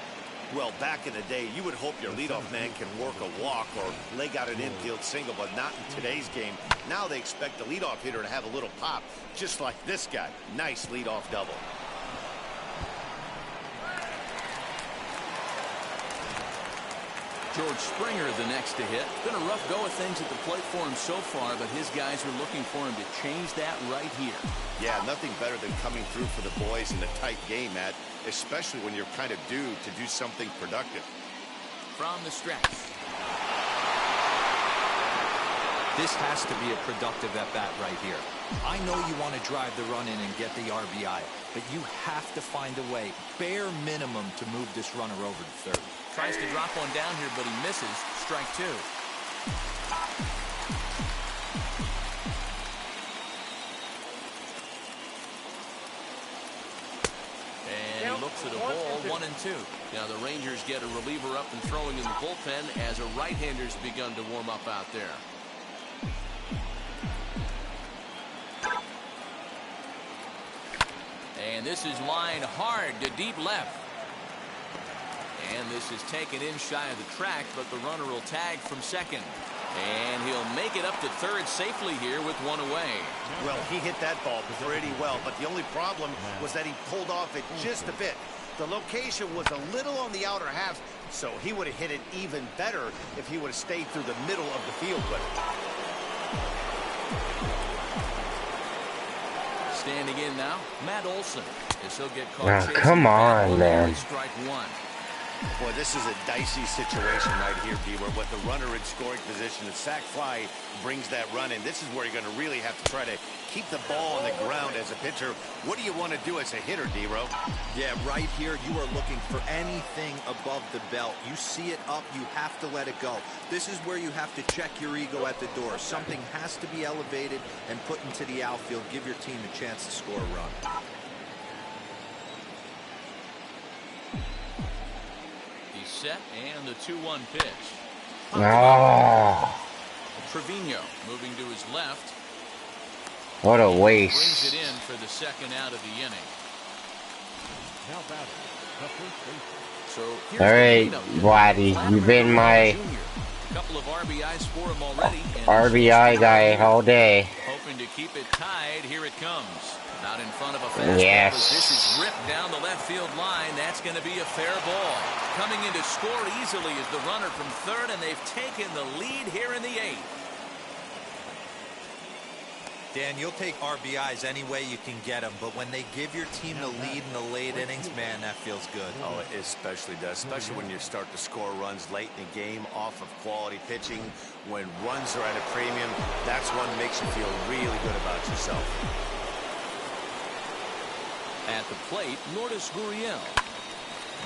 Speaker 3: Well, back in the day, you would hope your leadoff man can work a walk or leg out an infield single, but not in today's game. Now they expect the leadoff hitter to have a little pop, just like this guy. Nice leadoff double.
Speaker 2: George Springer the next to hit. Been a rough go of things at the plate for him so far, but his guys are looking for him to change that right here.
Speaker 3: Yeah, nothing better than coming through for the boys in a tight game, Matt, especially when you're kind of due to do something productive.
Speaker 2: From the stretch.
Speaker 4: This has to be a productive at-bat right here. I know you want to drive the run in and get the RBI, but you have to find a way, bare minimum, to move this runner over to third.
Speaker 2: Tries to drop one down here, but he misses. Strike two. And he looks at a ball, 1-2. Now the Rangers get a reliever up and throwing in the bullpen as a right-hander's begun to warm up out there. And this is lined hard to deep left. And this is taken in shy of the track, but the runner will tag from second. And he'll make it up to third safely here with one away.
Speaker 3: Well, he hit that ball pretty well, but the only problem was that he pulled off it just a bit. The location was a little on the outer half, so he would have hit it even better if he would have stayed through the middle of the field with it.
Speaker 2: Standing in now, Matt Olson. As he'll get caught chasing.
Speaker 1: Come on, man.
Speaker 2: Strike one.
Speaker 3: Boy, this is a dicey situation right here, D-Ware. With the runner in scoring position, the sac fly brings that run in. This is where you're going to really have to try to keep the ball on the ground as a pitcher. What do you want to do as a hitter, D-Ro?
Speaker 4: Yeah, right here, you are looking for anything above the belt. You see it up, you have to let it go. This is where you have to check your ego at the door. Something has to be elevated and put into the outfield. Give your team a chance to score a run.
Speaker 2: Set and the 2-1 pitch.
Speaker 1: Oh,
Speaker 2: Trevino moving to his left.
Speaker 1: what a
Speaker 2: Brings
Speaker 1: waste.
Speaker 2: it in for the second out of the inning.
Speaker 5: Now batting, the first baseman.
Speaker 2: So here's
Speaker 1: All right,
Speaker 2: the cleanup.
Speaker 1: Waddy, you've been my
Speaker 2: A couple of RBIs for him already. And
Speaker 1: RBI guy all day.
Speaker 2: hoping to keep it tied. Here it comes. Out in front of a fastball.
Speaker 1: Yes.
Speaker 2: This is ripped down the left field line. That's going to be a fair ball. Coming in to score easily is the runner from third, and they've taken the lead here in the eighth.
Speaker 4: Dan, you'll take RBIs any way you can get them, but when they give your team the lead in the late innings, man, that feels good.
Speaker 3: Oh, it especially does, especially when you start to score runs late in the game off of quality pitching. When runs are at a premium, that's what makes you feel really good about yourself.
Speaker 2: At the plate, Lourdes Gurriel.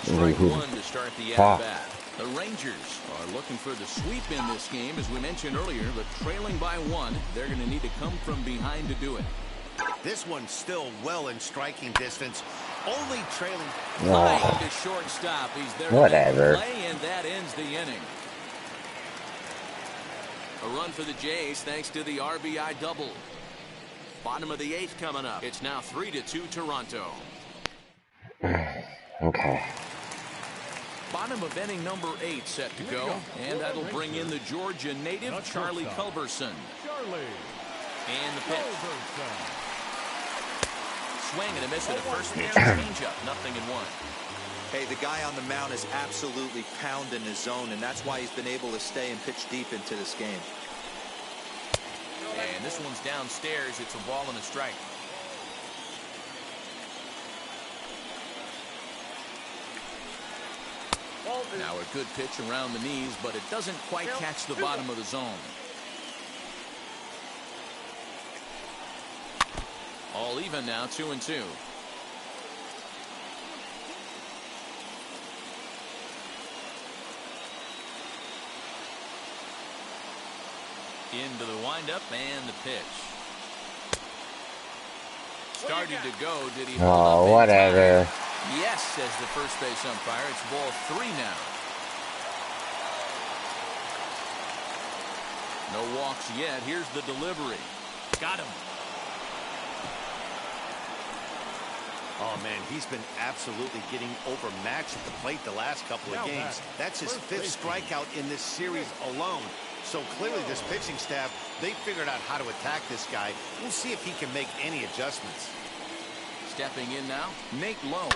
Speaker 2: Strike one to start the at-bat. The Rangers are looking for the sweep in this game, as we mentioned earlier, but trailing by one, they're going to need to come from behind to do it.
Speaker 3: This one's still well in striking distance, only trailing.
Speaker 2: Line to shortstop. He's there.
Speaker 1: Whatever.
Speaker 2: To play, and that ends the inning. A run for the Jays thanks to the RBI double. Bottom of the eighth coming up. It's now 3-2 Toronto.
Speaker 1: Okay.
Speaker 2: Bottom of inning number 8 set to go, and that'll bring in the Georgia native Charlie Culberson.
Speaker 5: Charlie
Speaker 2: And the pitch.
Speaker 5: Culberson.
Speaker 2: Swing and a miss at a first pitch changeup. 0-1.
Speaker 4: Hey, the guy on the mound is absolutely pounding his zone, and that's why he's been able to stay and pitch deep into this game.
Speaker 2: And this one's downstairs. It's a ball and a strike. Now a good pitch around the knees, but it doesn't quite catch the bottom of the zone. All even now, 2-2. Into the windup and the pitch. Started to go. Did he hold up
Speaker 1: Oh,
Speaker 2: in
Speaker 1: whatever.
Speaker 2: time? Yes, says the first base umpire. It's ball 3 now. No walks yet. Here's the delivery. Got him.
Speaker 3: Oh, man, he's been absolutely getting overmatched at the plate the last couple of games. That's his fifth strikeout in this series alone. So clearly this pitching staff, they figured out how to attack this guy. We'll see if he can make any adjustments.
Speaker 2: Stepping in now, Nate Lowe.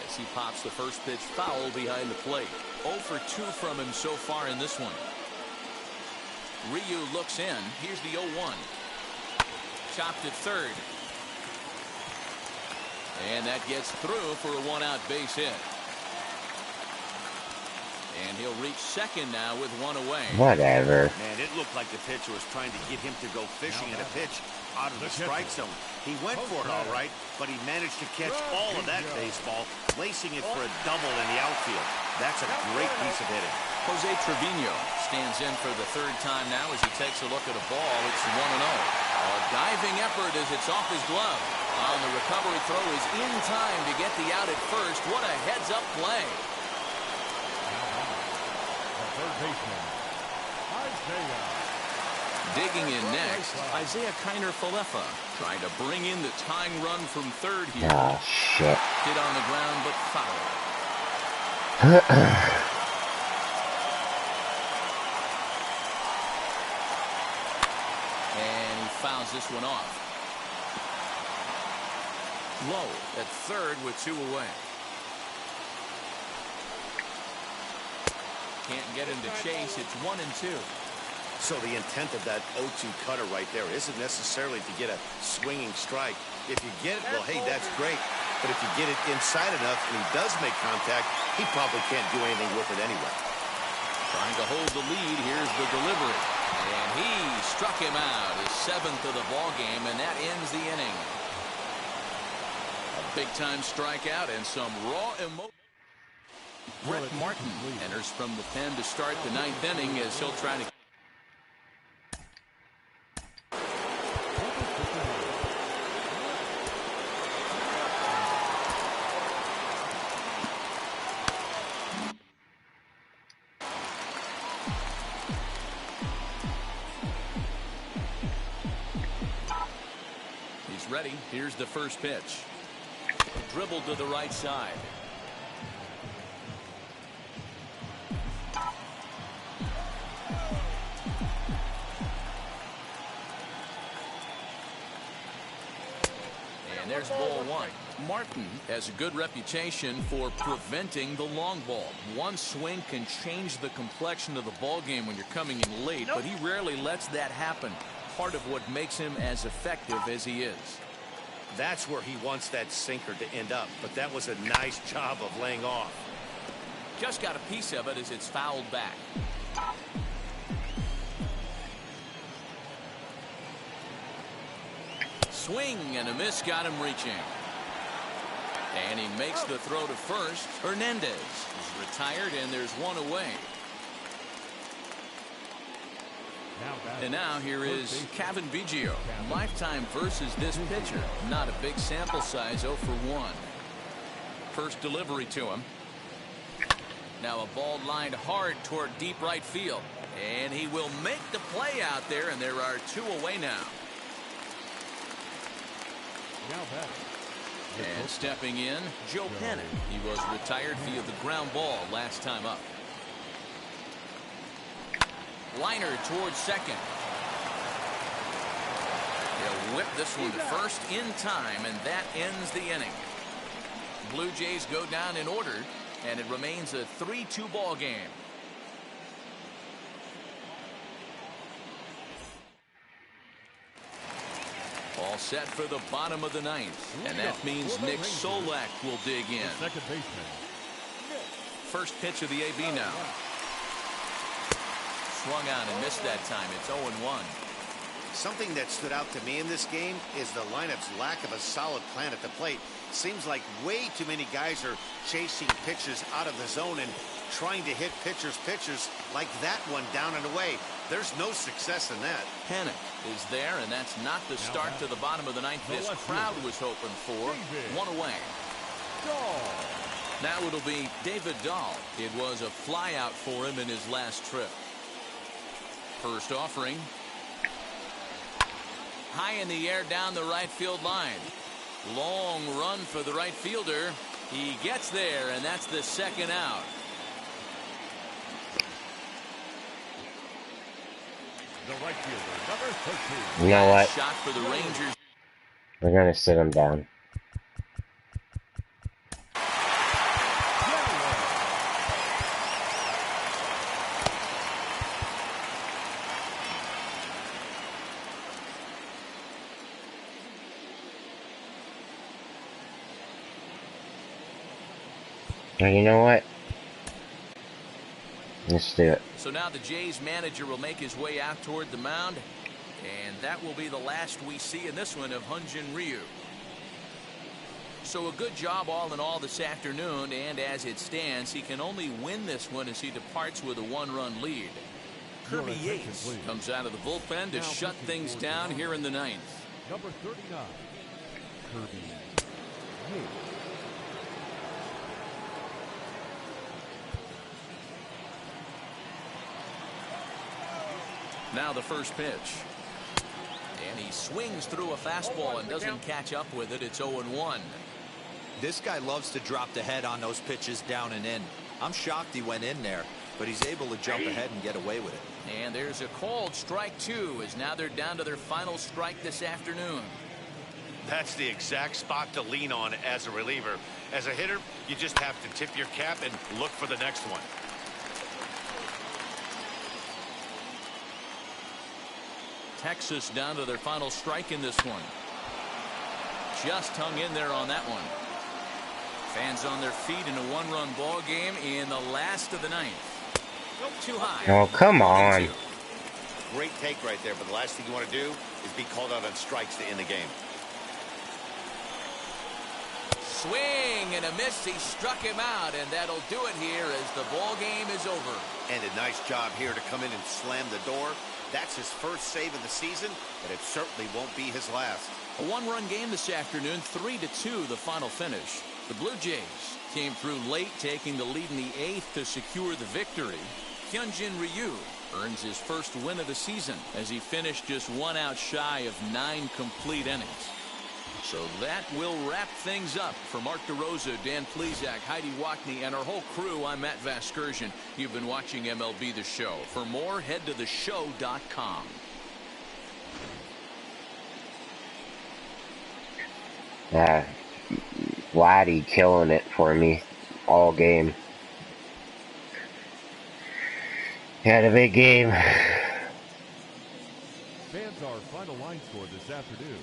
Speaker 2: As he pops the first pitch foul behind the plate. 0 for 2 from him so far in this one. Ryu looks in. Here's the 0-1. Chopped at third. And that gets through for a one-out base hit. And he'll reach second now with one away.
Speaker 1: Whatever.
Speaker 3: Man, it looked like the pitcher was trying to get him to go fishing at a pitch out of the strike zone. He went for it all right, but he managed to catch all of that baseball, placing it for a double in the outfield. That's a great piece of hitting.
Speaker 2: Jose Trevino stands in for the third time now as he takes a look at a ball. It's 1-0. A diving effort as it's off his glove. On the recovery throw is in time to get the out at first. What a heads-up play.
Speaker 5: The third baseman, Isaiah.
Speaker 2: Digging in next, Isaiah Kiner-Falefa trying to bring in the tying run from third here.
Speaker 1: Oh, shit.
Speaker 2: Hit on the ground, but foul. And he fouls this one off. Lowe at third with 2 away. Can't get him to chase. It's 1-2.
Speaker 3: So the intent of that 0-2 cutter right there isn't necessarily to get a swinging strike. If you get it, well, hey, that's great. But if you get it inside enough and he does make contact, he probably can't do anything with it anyway.
Speaker 2: Trying to hold the lead. Here's the delivery. And he struck him out. His 7th of the ball game, and that ends the inning. A big-time strikeout and some raw emotion. Brett Martin enters from the pen to start the 9th inning as he'll try to. He's ready. Here's the first pitch. Dribbled to the right side. And there's ball one. Martin has a good reputation for preventing the long ball. One swing can change the complexion of the ball game when you're coming in late, but he rarely lets that happen. Part of what makes him as effective as he is.
Speaker 3: That's where he wants that sinker to end up, but that was a nice job of laying off.
Speaker 2: Just got a piece of it as it's fouled back. Swing and a miss got him reaching. And he makes the throw to first. Hernandez is retired and there's one away. And now here is Kevin Biggio. Lifetime versus this pitcher. Not a big sample size, 0 for 1. First delivery to him. Now a ball lined hard toward deep right field. And he will make the play out there, and there are 2 away now. And stepping in, Joe Pennant. He was retired via the ground ball last time up. Liner towards second. He'll whip this one to first in time, and that ends the inning. Blue Jays go down in order, and it remains a 3-2 ball game. All set for the bottom of the 9th, and that means Nick Solak will dig in.
Speaker 5: Second baseman.
Speaker 2: First pitch of the AB now. Swung on and missed that time. It's 0-1.
Speaker 3: Something that stood out to me in this game is the lineup's lack of a solid plan at the plate. Seems like way too many guys are chasing pitches out of the zone and trying to hit pitchers like that one down and away. There's no success in that.
Speaker 2: Panic is there, and that's not the start to the bottom of the 9th this crowd was hoping for. One away. Now it'll be David Dahl. It was a fly out for him in his last trip. First offering. High in the air down the right field line. Long run for the right fielder. He gets there, and that's the second out.
Speaker 5: The right fielder, number 13.
Speaker 1: You know what?
Speaker 2: Shot for the Rangers.
Speaker 1: We're gonna sit him down. Now, you know what? Let's do it.
Speaker 2: So now the Jays manager will make his way out toward the mound, and that will be the last we see in this one of Hyun-Jin Ryu. So a good job all in all this afternoon, and as it stands, he can only win this one as he departs with a one-run lead. Kirby Yates comes out of the bullpen to shut things down here in the ninth.
Speaker 5: Number 39, Kirby Yates.
Speaker 2: Now the first pitch. And he swings through a fastball and doesn't catch up with it. It's 0-1.
Speaker 4: This guy loves to drop the head on those pitches down and in. I'm shocked he went in there, but he's able to jump ahead and get away with it.
Speaker 2: And there's a called strike two, as now they're down to their final strike this afternoon.
Speaker 3: That's the exact spot to lean on as a reliever. As a hitter, you just have to tip your cap and look for the next one.
Speaker 2: Texas down to their final strike in this one. Just hung in there on that one. Fans on their feet in a one-run ball game in the last of the ninth. Nope, too high.
Speaker 1: Oh, come on.
Speaker 3: Great take right there, but the last thing you want to do is be called out on strikes to end the game.
Speaker 2: Swing and a miss. He struck him out, and that'll do it here as the ball game is over.
Speaker 3: And a nice job here to come in and slam the door. That's his first save of the season, but it certainly won't be his last.
Speaker 2: A one-run game this afternoon, 3-2 the final finish. The Blue Jays came through late, taking the lead in the eighth to secure the victory. Hyun-Jin Ryu earns his first win of the season as he finished just one out shy of 9 complete innings. So that will wrap things up. For Mark DeRosa, Dan Plesac, Heidi Wackney, and our whole crew, I'm Matt Vasgersian. You've been watching MLB The Show. For more, head to theshow.com.
Speaker 1: Vladdy killing it for me all game. Had a big game.
Speaker 5: Fans, our final line score this afternoon.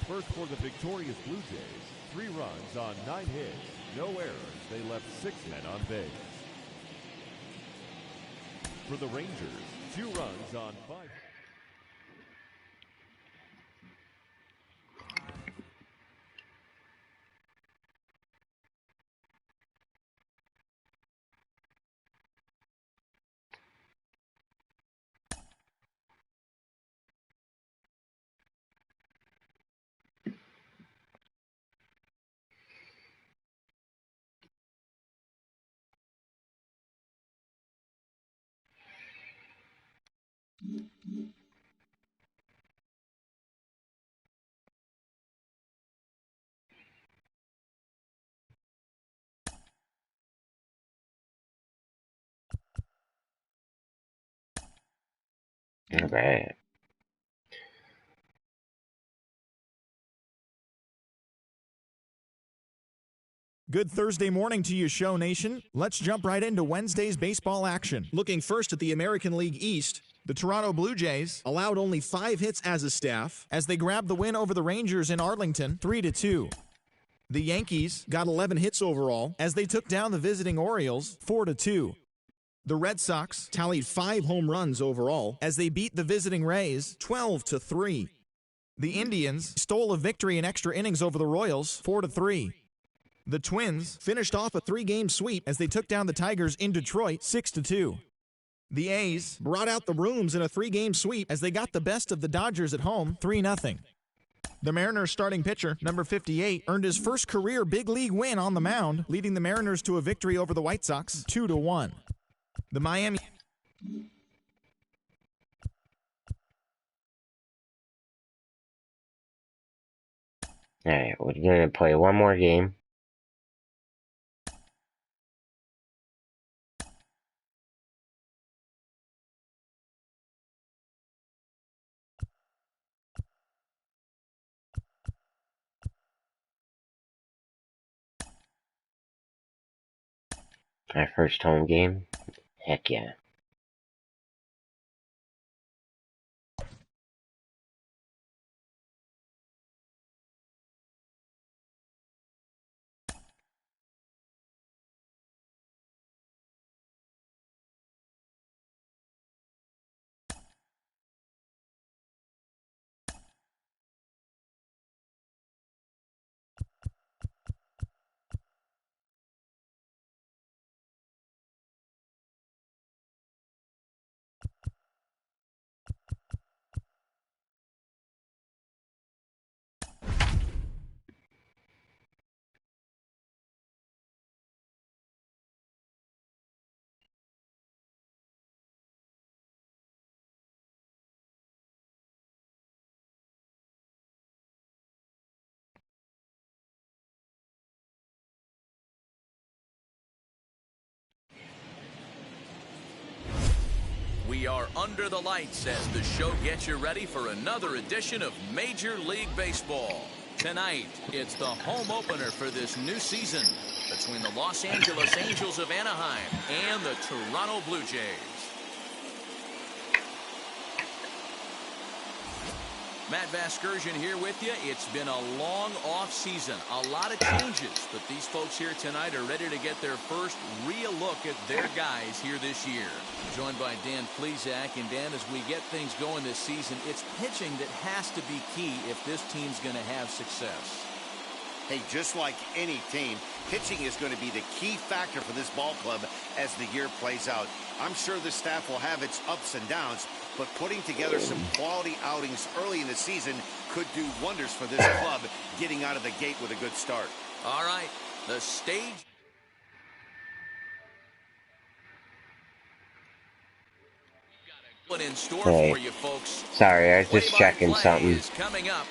Speaker 5: First for the victorious Blue Jays, 3 runs on 9 hits, no errors. They left 6 men on base. For the Rangers, 2 runs on 5.
Speaker 1: Not bad.
Speaker 7: Good Thursday morning to you, Show Nation. Let's jump right into Wednesday's baseball action. Looking first at the American League East, the Toronto Blue Jays allowed only 5 hits as a staff as they grabbed the win over the Rangers in Arlington, 3-2. The Yankees got 11 hits overall as they took down the visiting Orioles, 4-2. The Red Sox tallied 5 home runs overall as they beat the visiting Rays, 12-3. The Indians stole a victory in extra innings over the Royals, 4-3. The Twins finished off a 3-game sweep as they took down the Tigers in Detroit 6-2. The A's brought out the rooms in a 3-game sweep as they got the best of the Dodgers at home 3-0. The Mariners starting pitcher, number 58, earned his first career big league win on the mound, leading the Mariners to a victory over the White Sox 2-1. The Miami
Speaker 1: Alright, we're gonna play one more game. Our first home game? Heck yeah.
Speaker 2: We are under the lights as the show gets you ready for another edition of Major League Baseball. Tonight, it's the home opener for this new season between the Los Angeles Angels of Anaheim and the Toronto Blue Jays. Matt Vasgersian here with you. It's been a long off season, a lot of changes, but these folks here tonight are ready to get their first real look at their guys here this year. Joined by Dan Plesac, and Dan, as we get things going this season, it's pitching that has to be key if this team's going to have success.
Speaker 3: Hey, just like any team, pitching is going to be the key factor for this ball club as the year plays out. I'm sure the staff will have its ups and downs, but putting together some quality outings early in the season could do wonders for this club getting out of the gate with a good start.
Speaker 2: All right, the stage. What in store for you folks?
Speaker 1: Sorry, I was just checking something.
Speaker 2: Is coming up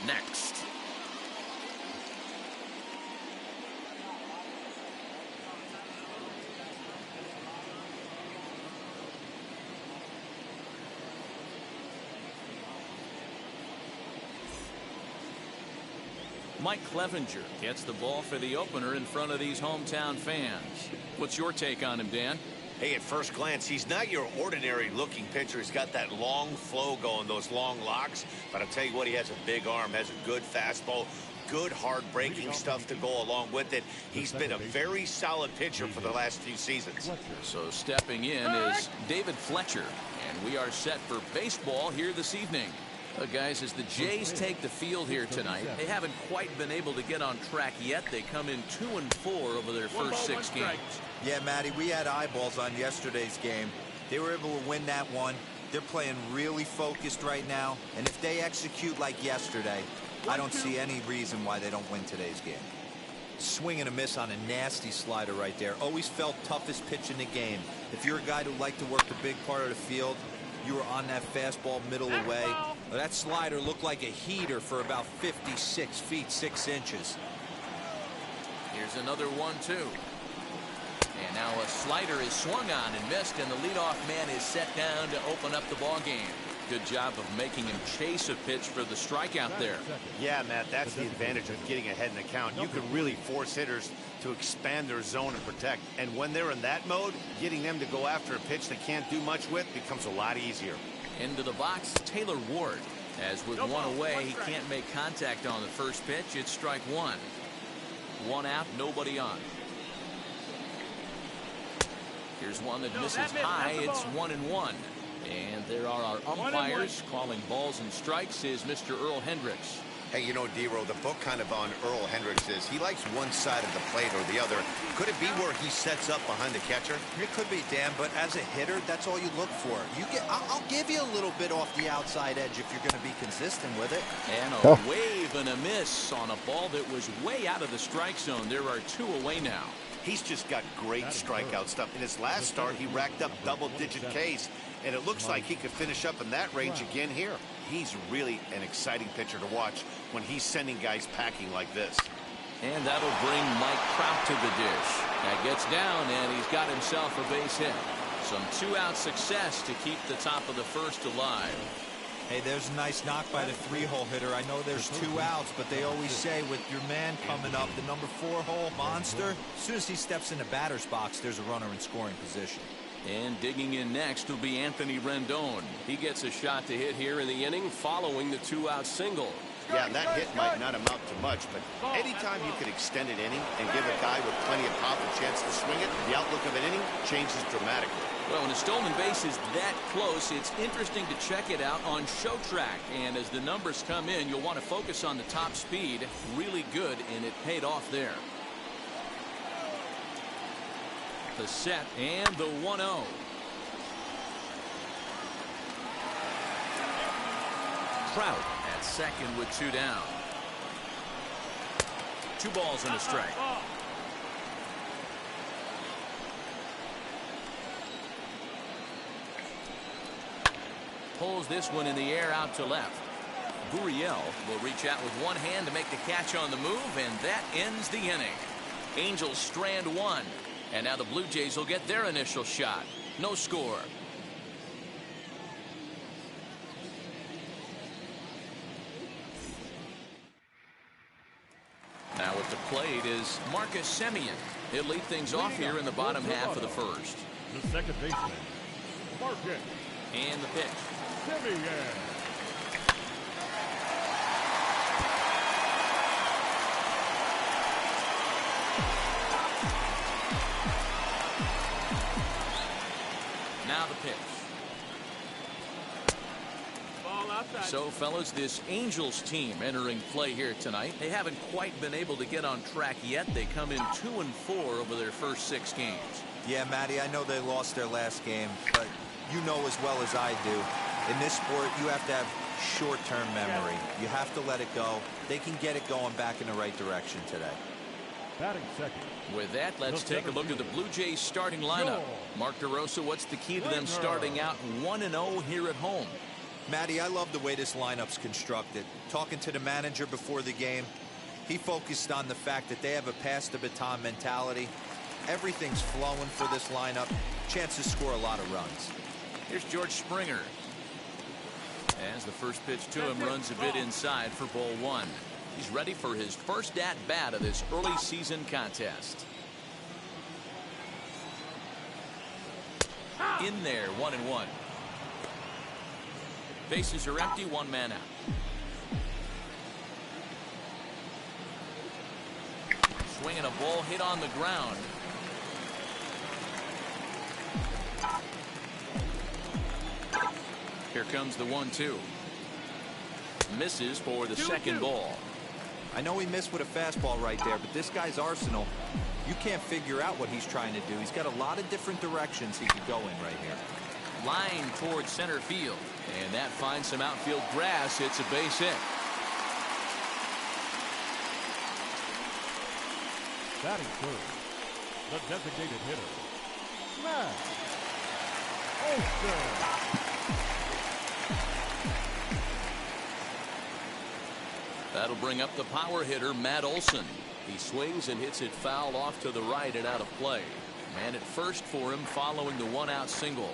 Speaker 2: next. Mike Clevenger gets the ball for the opener in front of these hometown fans. What's your take on him, Dan?
Speaker 3: Hey, at first glance, he's not your ordinary looking pitcher. He's got that long flow going, those long locks. But I'll tell you what, he has a big arm, has a good fastball, good hard breaking stuff to go along with it. He's been a very solid pitcher for the last few seasons.
Speaker 2: So stepping in is David Fletcher, and we are set for baseball here this evening. Guys, as the Jays take the field here tonight, they haven't quite been able to get on track yet. They come in 2-4 over their first 6 games.
Speaker 4: Yeah, Matty, we had eyeballs on yesterday's game. They were able to win that one. They're playing really focused right now, and if they execute like yesterday, I don't see any reason why they don't win today's game. Swing and a miss on a nasty slider right there. Always felt toughest pitch in the game. If you're a guy who liked to work the big part of the field, you were on that fastball middle away. Well, that slider looked like a heater for about 56 feet 6 inches.
Speaker 2: Here's another 1-2. And now a slider is swung on and missed, and the leadoff man is set down to open up the ball game. Good job of making him chase a pitch for the strikeout there.
Speaker 3: Yeah, Matt, that's the advantage of getting ahead in the count. You can really force hitters to expand their zone and protect. And when they're in that mode, getting them to go after a pitch they can't do much with becomes a lot easier.
Speaker 2: Into the box, Taylor Ward. As with one away, he can't make contact on the first pitch. It's strike one. One out, nobody on. Here's one that misses high. It's 1-1. And there are our umpires calling balls and strikes is Mr. Earl Hendricks.
Speaker 3: Hey, you know, D-Row, the book kind of on Earl Hendricks is he likes one side of the plate or the other. Could it be where he sets up behind the catcher?
Speaker 4: It could be, Dan, but as a hitter, that's all you look for. I'll give you a little bit off the outside edge if you're going to be consistent with it.
Speaker 2: And a wave and a miss on a ball that was way out of the strike zone. There are 2 away now.
Speaker 3: He's just got great strikeout stuff. In his last start, he racked up double-digit Ks, and it looks like he could finish up in that range again here. he's really an exciting pitcher to watch when he's sending guys packing like this.
Speaker 2: And that'll bring Mike Trout to the dish. That gets down, and he's got himself a base hit. Some two-out success to keep the top of the first alive.
Speaker 4: Hey, there's a nice knock by the 3-hole hitter. I know there's 2 outs, but they always say with your man coming up, the number 4-hole monster, as soon as he steps in the batter's box, there's a runner in scoring position.
Speaker 2: And digging in next will be Anthony Rendon. He gets a shot to hit here in the inning following the 2-out single.
Speaker 3: Yeah, and that hit might not amount to much, but anytime you can extend an inning and give a guy with plenty of pop a chance to swing it, the outlook of an inning changes dramatically.
Speaker 2: Well, when a stolen base is that close, it's interesting to check it out on Show Track. And as the numbers come in, you'll want to focus on the top speed. Really good, and it paid off there. The set and the 1-0. Trout at second with 2 down. 2 balls and a strike. Pulls this one in the air out to left. Gurriel will reach out with one hand to make the catch on the move, and that ends the inning. Angels strand 1, and now the Blue Jays will get their initial shot. No score. Now at the plate is Marcus Semien. He'll lead things off here in the bottom half of the first.
Speaker 5: The second baseman, Marcus.
Speaker 2: And the pitch.
Speaker 5: Semien.
Speaker 2: Now the pitch. So, fellas, this Angels team entering play here tonight. They haven't quite been able to get on track yet. They come in 2-4 over their first 6 games.
Speaker 4: Yeah, Matty, I know they lost their last game, but you know as well as I do, in this sport, you have to have short-term memory. You have to let it go. They can get it going back in the right direction today.
Speaker 5: Batting second.
Speaker 2: With that, let's take a look at the Blue Jays starting lineup. Mark DeRosa, what's the key to them starting out 1-0 here at home?
Speaker 4: Matty, I love the way this lineup's constructed. Talking to the manager before the game, he focused on the fact that they have a pass the baton mentality. Everything's flowing for this lineup. Chance to score a lot of runs.
Speaker 2: Here's George Springer. As the first pitch to him runs a bit inside for ball 1. He's ready for his first at-bat of this early season contest. In there, 1-1. Bases are empty, 1 man out. Swinging a ball hit on the ground. Here comes the 1-2. Misses for the second ball.
Speaker 4: I know he missed with a fastball right there, but this guy's arsenal, you can't figure out what he's trying to do. He's got a lot of different directions he could go in right here.
Speaker 2: Line towards center field, and that finds some outfield grass. It's a base hit.
Speaker 5: Batting third, the designated hitter, Matt Olson.
Speaker 2: That'll bring up the power hitter, Matt Olson. He swings and hits it foul off to the right and out of play. Man at first for him following the 1-out single.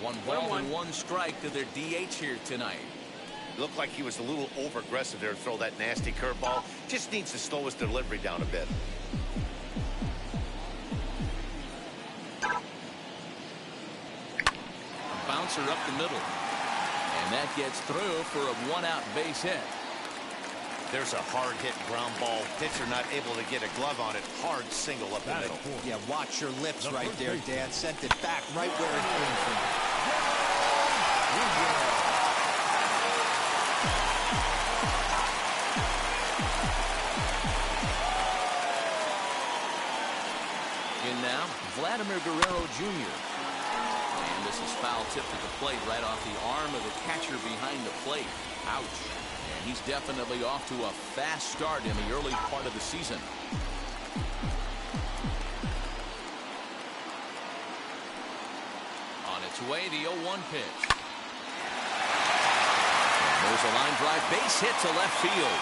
Speaker 2: One ball and 1 strike to their DH here tonight.
Speaker 3: Looked like he was a little over-aggressive there to throw that nasty curveball. Just needs to slow his delivery down a bit.
Speaker 2: Bouncer up the middle. And that gets through for a 1-out base hit.
Speaker 3: There's a hard hit ground ball. Pitcher not able to get a glove on it. Hard single up the middle.
Speaker 4: Yeah, watch your lips right there, Dan. Sent it back right where it came from.
Speaker 2: In now, Vladimir Guerrero Jr. And this is foul tip to the plate right off the arm of the catcher behind the plate. Ouch. He's definitely off to a fast start in the early part of the season. On its way, the 0-1 pitch. And there's a line drive base hit to left field.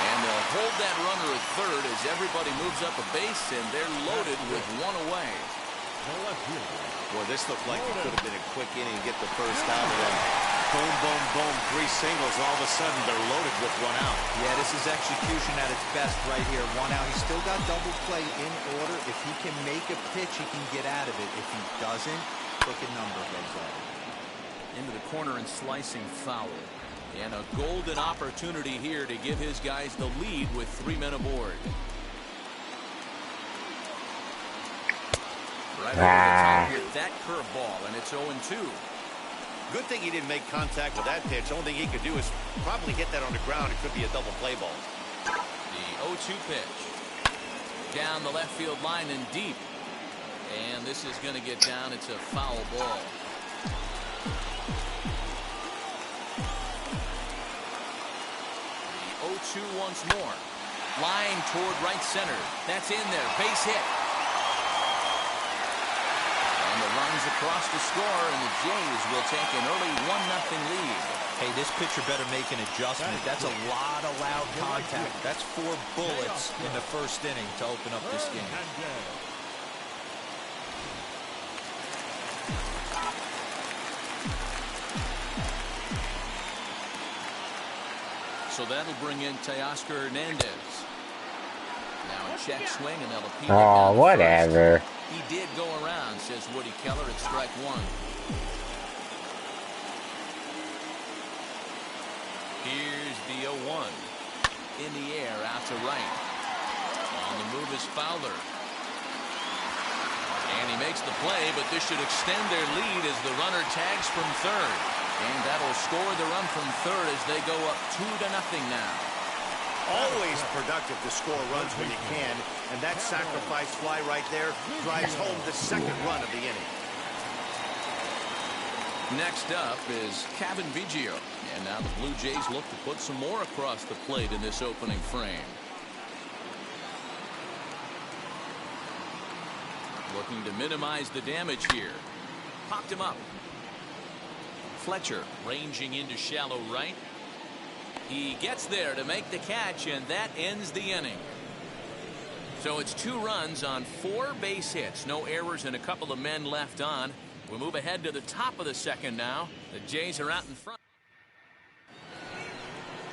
Speaker 2: And they'll hold that runner at third as everybody moves up a base, and they're loaded with one away.
Speaker 3: Boy, this looked like it could have been a quick inning, get the first out of them. Boom, boom, boom, 3 singles. All of a sudden, they're loaded with 1 out.
Speaker 4: Yeah, this is execution at its best right here. 1 out. He's still got double play in order. If he can make a pitch, he can get out of it. If he doesn't, crooked number goes up.
Speaker 2: Into the corner and slicing foul. And a golden opportunity here to give his guys the lead with 3 men aboard. Right over the top here, that curveball, and it's 0-2.
Speaker 3: Good thing he didn't make contact with that pitch. Only thing he could do is probably hit that on the ground. It could be a double play ball.
Speaker 2: The 0-2 pitch. Down the left field line and deep. And this is going to get down. It's a foul ball. The 0-2 once more. Line toward right center. That's in there. Base hit. And the runs across the score, and the Jays will take an early 1-0 lead.
Speaker 4: Hey, this pitcher better make an adjustment. That's a lot of loud contact. That's 4 bullets in the first inning to open up this game.
Speaker 2: So that'll bring in Teoscar Hernandez. Now a check swing, and they'll appeal.
Speaker 1: Oh, whatever.
Speaker 2: He did go around, says Woody Keller at strike 1. Here's the 0-1. In the air, out to right. On the move is Fowler. And he makes the play, but this should extend their lead as the runner tags from third. And that'll score the run from third as they go up 2-0 now.
Speaker 3: Always productive to score runs when you can, and that sacrifice fly right there drives home the second run of the inning.
Speaker 2: Next up is Kevin Biggio, and now the Blue Jays look to put some more across the plate in this opening frame. Looking to minimize the damage here. Popped him up. Fletcher ranging into shallow right. He gets there to make the catch, and that ends the inning. So it's 2 runs on 4 base hits. No errors and a couple of men left on. We move ahead to the top of the second now. The Jays are out in front.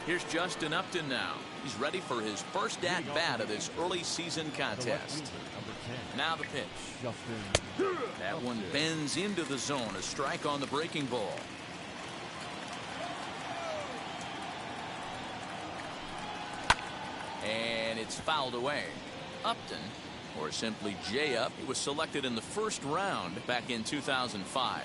Speaker 2: Here's Justin Upton now. He's ready for his first at-bat of this early season contest. Now the pitch. That one bends into the zone. A strike on the breaking ball. And it's fouled away. Upton, or simply J-Up, he was selected in the first round back in 2005.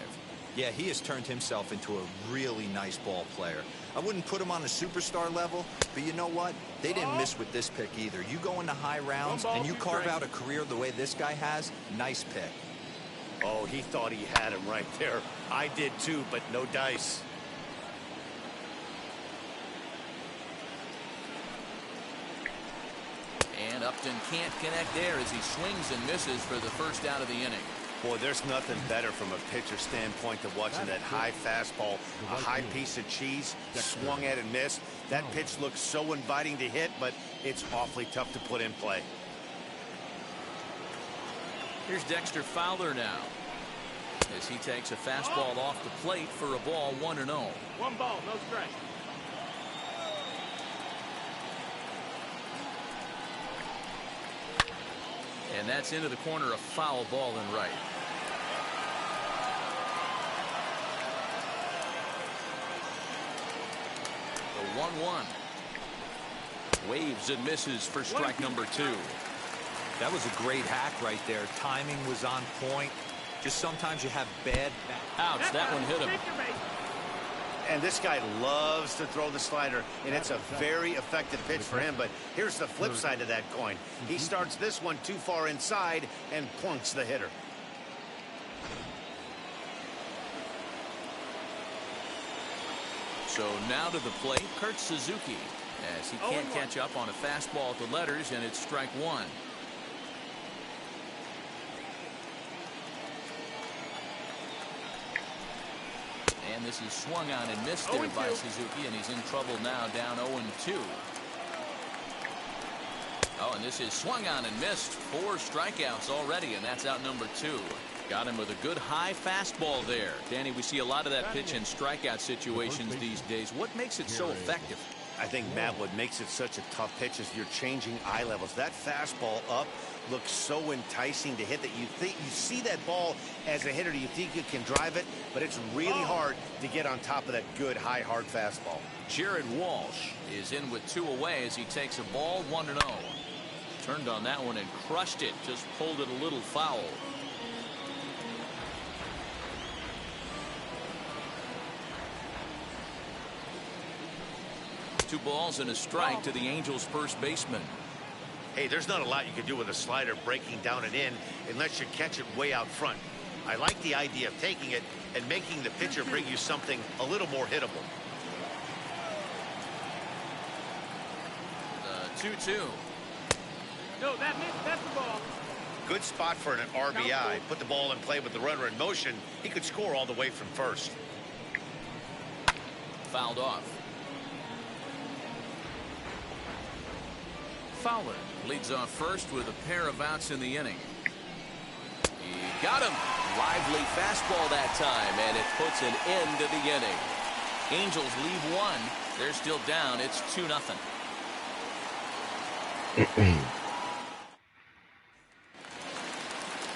Speaker 4: Yeah, he has turned himself into a really nice ball player. I wouldn't put him on the superstar level, but you know what? They didn't miss with this pick either. You go into high rounds and you carve out a career the way this guy has, nice pick.
Speaker 3: Oh, he thought he had him right there. I did too, but no dice.
Speaker 2: And Upton can't connect there as he swings and misses for the first out of the inning.
Speaker 3: Boy, there's nothing better from a pitcher standpoint than watching that high fastball, a high piece of cheese, swung at and missed. That pitch looks so inviting to hit, but it's awfully tough to put in play.
Speaker 2: Here's Dexter Fowler now, as he takes a fastball off the plate for a ball 1-0.
Speaker 6: 1 ball, no strike.
Speaker 2: And that's into the corner, a foul ball in right. The 1-1. Waves and misses for strike number 2.
Speaker 4: That was a great hack right there. Timing was on point. Just sometimes you have bad.
Speaker 2: Ouch, that one hit him.
Speaker 3: And this guy loves to throw the slider, and it's a very effective pitch for him. But here's the flip side of that coin. He starts this one too far inside and plunks the hitter.
Speaker 2: So now to the plate, Kurt Suzuki, as he can't catch up on a fastball at the letters, and it's strike one. And this is swung on and missed there by Suzuki, and he's in trouble now, down 0-2. Oh, and this is swung on and missed. 4 strikeouts already, and that's out number 2. Got him with a good high fastball there. Danny, we see a lot of that pitch in strikeout situations these days. What makes it so effective?
Speaker 3: I think, Matt, what makes it such a tough pitch is you're changing eye levels. That fastball up looks so enticing to hit that you see that ball as a hitter, you think you can drive it, but it's really hard to get on top of that good high hard fastball.
Speaker 2: Jared Walsh is in with 2 away as he takes a ball 1-0. Turned on that one and crushed it, just pulled it a little foul. Two balls and a strike to the Angels first baseman.
Speaker 3: Hey, there's not a lot you can do with a slider breaking down and in unless you catch it way out front. I like the idea of taking it and making the pitcher bring you something a little more hittable.
Speaker 2: 2-2.
Speaker 6: No, that's the ball.
Speaker 3: Good spot for an RBI. Put the ball in play with the runner in motion. He could score all the way from first.
Speaker 2: Fouled off. Fowler leads off first with a pair of outs in the inning. He got him. Lively fastball that time, and it puts an end to the inning. Angels leave 1. They're still down. It's 2-0.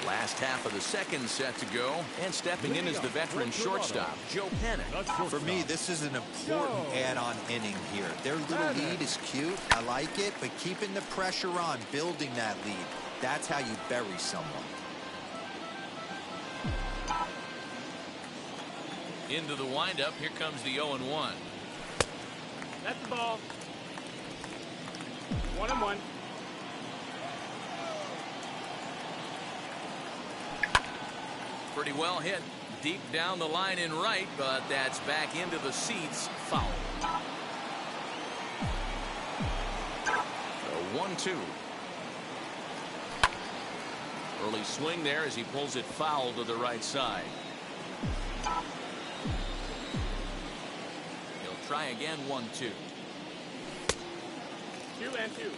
Speaker 2: Last half of the second set to go, and stepping in is the veteran shortstop, Joe Pennick.
Speaker 4: For me, this is an important add-on inning here. Their little lead is cute. I like it, but keeping the pressure on, building that lead, that's how you bury someone.
Speaker 2: Into the windup, here comes the 0-1.
Speaker 6: That's the ball. 1-1.
Speaker 2: Pretty well hit deep down the line in right, but that's back into the seats. Foul. 1-2. Early swing there as he pulls it foul to the right side. He'll try again. 1-2.
Speaker 6: 2-2.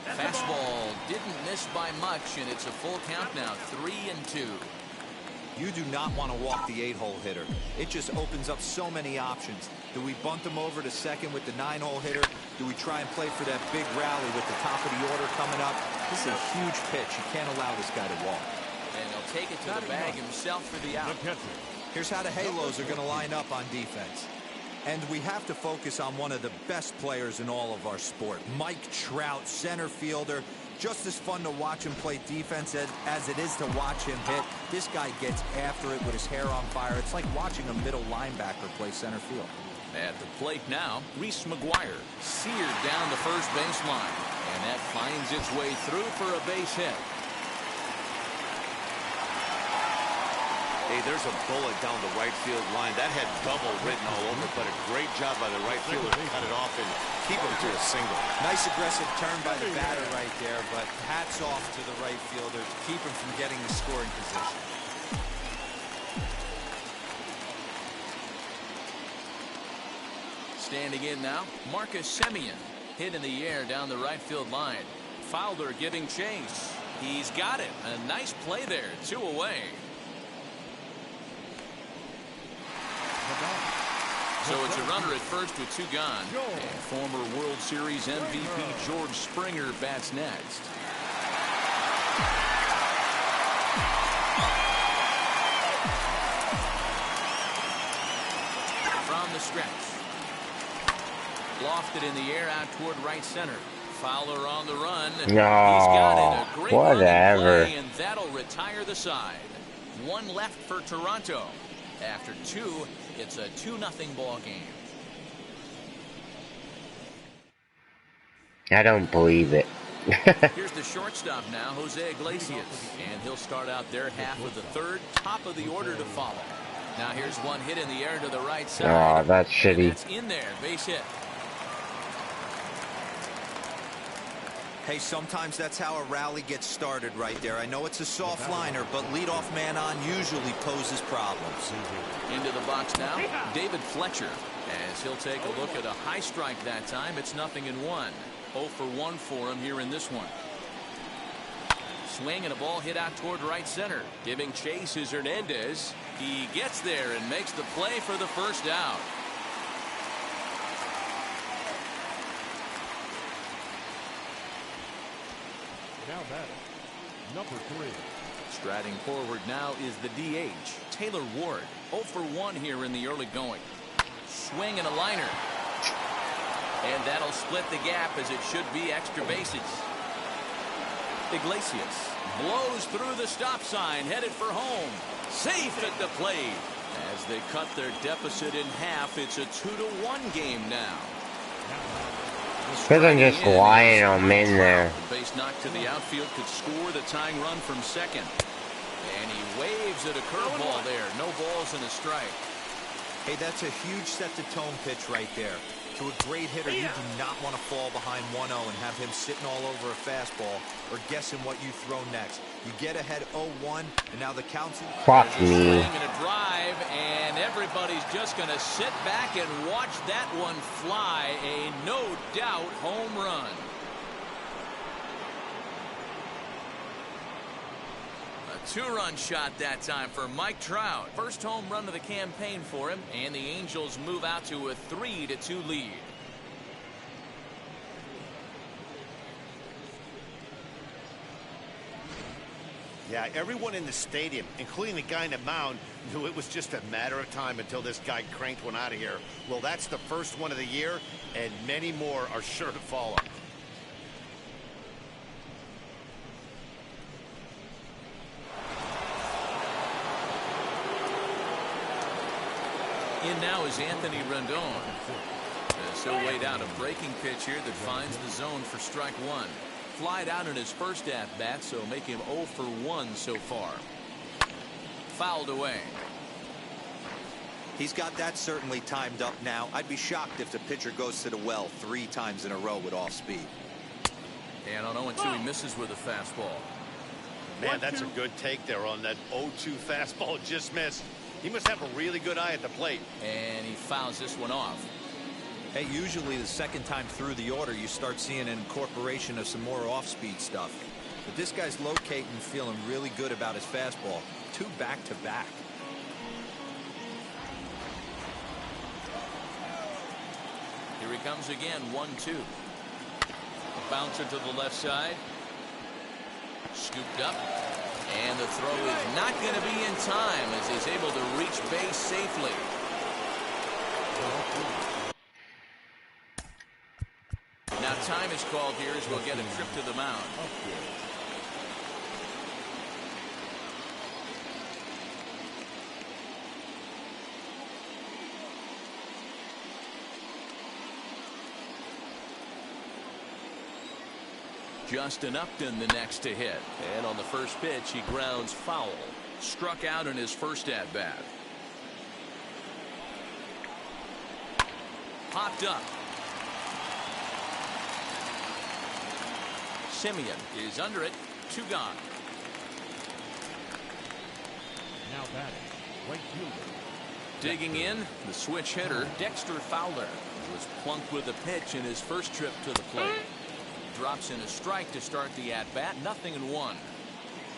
Speaker 2: Fastball didn't miss by much, and it's a full count now. 3-2.
Speaker 4: You do not want to walk the 8-hole hitter. It just opens up so many options. Do we bunt him over to second with the 9-hole hitter? Do we try and play for that big rally with the top of the order coming up? This is a huge pitch. You can't allow this guy to walk.
Speaker 2: And he'll take it to the bag himself for the out.
Speaker 4: Here's how the Halos are going to line up on defense. And we have to focus on one of the best players in all of our sport. Mike Trout, center fielder. Just as fun to watch him play defense as it is to watch him hit. This guy gets after it with his hair on fire. It's like watching a middle linebacker play center field.
Speaker 2: At the plate now, Reese McGuire seared down the first baseline. And that finds its way through for a base hit.
Speaker 3: Hey, there's a bullet down the right field line. That had double written all over, but a great job by the right fielder to cut it off and keep him to a single.
Speaker 4: Nice aggressive turn by the batter right there, but hats off to the right fielder to keep him from getting the scoring position.
Speaker 2: Standing in now, Marcus Semien hit in the air down the right field line. Fowler giving chase. He's got it. A nice play there. 2 away. So it's a runner at first with 2 gone. And former World Series MVP George Springer bats next. From the stretch. Lofted in the air out toward right center. Fowler on the run.
Speaker 1: No,
Speaker 2: He's got it. A great
Speaker 1: whatever.
Speaker 2: play, and that'll retire the side. 1 left for Toronto. After 2, it's a 2-0 ball game.
Speaker 1: I don't believe it.
Speaker 2: Here's the shortstop now, Jose Iglesias. And he'll start out their half of the third, top of the order to follow. Now here's one hit in the air to the right side.
Speaker 1: Oh, that's
Speaker 2: And
Speaker 1: shitty.
Speaker 2: that's in there, base hit.
Speaker 4: Hey, sometimes that's how a rally gets started right there. I know it's a soft liner, but leadoff man on usually poses problems.
Speaker 2: Into the box now, David Fletcher. As he'll take a look at a high strike that time, it's 0-1. 0 for 1 for him here in this one. Swing and a ball hit out toward right center. Giving chase is Hernandez. He gets there and makes the play for the first out.
Speaker 5: Now batting, number 3.
Speaker 2: Striding forward now is the DH, Taylor Ward. 0 for 1 here in the early going. Swing and a liner. And that'll split the gap as it should be extra bases. Iglesias blows through the stop sign, headed for home. Safe at the plate. As they cut their deficit in half, it's a 2-1 game now.
Speaker 1: Because I'm just lying on in there.
Speaker 2: The base knock to the outfield could score the tying run from second. And he waves at a curveball there. No balls and a strike.
Speaker 4: Hey, that's a huge set-the-tone pitch right there. To a great hitter, you do not want to fall behind 1-0 and have him sitting all over a fastball or guessing what you throw next. You get ahead 0-1, and now the count's...
Speaker 1: Fuck me.
Speaker 2: Swing and a drive, and everybody's just going to sit back and watch that one fly. A no-doubt home run. A 2-run shot that time for Mike Trout. First home run of the campaign for him, and the Angels move out to a 3-2 lead.
Speaker 3: Yeah, everyone in the stadium, including the guy in the mound, knew it was just a matter of time until this guy cranked one out of here. Well, that's the first one of the year, and many more are sure to follow.
Speaker 2: In now is Anthony Rendon. So weighed out a breaking pitch here that finds the zone for strike one. Flied out in his first at-bat, so make him 0 for 1 so far. Fouled away.
Speaker 4: He's got that certainly timed up now. I'd be shocked if the pitcher goes to the well 3 times in a row with off speed.
Speaker 2: And on 0-2, he misses with a fastball.
Speaker 3: Man, that's a good take there on that 0-2 fastball just missed. He must have a really good eye at the plate.
Speaker 2: And he fouls this one off.
Speaker 4: Hey, usually the second time through the order, you start seeing an incorporation of some more off-speed stuff. But this guy's locating and feeling really good about his fastball. 2 back-to-back.
Speaker 2: Here he comes again, 1-2. A bouncer to the left side. Scooped up. And the throw is not going to be in time as he's able to reach base safely. Now time is called here as we'll get a trip to the mound. Justin Upton the next to hit. And on the first pitch, he grounds foul. Struck out in his first at-bat. Popped up. Simeon is under it. 2 gone.
Speaker 5: Now batting, right fielder.
Speaker 2: Digging in, the switch hitter, Dexter Fowler, who was plunked with a pitch in his first trip to the plate. Drops in a strike to start the at-bat. 0-1.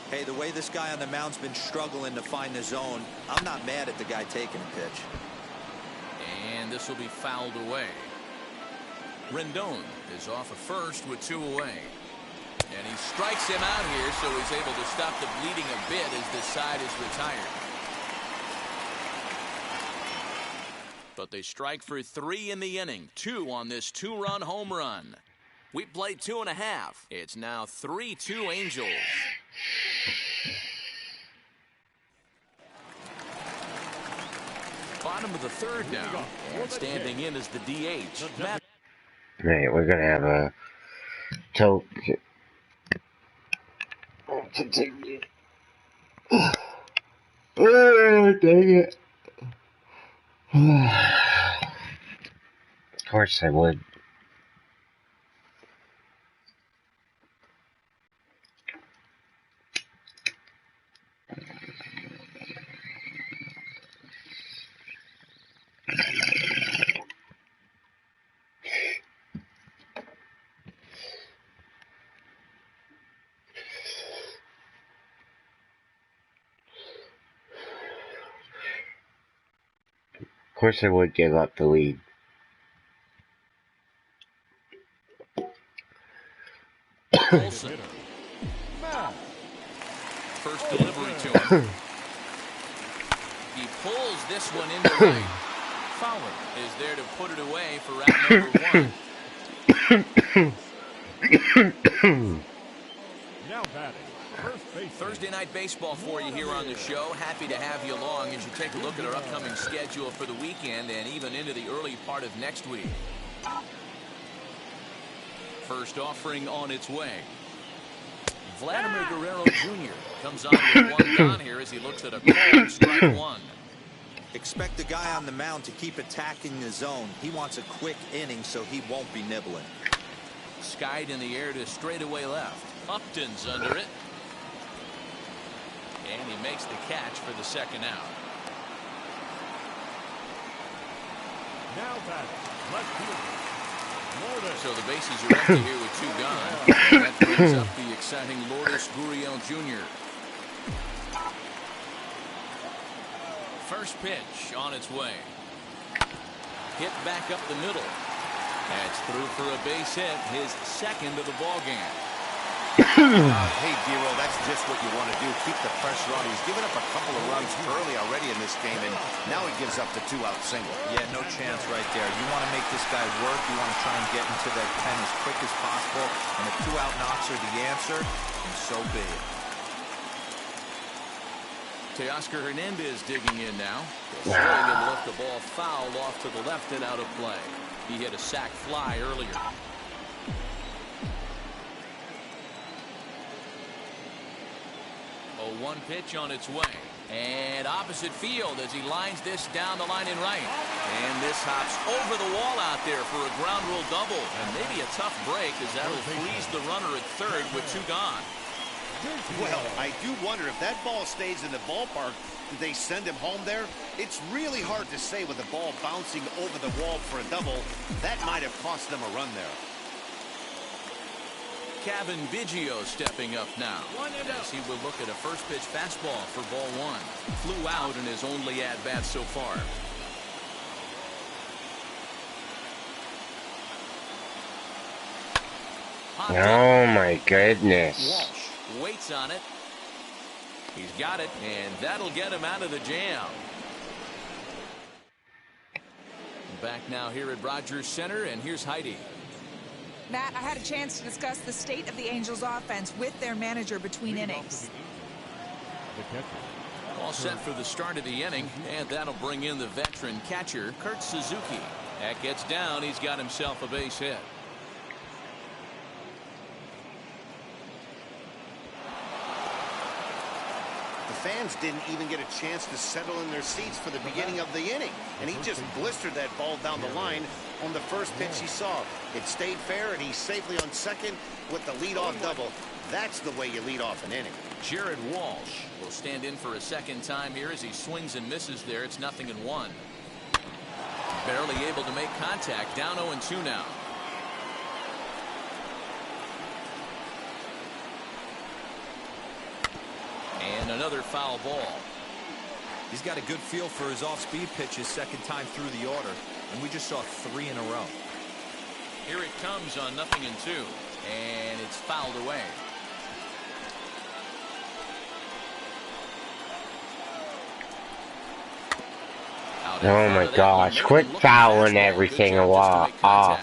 Speaker 4: Hey, the way this guy on the mound's been struggling to find the zone, I'm not mad at the guy taking a pitch.
Speaker 2: And this will be fouled away. Rendon is off at first with 2 away. And he strikes him out here, so he's able to stop the bleeding a bit as this side is retired. But they strike for 3 in the inning. 2 on this 2-run home run. We played 2.5. It's now 3-2 Angels. Bottom of the third now. And standing in is the DH.
Speaker 1: Right, we're gonna have a continue. Oh, dang it. Of course I would. Of course I would give up the lead.
Speaker 2: Olsen. First delivery to him. He pulls this one into right. Fowler is there to put it away for out number 1.
Speaker 5: Now batting, first base.
Speaker 2: Thursday night baseball for you here on the show. Happy to have you along as you take a look at our upcoming schedule for the weekend and even into the early part of next week. First offering on its way. Vladimir Guerrero Jr. comes on with one gone here as he looks at a called strike 1.
Speaker 4: Expect the guy on the mound to keep attacking the zone. He wants a quick inning so he won't be nibbling.
Speaker 2: Skied in the air to straightaway left. Upton's under it. And he makes the catch for the second out.
Speaker 5: Now batting, left fielder.
Speaker 2: So the bases are empty here with 2 gone. And that brings up the exciting Lourdes Gurriel Jr. First pitch on its way. Hit back up the middle. That's through for a base hit, his second of the ball game.
Speaker 3: Hey, Dero, that's just what you want to do. Keep the pressure on. He's given up a couple of runs early already in this game, and now he gives up the 2-out single.
Speaker 4: Yeah, no chance right there. You want to make this guy work. You want to try and get into that pen as quick as possible. And if 2-out knocks are the answer, and so be it.
Speaker 2: Teoscar Hernandez digging in now. Swing and left the ball foul off to the left and out of play. He hit a sac fly earlier. A 1 pitch on its way. And opposite field as he lines this down the line in right. And this hops over the wall out there for a ground rule double. And maybe a tough break as that'll freeze the runner at third with 2 gone.
Speaker 3: Well, I do wonder if that ball stays in the ballpark, did they send him home there? It's really hard to say with the ball bouncing over the wall for a double. That might have cost them a run there.
Speaker 2: Kevin Biggio stepping up now as he will look at a first pitch fastball for ball 1. Flew out in his only at bat so far.
Speaker 1: Oh my goodness.
Speaker 2: Walsh waits on it. He's got it, and that'll get him out of the jam. Back now here at Rogers Center, and here's Heidi.
Speaker 8: Matt, I had a chance to discuss the state of the Angels offense with their manager between innings.
Speaker 2: All set for the start of the inning, and that'll bring in the veteran catcher, Kurt Suzuki. That gets down. He's got himself a base hit.
Speaker 3: The fans didn't even get a chance to settle in their seats for the beginning of the inning, and he just blistered that ball down the line on the first pitch he saw. It stayed fair, and he's safely on second with the leadoff double. That's the way you lead off an inning.
Speaker 2: Jared Walsh will stand in for a second time here as he swings and misses there. It's 0-1. Barely able to make contact. Down 0-2 now. And another foul ball.
Speaker 4: He's got a good feel for his off-speed pitches second time through the order, and we just saw 3 in a row.
Speaker 2: Here it comes on 0-2, and it's fouled away.
Speaker 1: Oh my gosh, quit fouling everything off.
Speaker 2: A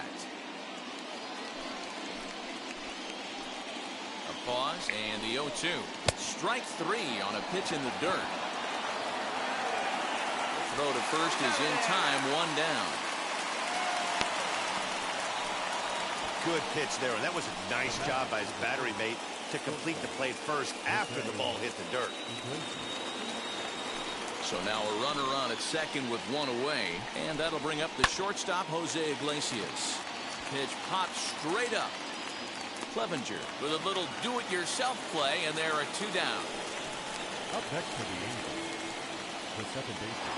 Speaker 2: pause and the 0-2. Strike 3 on a pitch in the dirt. The throw to first is in time, 1 down.
Speaker 3: Good pitch there, and that was a nice job by his battery mate to complete the play first after the ball hit the dirt.
Speaker 2: So now a runner on at second with one away, and that'll bring up the shortstop, Jose Iglesias. Pitch pops straight up. Clevenger with a little do-it-yourself play, and there are two down.
Speaker 5: Up next to the Angels, the second baseman.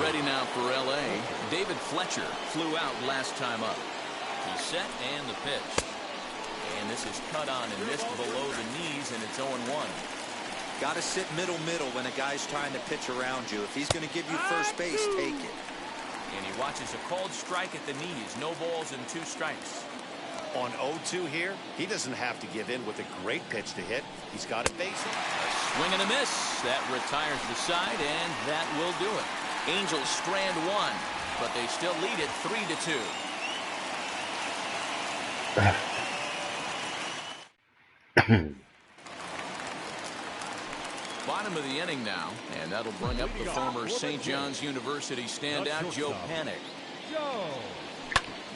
Speaker 2: Ready now for L.A. David Fletcher flew out last time up. He's set and the pitch. And this is cut on and missed below the knees, and it's 0-1.
Speaker 4: Got to sit middle when a guy's trying to pitch around you. If he's going to give you first base, take it.
Speaker 2: And he watches a called strike at the knees. No balls and 2 strikes.
Speaker 3: On 0-2 here, he doesn't have to give in with a great pitch to hit. He's got a base hit.
Speaker 2: A swing and a miss. That retires the side, and that will do it. Angels strand 1, but they still lead it 3-2. Bottom of the inning now, and that'll bring up the former St. John's University standout Joe Panik.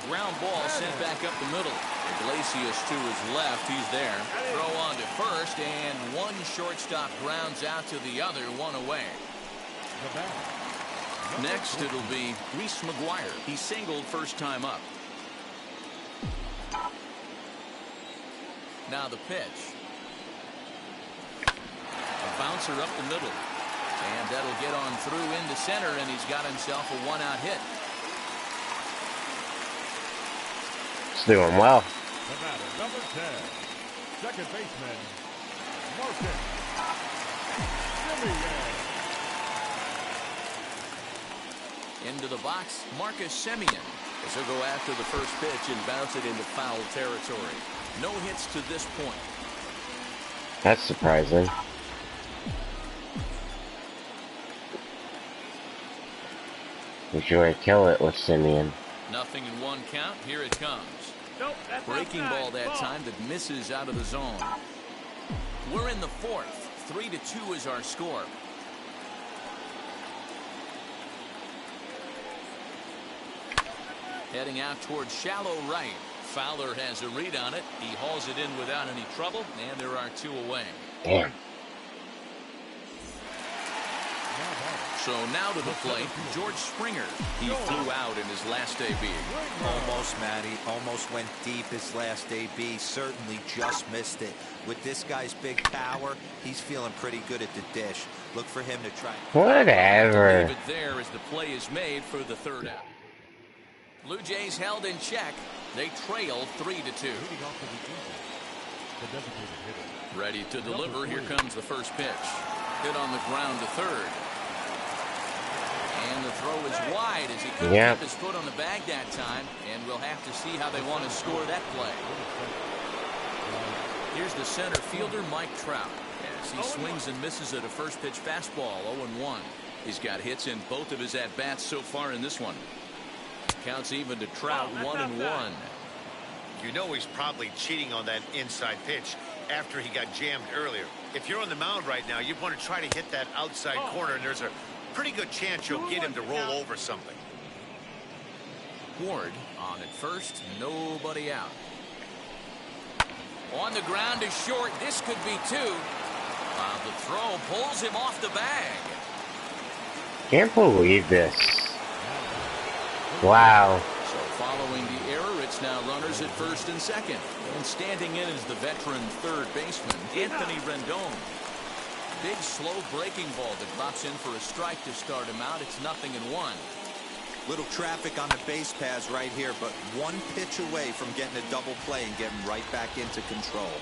Speaker 2: Ground ball sent back up the middle. Iglesias to his left. He's there. Throw on to first, and one shortstop grounds out to the other, one away. Next, it'll be Reese McGuire. He singled first time up. Now the pitch. A bouncer up the middle. And that'll get on through into center, and he's got himself a one-out hit.
Speaker 1: It's doing well.
Speaker 5: The batter, number 10, second baseman, Marcus Semien.
Speaker 2: Into the box, Marcus Semien. As he'll go after the first pitch and bounce it into foul territory. No hits to this point.
Speaker 1: That's surprising. Would you want to kill it with Simeon?
Speaker 2: Nothing in 1 count. Here it comes.
Speaker 6: Nope, that's
Speaker 2: Breaking
Speaker 6: outside.
Speaker 2: ball that time that misses out of the zone. We're in the 4th. 3-2 is our score. Heading out towards shallow right. Fowler has a read on it. He hauls it in without any trouble, and there are 2 away.
Speaker 1: Damn.
Speaker 2: So now to the plate, George Springer. He flew out in his last AB.
Speaker 4: Almost, Matty. Almost went deep his last AB. Certainly just missed it. With this guy's big power, he's feeling pretty good at the dish. Look for him to try.
Speaker 1: Whatever.
Speaker 2: Leave it there as the play is made for the 3rd out. Blue Jays held in check. They trail 3-2. Ready to deliver. Here comes the first pitch. Hit on the ground to 3rd. And the throw is wide as he couldn't keep his foot on the bag that time. And we'll have to see how they want to score that play. Here's the center fielder, Mike Trout. As he swings and misses at a first pitch fastball, 0-1. He's got hits in both of his at-bats so far in this one. Counts even to Trout, 1-1.
Speaker 3: You know he's probably cheating on that inside pitch after he got jammed earlier. If you're on the mound right now, you want to try to hit that outside corner, and there's a pretty good chance you'll get him to roll over something.
Speaker 2: Ward on at first, nobody out. On the ground is short. This could be 2. The throw pulls him off the bag.
Speaker 1: Can't believe this. Wow.
Speaker 2: So following the error, it's now runners at first and second. And standing in is the veteran 3rd baseman, Anthony Rendon. Big, slow breaking ball that drops in for a strike to start him out. It's 0-1.
Speaker 4: Little traffic on the base paths right here, but 1 pitch away from getting a double play and getting right back into control.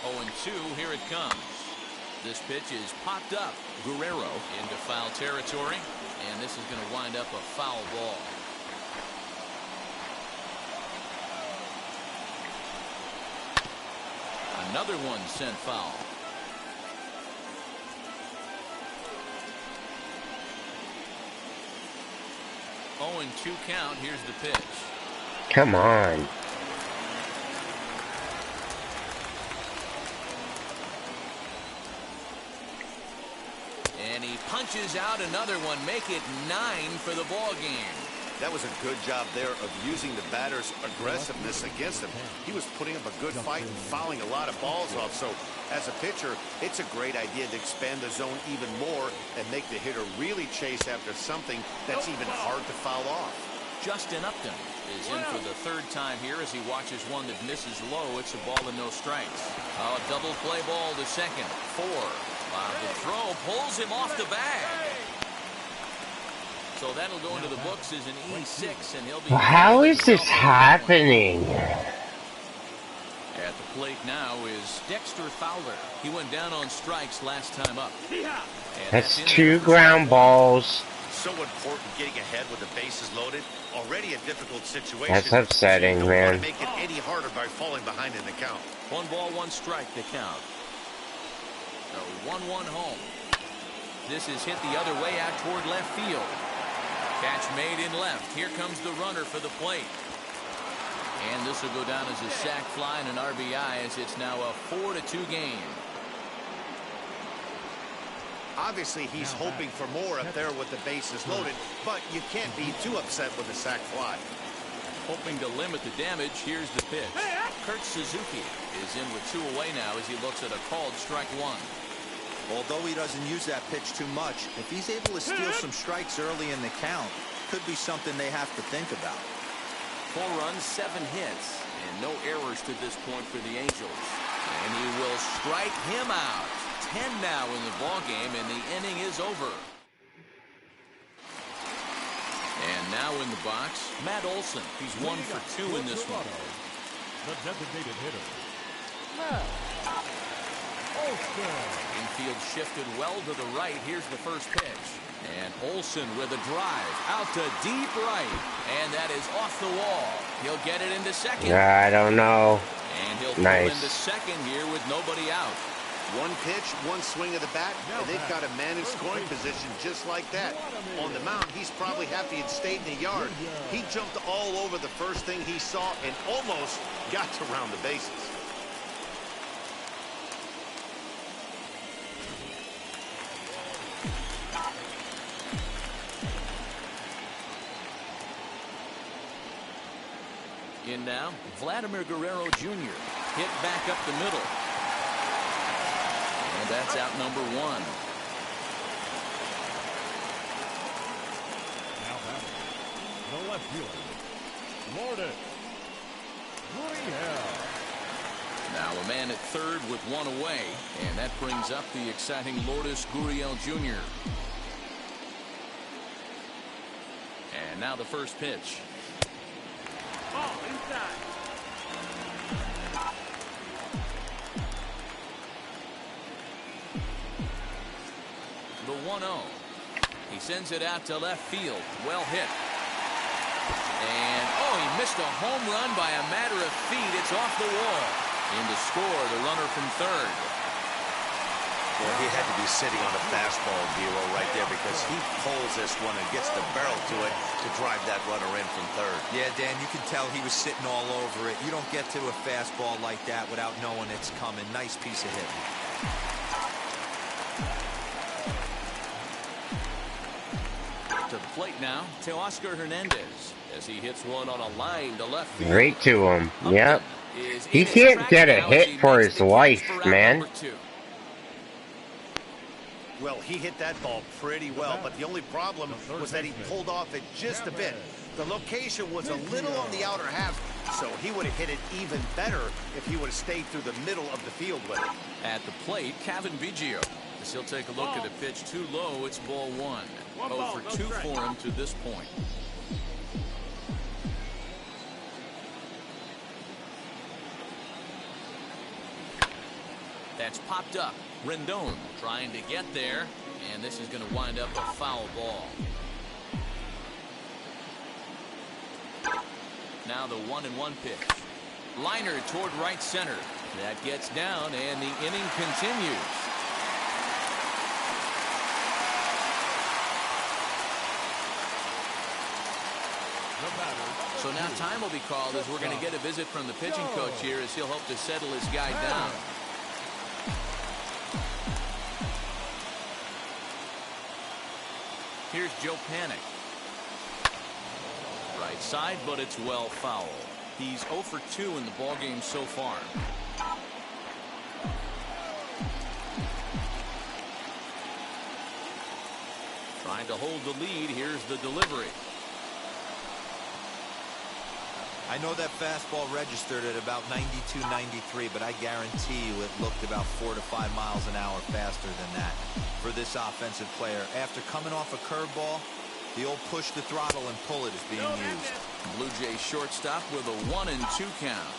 Speaker 2: 0-2, here it comes. This pitch is popped up. Guerrero into foul territory, and this is going to wind up a foul ball. Another one sent foul. 0-2 count. Here's the pitch.
Speaker 1: Come on.
Speaker 2: And he punches out another one. Make it 9 for the ball game.
Speaker 3: That was a good job there of using the batter's aggressiveness against him. He was putting up a good fight and fouling a lot of balls off. So as a pitcher, it's a great idea to expand the zone even more and make the hitter really chase after something that's even hard to foul off.
Speaker 2: Justin Upton is in for the third time here as he watches one that misses low. It's a ball and no strikes. A double play ball to second. 4. The throw pulls him off the bag. So that'll go into the books as an E6, and he'll be...
Speaker 1: How is this happening?
Speaker 2: At the plate now is Dexter Fowler. He went down on strikes last time up.
Speaker 1: That's 2 ground balls.
Speaker 3: So important getting ahead with the bases loaded. Already a difficult situation.
Speaker 1: That's upsetting,
Speaker 3: so you don't
Speaker 1: man.
Speaker 3: want to make it any harder by falling behind in the count.
Speaker 2: 1 ball, 1 strike to count. So 1-1 home. This is hit the other way out toward left field. Catch made in left. Here comes the runner for the plate. And this will go down as a sac fly and an RBI as it's now a 4-2 game.
Speaker 3: Obviously, he's hoping for more up there with the bases loaded, but you can't be too upset with a sac fly.
Speaker 2: Hoping to limit the damage, here's the pitch. Kurt Suzuki is in with 2 away now as he looks at a called strike 1.
Speaker 4: Although he doesn't use that pitch too much, if he's able to steal some strikes early in the count, could be something they have to think about.
Speaker 2: 4 runs, 7 hits, and no errors to this point for the Angels. And he will strike him out. 10 now in the ball game, and the inning is over. And now in the box, Matt Olson. He's 1 for 2 in this one.
Speaker 5: The designated hitter, Matt Olson.
Speaker 2: Infield shifted well to the right. Here's the first pitch. And Olson with a drive out to deep right. And that is off the wall. He'll get it into second.
Speaker 1: I don't know.
Speaker 2: And he'll pull into second here with nobody out.
Speaker 3: 1 pitch, 1 swing of the bat, and they've got a man in scoring position just like that. On the mound, he's probably happy it stayed in the yard. He jumped all over the first thing he saw and almost got to round the bases.
Speaker 2: In now, Vladimir Guerrero Jr. hit back up the middle. And that's out number 1.
Speaker 5: Now batting, the left fielder, Lourdes Gurriel.
Speaker 2: Now a man at third with 1 away, and that brings up the exciting Lourdes Gurriel Jr. And now the first pitch.
Speaker 6: Ball inside.
Speaker 2: The 1-0. He sends it out to left field. Well hit. And, oh, he missed a home run by a matter of feet. It's off the wall. In to score, the runner from third.
Speaker 3: Well, he had to be sitting on a fastball, Giro, right there, because he pulls this one and gets the barrel to it to drive that runner in from third.
Speaker 4: Yeah, Dan, you can tell he was sitting all over it. You don't get to a fastball like that without knowing it's coming. Nice piece of hitting.
Speaker 2: To the plate now, Teoscar Hernandez, as he hits one on a line to left field.
Speaker 1: Right to him. Yep. He can't get a hit for his life, man.
Speaker 3: Well, he hit that ball pretty well, but the only problem was that he pulled off it just a bit. The location was a little on the outer half, so he would have hit it even better if he would have stayed through the middle of the field with it.
Speaker 2: At the plate, Kevin Biggio. As he'll take a look at a pitch too low, it's ball 1. 0 for 2 for him to this point. That's popped up. Rendon trying to get there, and this is going to wind up a foul ball. Now the 1-1 pitch. Liner toward right center. That gets down, and the inning continues. So now time will be called as we're going to get a visit from the pitching coach here as he'll hope to settle his guy down. Here's Joe Panic. right side, but it's well foul. He's 0 for 2 in the ballgame so far. Trying to hold the lead. Here's the delivery.
Speaker 4: I know that fastball registered at about 92, 93, but I guarantee you it looked about 4 to 5 miles an hour faster than that for this offensive player. After coming off a curveball, the old push the throttle and pull it is being used.
Speaker 2: Blue Jays shortstop with a 1-2 count.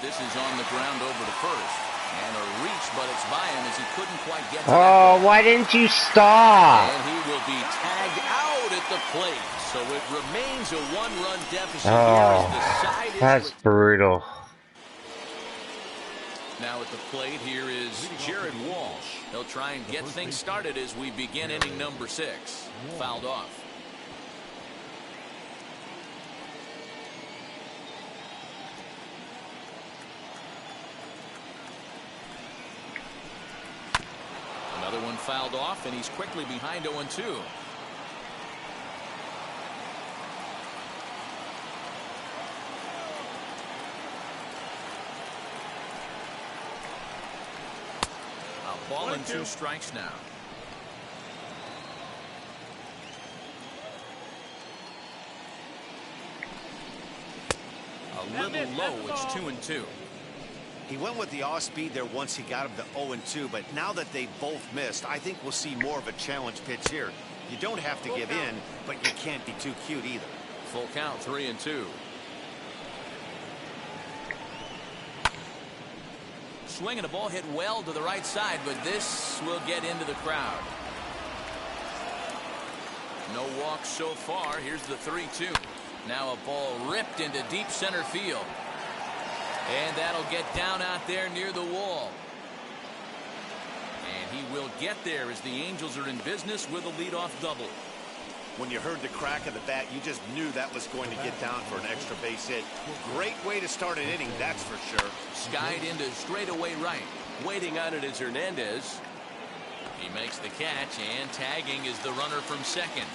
Speaker 2: This is on the ground over to first. And a reach, but it's by him as he couldn't quite get to
Speaker 1: Oh, why didn't you stop?
Speaker 2: And he will be tagged out at the plate. So it remains a 1-run deficit here
Speaker 1: Oh,
Speaker 2: as the side is
Speaker 1: that's brutal.
Speaker 2: Now at the plate here is Jared Walsh. He'll try and get things started as we begin inning number 6. Fouled off. Another one fouled off, and he's quickly behind 0-2. Ball and 2 strikes now. A little low. It's 2-2.
Speaker 3: He went with the off speed there once he got him to 0-2, but now that they both missed, I think we'll see more of a challenge pitch here. You don't have to give in, but you can't be too cute either.
Speaker 2: Full count, 3-2. Swinging a ball hit well to the right side, but this will get into the crowd. No walks so far. Here's the 3-2. Now a ball ripped into deep center field. And that'll get down out there near the wall. And he will get there as the Angels are in business with a leadoff double.
Speaker 3: When you heard the crack of the bat, you just knew that was going to get down for an extra base hit. Great way to start an inning, that's for sure.
Speaker 2: Skied into straightaway right. Waiting on it is Hernandez. He makes the catch, and tagging is the runner from second.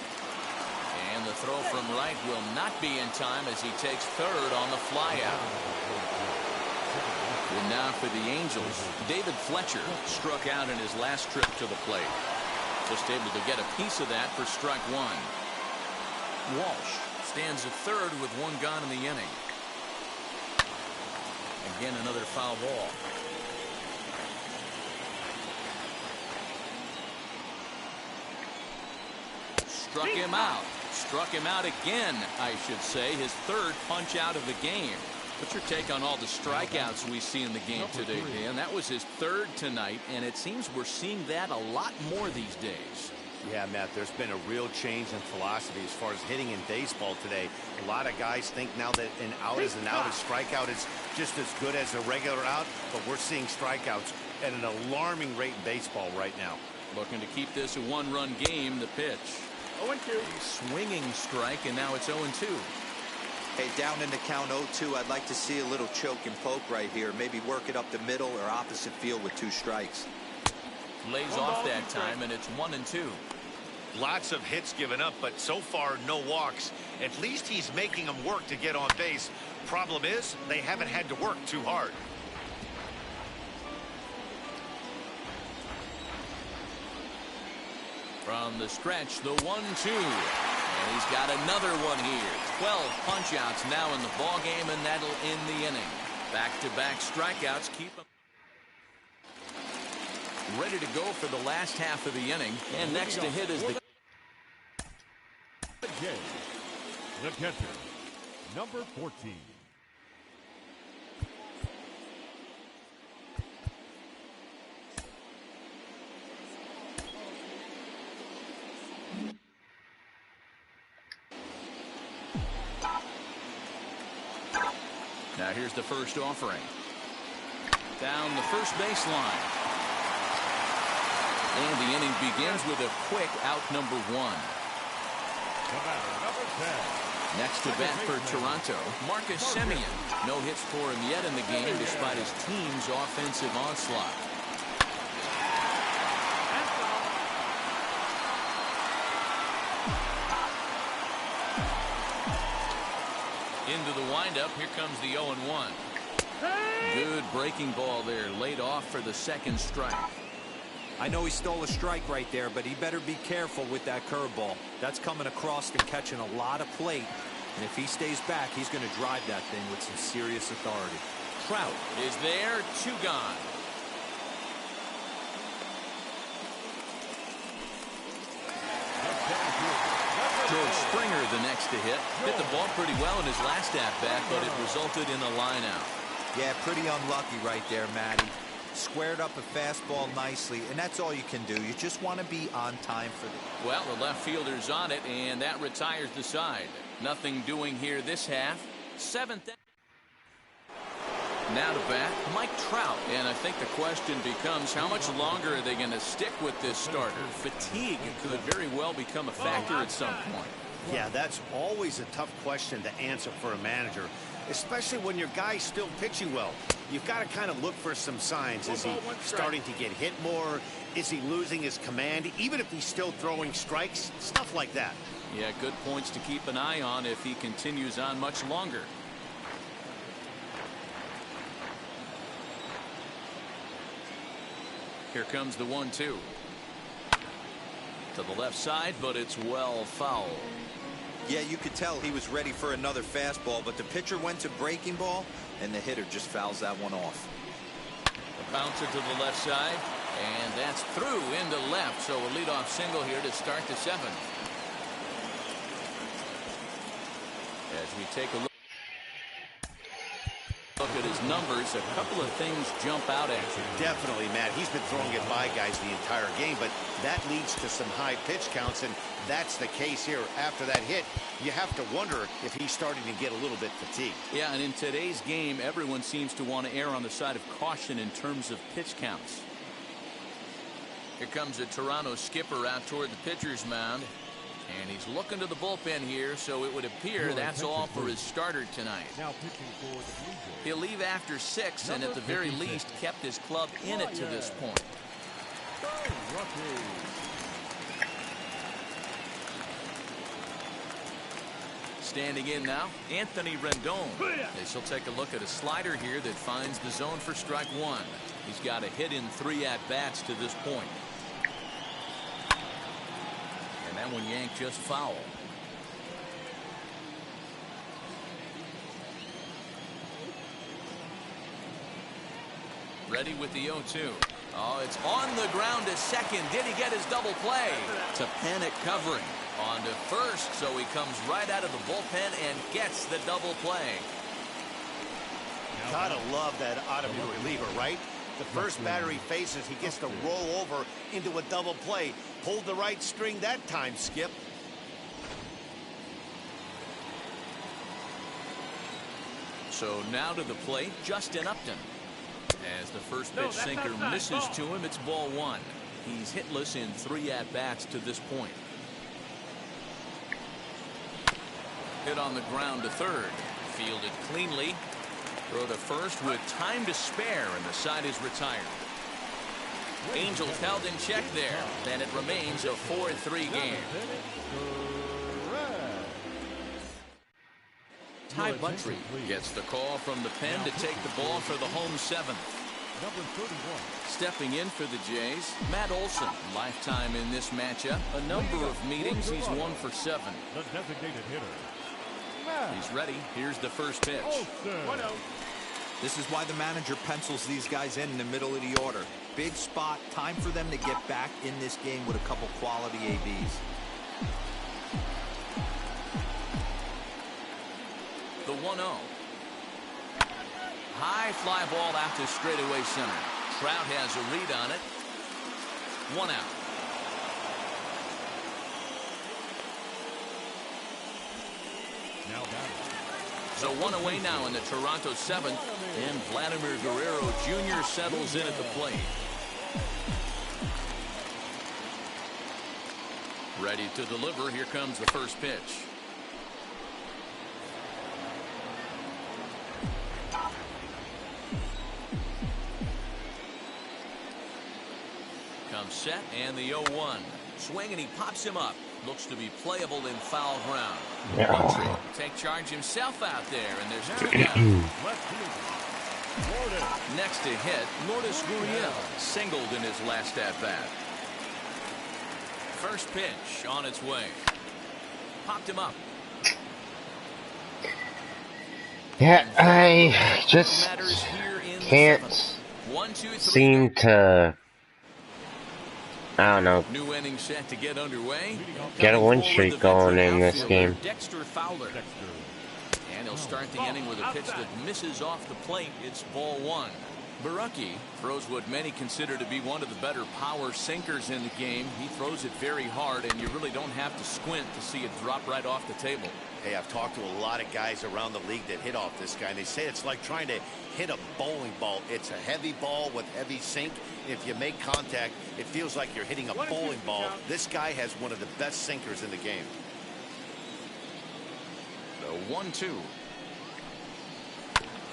Speaker 2: And the throw from right will not be in time as he takes third on the flyout. And now for the Angels, David Fletcher struck out in his last trip to the plate. Just able to get a piece of that for strike 1. Walsh stands at third with 1 gone in the inning. Again, another foul ball. Struck him out. Struck him out again, I should say. His 3rd punch out of the game. What's your take on all the strikeouts we see in the game today, Dan? That was his 3rd tonight, and it seems we're seeing that a lot more these days.
Speaker 3: Yeah, Matt, there's been a real change in philosophy as far as hitting in baseball today. A lot of guys think now that an out is an out, a strikeout is just as good as a regular out, but we're seeing strikeouts at an alarming rate in baseball right now.
Speaker 2: Looking to keep this a 1-run game. The pitch.
Speaker 6: 0-2.
Speaker 2: Swinging strike, and now it's 0-2.
Speaker 4: Hey, down in the count 0-2, I'd like to see a little choke and poke right here. Maybe work it up the middle or opposite field with 2 strikes.
Speaker 2: Lays off that time, and it's 1-2.
Speaker 3: Lots of hits given up, but so far no walks. At least he's making them work to get on base. Problem is, they haven't had to work too hard.
Speaker 2: From the stretch, the 1-2. And he's got another one here. 12 punch-outs now in the ballgame, and that'll end the inning. Back-to-back strikeouts keep him ready to go for the last half of the inning. And next to hit is the
Speaker 5: catcher, number 14.
Speaker 2: Now here's the first offering. Down the first baseline. And the inning begins with a quick out number 1.
Speaker 5: Number 10.
Speaker 2: Next to bat for Toronto, Marcus Semien. No hits for him yet in the game despite his team's offensive onslaught. Into the windup. Here comes the 0-1. Good breaking ball there. Laid off for the second strike.
Speaker 4: I know he stole a strike right there, but he better be careful with that curveball. That's coming across and catching a lot of plate. And if he stays back, he's going to drive that thing with some serious authority.
Speaker 2: Trout is there. 2 gone. George Springer the next to hit. Hit the ball pretty well in his last at-bat, but it resulted in a line-out.
Speaker 4: Yeah, pretty unlucky right there, Matty. Squared up a fastball nicely, and that's all you can do. You just want to be on time for the...
Speaker 2: Well, the left fielder's on it, and that retires the side. Nothing doing here this half. 7th. Now to bat, Mike Trout. And I think the question becomes, how much longer are they going to stick with this starter? Fatigue could very well become a factor at some point.
Speaker 3: Yeah, that's always a tough question to answer for a manager, especially when your guy's still pitching well. You've got to kind of look for some signs. Is he starting to get hit more? Is he losing his command? Even if he's still throwing strikes, stuff like that.
Speaker 2: Yeah, good points to keep an eye on if he continues on much longer. Here comes the 1-2. To the left side, but it's well foul.
Speaker 4: Yeah, you could tell he was ready for another fastball, but the pitcher went to breaking ball, and the hitter just fouls that one off.
Speaker 2: A bouncer to the left side, and that's through into left. So a leadoff single here to start the 7th. As we take a look at his numbers, a couple of things jump out at you.
Speaker 3: Definitely, Matt. He's been throwing it by guys the entire game, but that leads to some high pitch counts, and that's the case here. After that hit, you have to wonder if he's starting to get a little bit fatigued.
Speaker 2: Yeah, and in today's game, everyone seems to want to err on the side of caution in terms of pitch counts. Here comes a Toronto skipper out toward the pitcher's mound. And he's looking to the bullpen here, so it would appear that's all for his starter tonight.
Speaker 5: Now pitching for the Blue Jays.
Speaker 2: He'll leave after 6, and at the very least kept his club in it to this point. Standing in now, Anthony Rendon. This will take a look at a slider here that finds the zone for strike 1. He's got a hit in 3 at-bats to this point. And that one yanked just foul. Ready with the 0-2. Oh, it's on the ground to second. Did he get his double play? To Panic covering. On to first, so he comes right out of the bullpen and gets the double play.
Speaker 3: Gotta love that out of your reliever, right? The first batter he faces, he gets to roll over into a double play. Pulled the right string that time, Skip.
Speaker 2: So now to the plate, Justin Upton. As the first pitch sinker misses to him, it's ball 1. He's hitless in 3 at-bats to this point. Hit on the ground to third. Fielded cleanly. Throw to first with time to spare, and the side is retired. Angels held in check there, and it remains a 4-3 game. Ty Buttry gets the call from the pen to take the ball for the home 7th.
Speaker 5: Number 31.
Speaker 2: Stepping in for the Jays, Matt Olson. Lifetime in this matchup. A number of meetings. He's 1 for 7.
Speaker 5: The designated hitter.
Speaker 2: He's ready. Here's the first pitch.
Speaker 4: This is why the manager pencils these guys in the middle of the order. Big spot. Time for them to get back in this game with a couple quality ABs.
Speaker 2: The 1-0. High fly ball out to straightaway center. Trout has a read on it. 1 out.
Speaker 5: Now batting.
Speaker 2: So 1 away now in the Toronto 7th, and Vladimir Guerrero Jr. settles in at the plate. Ready to deliver. Here comes the first pitch. Comes set, and the 0-1. Swing, and he pops him up. Looks to be playable in foul ground.
Speaker 1: Yeah.
Speaker 2: Roundtree will take charge himself out there, and there's 2 down. Next to hit, Lourdes Gurriel singled in his last at-bat. First pitch on its way. Popped him up.
Speaker 1: Yeah, I just can't seem to, I don't know,
Speaker 2: New inning set to get underway.
Speaker 1: get a win streak going in this game.
Speaker 2: Dexter Fowler. And he'll start the inning with a pitch that misses off the plate. It's ball 1. Barucki throws what many consider to be one of the better power sinkers in the game. He throws it very hard, and you really don't have to squint to see it drop right off the table.
Speaker 3: Hey, I've talked to a lot of guys around the league that hit off this guy, and they say it's like trying to hit a bowling ball. It's a heavy ball with heavy sink. If you make contact, it feels like you're hitting a bowling ball. This guy has one of the best sinkers in the game.
Speaker 2: The 1-2.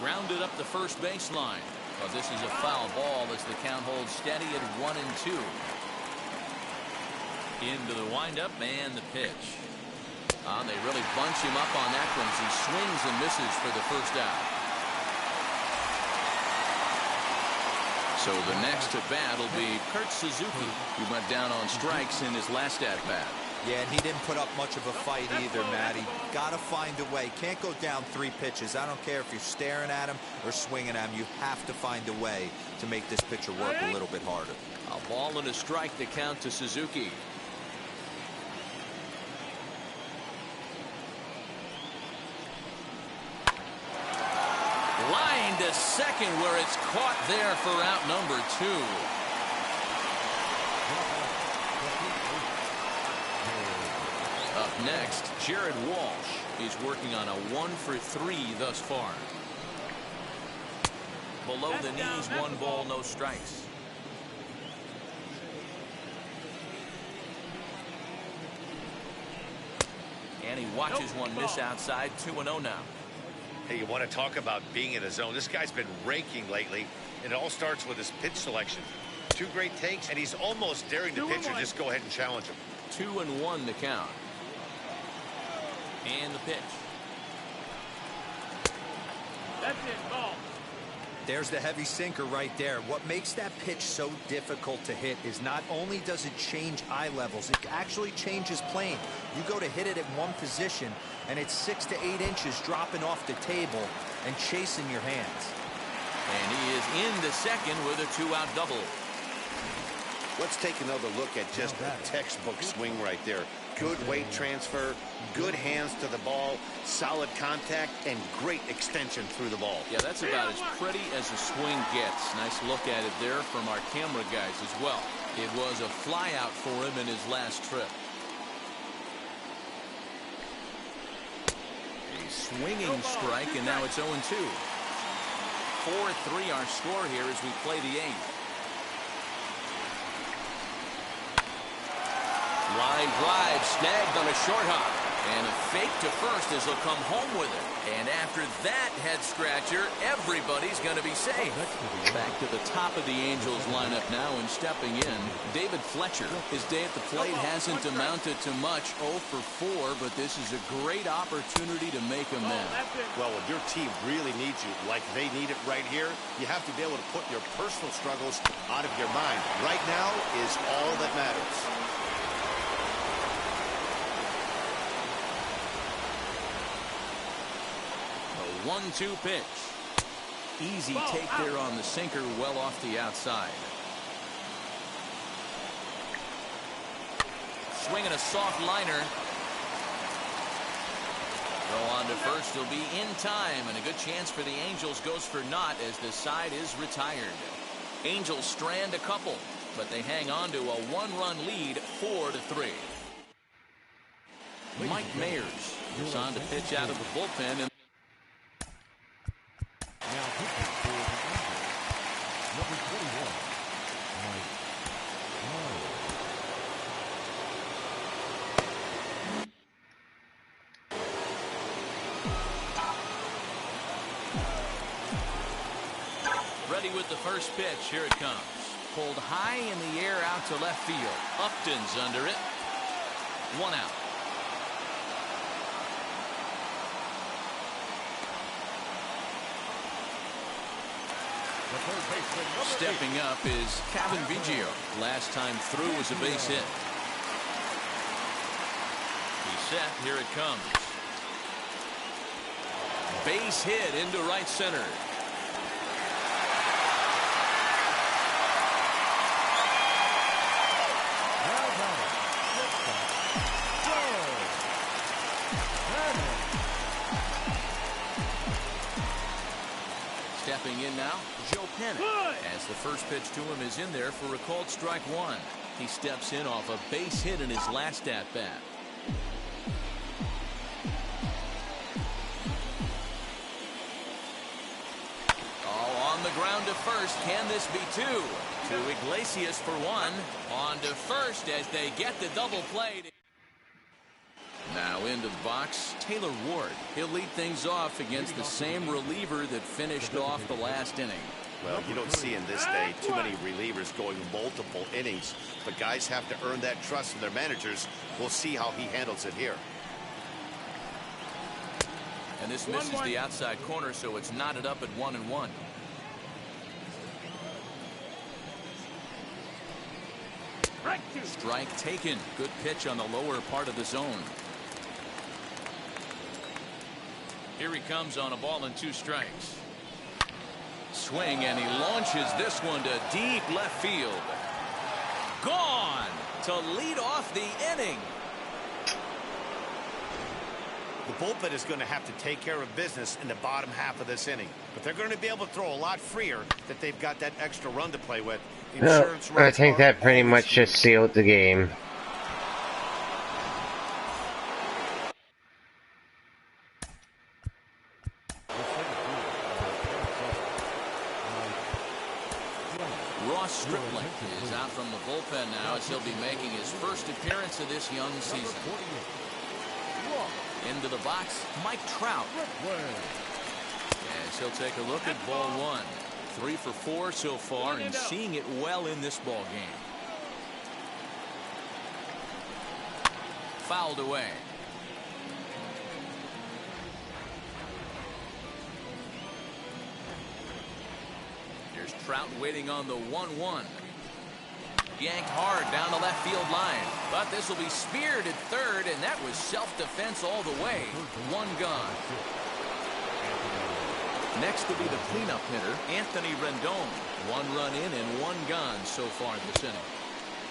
Speaker 2: Grounded up the first baseline. Well, this is a foul ball as the count holds steady at 1-2. Into the windup and the pitch. They really bunch him up on that one as he swings and misses for the first out. So the next at bat will be Kurt Suzuki, who went down on strikes in his last at bat.
Speaker 4: Yeah, and he didn't put up much of a fight either, Matty. Got to find a way. Can't go down 3 pitches. I don't care if you're staring at him or swinging at him. You have to find a way to make this pitcher work a little bit harder.
Speaker 2: A ball and a strike to count to Suzuki. Line to second where it's caught there for out number 2. Up next, Jared Walsh is working on a 1-for-3 thus far. Below the knees, 1 ball, no strikes. And he watches one miss outside. 2-0 now.
Speaker 3: Hey, you want to talk about being in a zone? This guy's been raking lately. It all starts with his pitch selection. 2 great takes, and he's almost daring the pitcher just go ahead and challenge him.
Speaker 2: 2-1 the count. And the pitch.
Speaker 6: That's it, ball.
Speaker 4: There's the heavy sinker right there. What makes that pitch so difficult to hit is not only does it change eye levels, it actually changes plane. You go to hit it at one position, and it's 6 to 8 inches dropping off the table and chasing your hands.
Speaker 2: And he is into second with a 2-out double.
Speaker 3: Let's take another look at just a textbook swing right there. Good weight transfer, good hands to the ball, solid contact, and great extension through the ball.
Speaker 2: Yeah, that's about as pretty as a swing gets. Nice look at it there from our camera guys as well. It was a flyout for him in his last trip. A swinging strike, and now it's 0-2. 4-3 our score here as we play the 8th. Line drive snagged on a short hop. And a fake to first as he'll come home with it. And after that head scratcher, everybody's going to be safe. Back to the top of the Angels lineup now, and stepping in, David Fletcher. His day at the plate hasn't amounted to much, 0 for 4, but this is a great opportunity to make amends.
Speaker 3: Well, when your team really needs you, like they need it right here, you have to be able to put your personal struggles out of your mind. Right now is all that matters.
Speaker 2: A 1-2 pitch. Easy take there on the sinker, well off the outside. Swinging a soft liner. Throw on to first. He'll be in time, and a good chance for the Angels goes for naught as the side is retired. Angels strand a couple, but they hang on to a 1-run lead, 4-3. Mike Mayers is on to pitch out of the bullpen. And ready with the first pitch. Here it comes. Pulled high in the air out to left field. Upton's under it. 1 out. Stepping up is Kevin Biggio. Last time through was a base hit. He's set. Here it comes. Base hit into right center. Stepping in now, Joe Pennant, as the first pitch to him is in there for a called strike 1. He steps in off a base hit in his last at-bat. Oh, on the ground to first. Can this be 2? To Iglesias for 1. On to first as they get the double play. Now into the box, Taylor Ward. He'll lead things off against the same reliever that finished off the last inning.
Speaker 3: Well, you don't see in this day too many relievers going multiple innings, but guys have to earn that trust from their managers. We'll see how he handles it here.
Speaker 2: And this misses the outside corner, so it's knotted up at 1-1. Strike taken. Good pitch on the lower part of the zone. Here he comes on a ball and 2 strikes. Swing, and he launches this one to deep left field. Gone to lead off the inning.
Speaker 3: The bullpen is going to have to take care of business in the bottom half of this inning, but they're going to be able to throw a lot freer that they've got that extra run to play with.
Speaker 1: I think that pretty much just sealed the game.
Speaker 2: Stripling is out from the bullpen now as he'll be making his first appearance of this young season. Into the box, Mike Trout. As he'll take a look at ball 1. 3 for 4 so far and seeing it well in this ball game. Fouled away. Trout waiting on the 1-1. Yanked hard down the left field line, but this will be speared at third, and that was self-defense all the way. 1 gone. Next will be the cleanup hitter, Anthony Rendon. 1 run in and 1 gone so far this inning.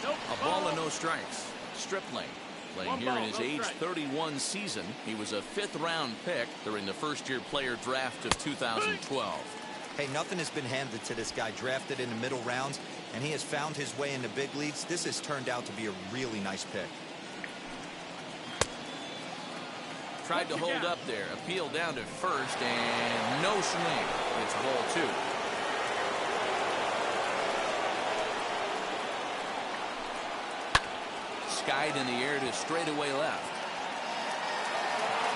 Speaker 2: A ball and no strikes. Stripling playing here in his age 31 season. He was a 5th round pick during the first-year player draft of 2012.
Speaker 4: Hey, nothing has been handed to this guy. Drafted in the middle rounds, and he has found his way in the big leagues. This has turned out to be a really nice pick.
Speaker 2: Tried to hold up there. Appeal down to first, and no swing. It's ball 2. Skied in the air to straightaway left.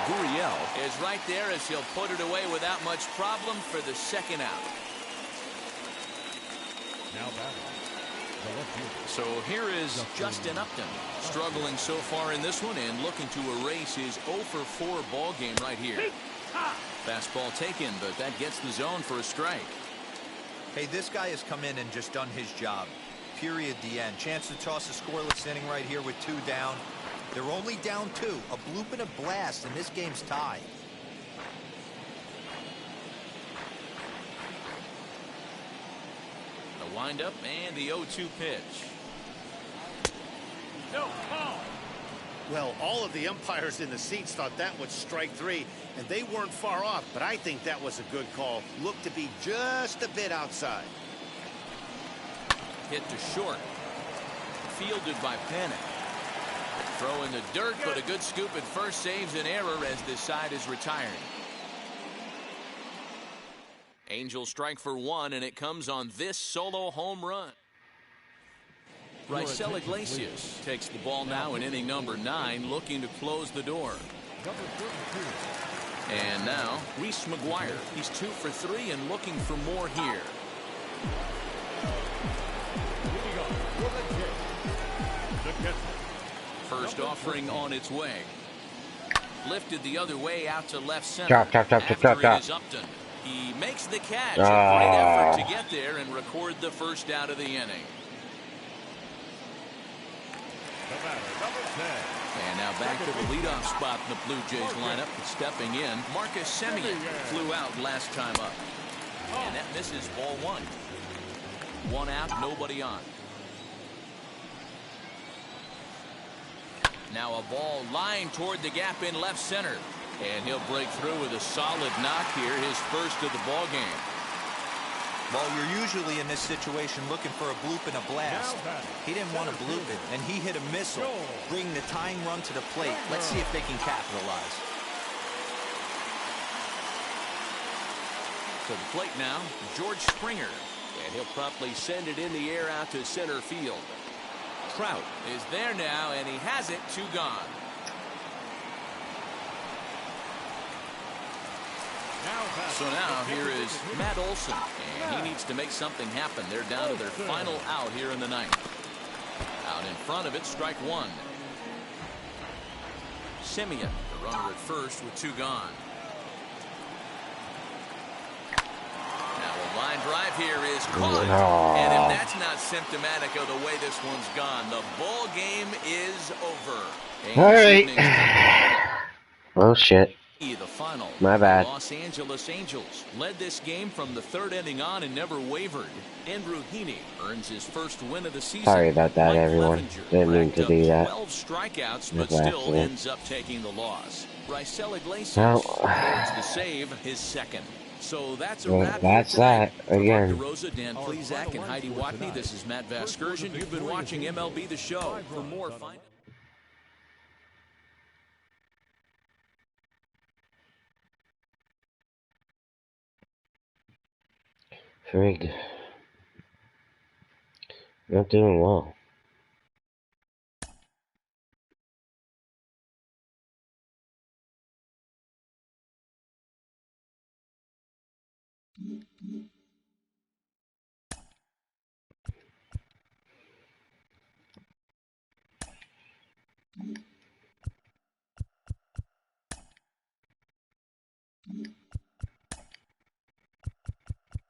Speaker 2: Gurriel is right there as he'll put it away without much problem for the 2nd out. So here is Justin Upton, struggling so far in this one and looking to erase his 0 for 4 ball game right here. Fastball taken, but that gets the zone for a strike.
Speaker 4: Hey, this guy has come in and just done his job. Period. The end. Chance to toss a scoreless inning right here with 2 down. They're only down 2. A bloop and a blast, and this game's tied.
Speaker 2: The windup and the 0-2 pitch.
Speaker 6: No call.
Speaker 3: Well, all of the umpires in the seats thought that was strike 3, and they weren't far off, but I think that was a good call. Looked to be just a bit outside.
Speaker 2: Hit to short. Fielded by Pennant. Throw in the dirt, but a good scoop at first saves an error as this side is retiring. Angels strike for 1, and it comes on this solo home run. Raisel Iglesias takes the ball now in inning number 9, looking to close the door. And now, Reese McGuire. He's 2 for 3 and looking for more here. First offering on its way. Lifted the other way out to left center.
Speaker 1: Drop.
Speaker 2: After it is Upton. He makes the catch. A great effort to get there and record the first out of the inning. And now back to the leadoff spot in the Blue Jays lineup. Stepping in, Marcus Semien flew out last time up. And that misses ball one. One out, nobody on. Now a ball lined toward the gap in left center. And he'll break through with a solid knock here, his first of the ball game.
Speaker 4: Well, you're usually in this situation looking for a bloop and a blast. He didn't want to bloop it, and he hit a missile, bringing the tying run to the plate. Let's see if they can capitalize.
Speaker 2: To the plate now, George Springer. And he'll promptly send it in the air out to center field. Trout is there now, and he has it, two gone. So now here is Matt Olson, and he needs to make something happen. They're down to their final out here in the ninth. Out in front of it, strike one. Semien, the runner at first with two gone. Now a line drive here is caught, and if that's not symptomatic of the way this one's gone, the ball game is over.
Speaker 1: All right. Oh shit.
Speaker 2: The final.
Speaker 1: My bad.
Speaker 2: Los Angeles Angels led this game from the third inning on and never wavered. Andrew Heaney earns his first win of the season.
Speaker 1: Sorry about that, everyone. Didn't mean to do that.
Speaker 2: 12 strikeouts, but still ends up taking the loss. Raisel Iglesias records the save, his second. So that's a wrap.
Speaker 1: That's that again.
Speaker 2: Rosa, Dan Plezak, and Heidi Watney. This is Matt Vasgersian. You've been watching MLB The Show. For more, find.
Speaker 1: Frig. Not doing well.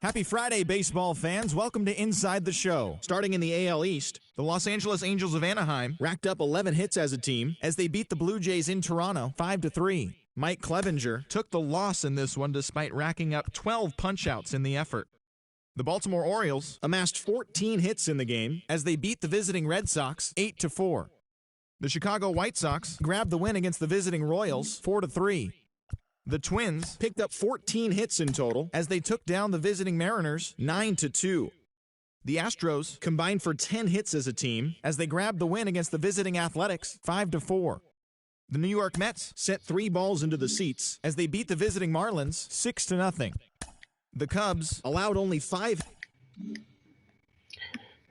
Speaker 7: Happy Friday, baseball fans. Welcome to Inside the Show. Starting in the AL East, the Los Angeles Angels of Anaheim racked up 11 hits as a team as they beat the Blue Jays in Toronto 5-3. Mike Clevenger took the loss in this one despite racking up 12 punch-outs in the effort. The Baltimore Orioles amassed 14 hits in the game as they beat the visiting Red Sox 8-4. The Chicago White Sox grabbed the win against the visiting Royals 4-3. The Twins picked up 14 hits in total as they took down the visiting Mariners 9-2. The Astros combined for 10 hits as a team as they grabbed the win against the visiting Athletics 5-4. The New York Mets sent 3 balls into the seats as they beat the visiting Marlins 6-0. The Cubs allowed only 5.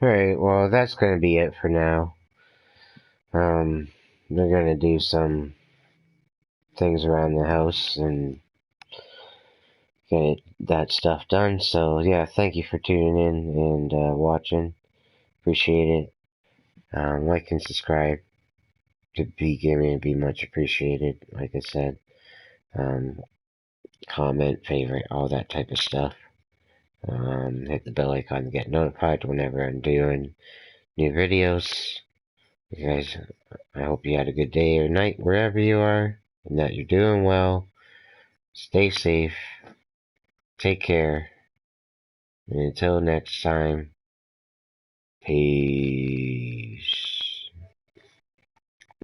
Speaker 1: Alright, well, that's going to be it for now. They're going to do some things around the house and get that stuff done. So, yeah, thank you for tuning in and watching. Appreciate it. Like and subscribe to be gaming would be much appreciated. Like I said, comment, favorite, all that type of stuff. Hit the bell icon to get notified whenever I'm doing new videos. You guys, I hope you had a good day or night wherever you are, and that you're doing well. Stay safe. Take care. And until next time, peace.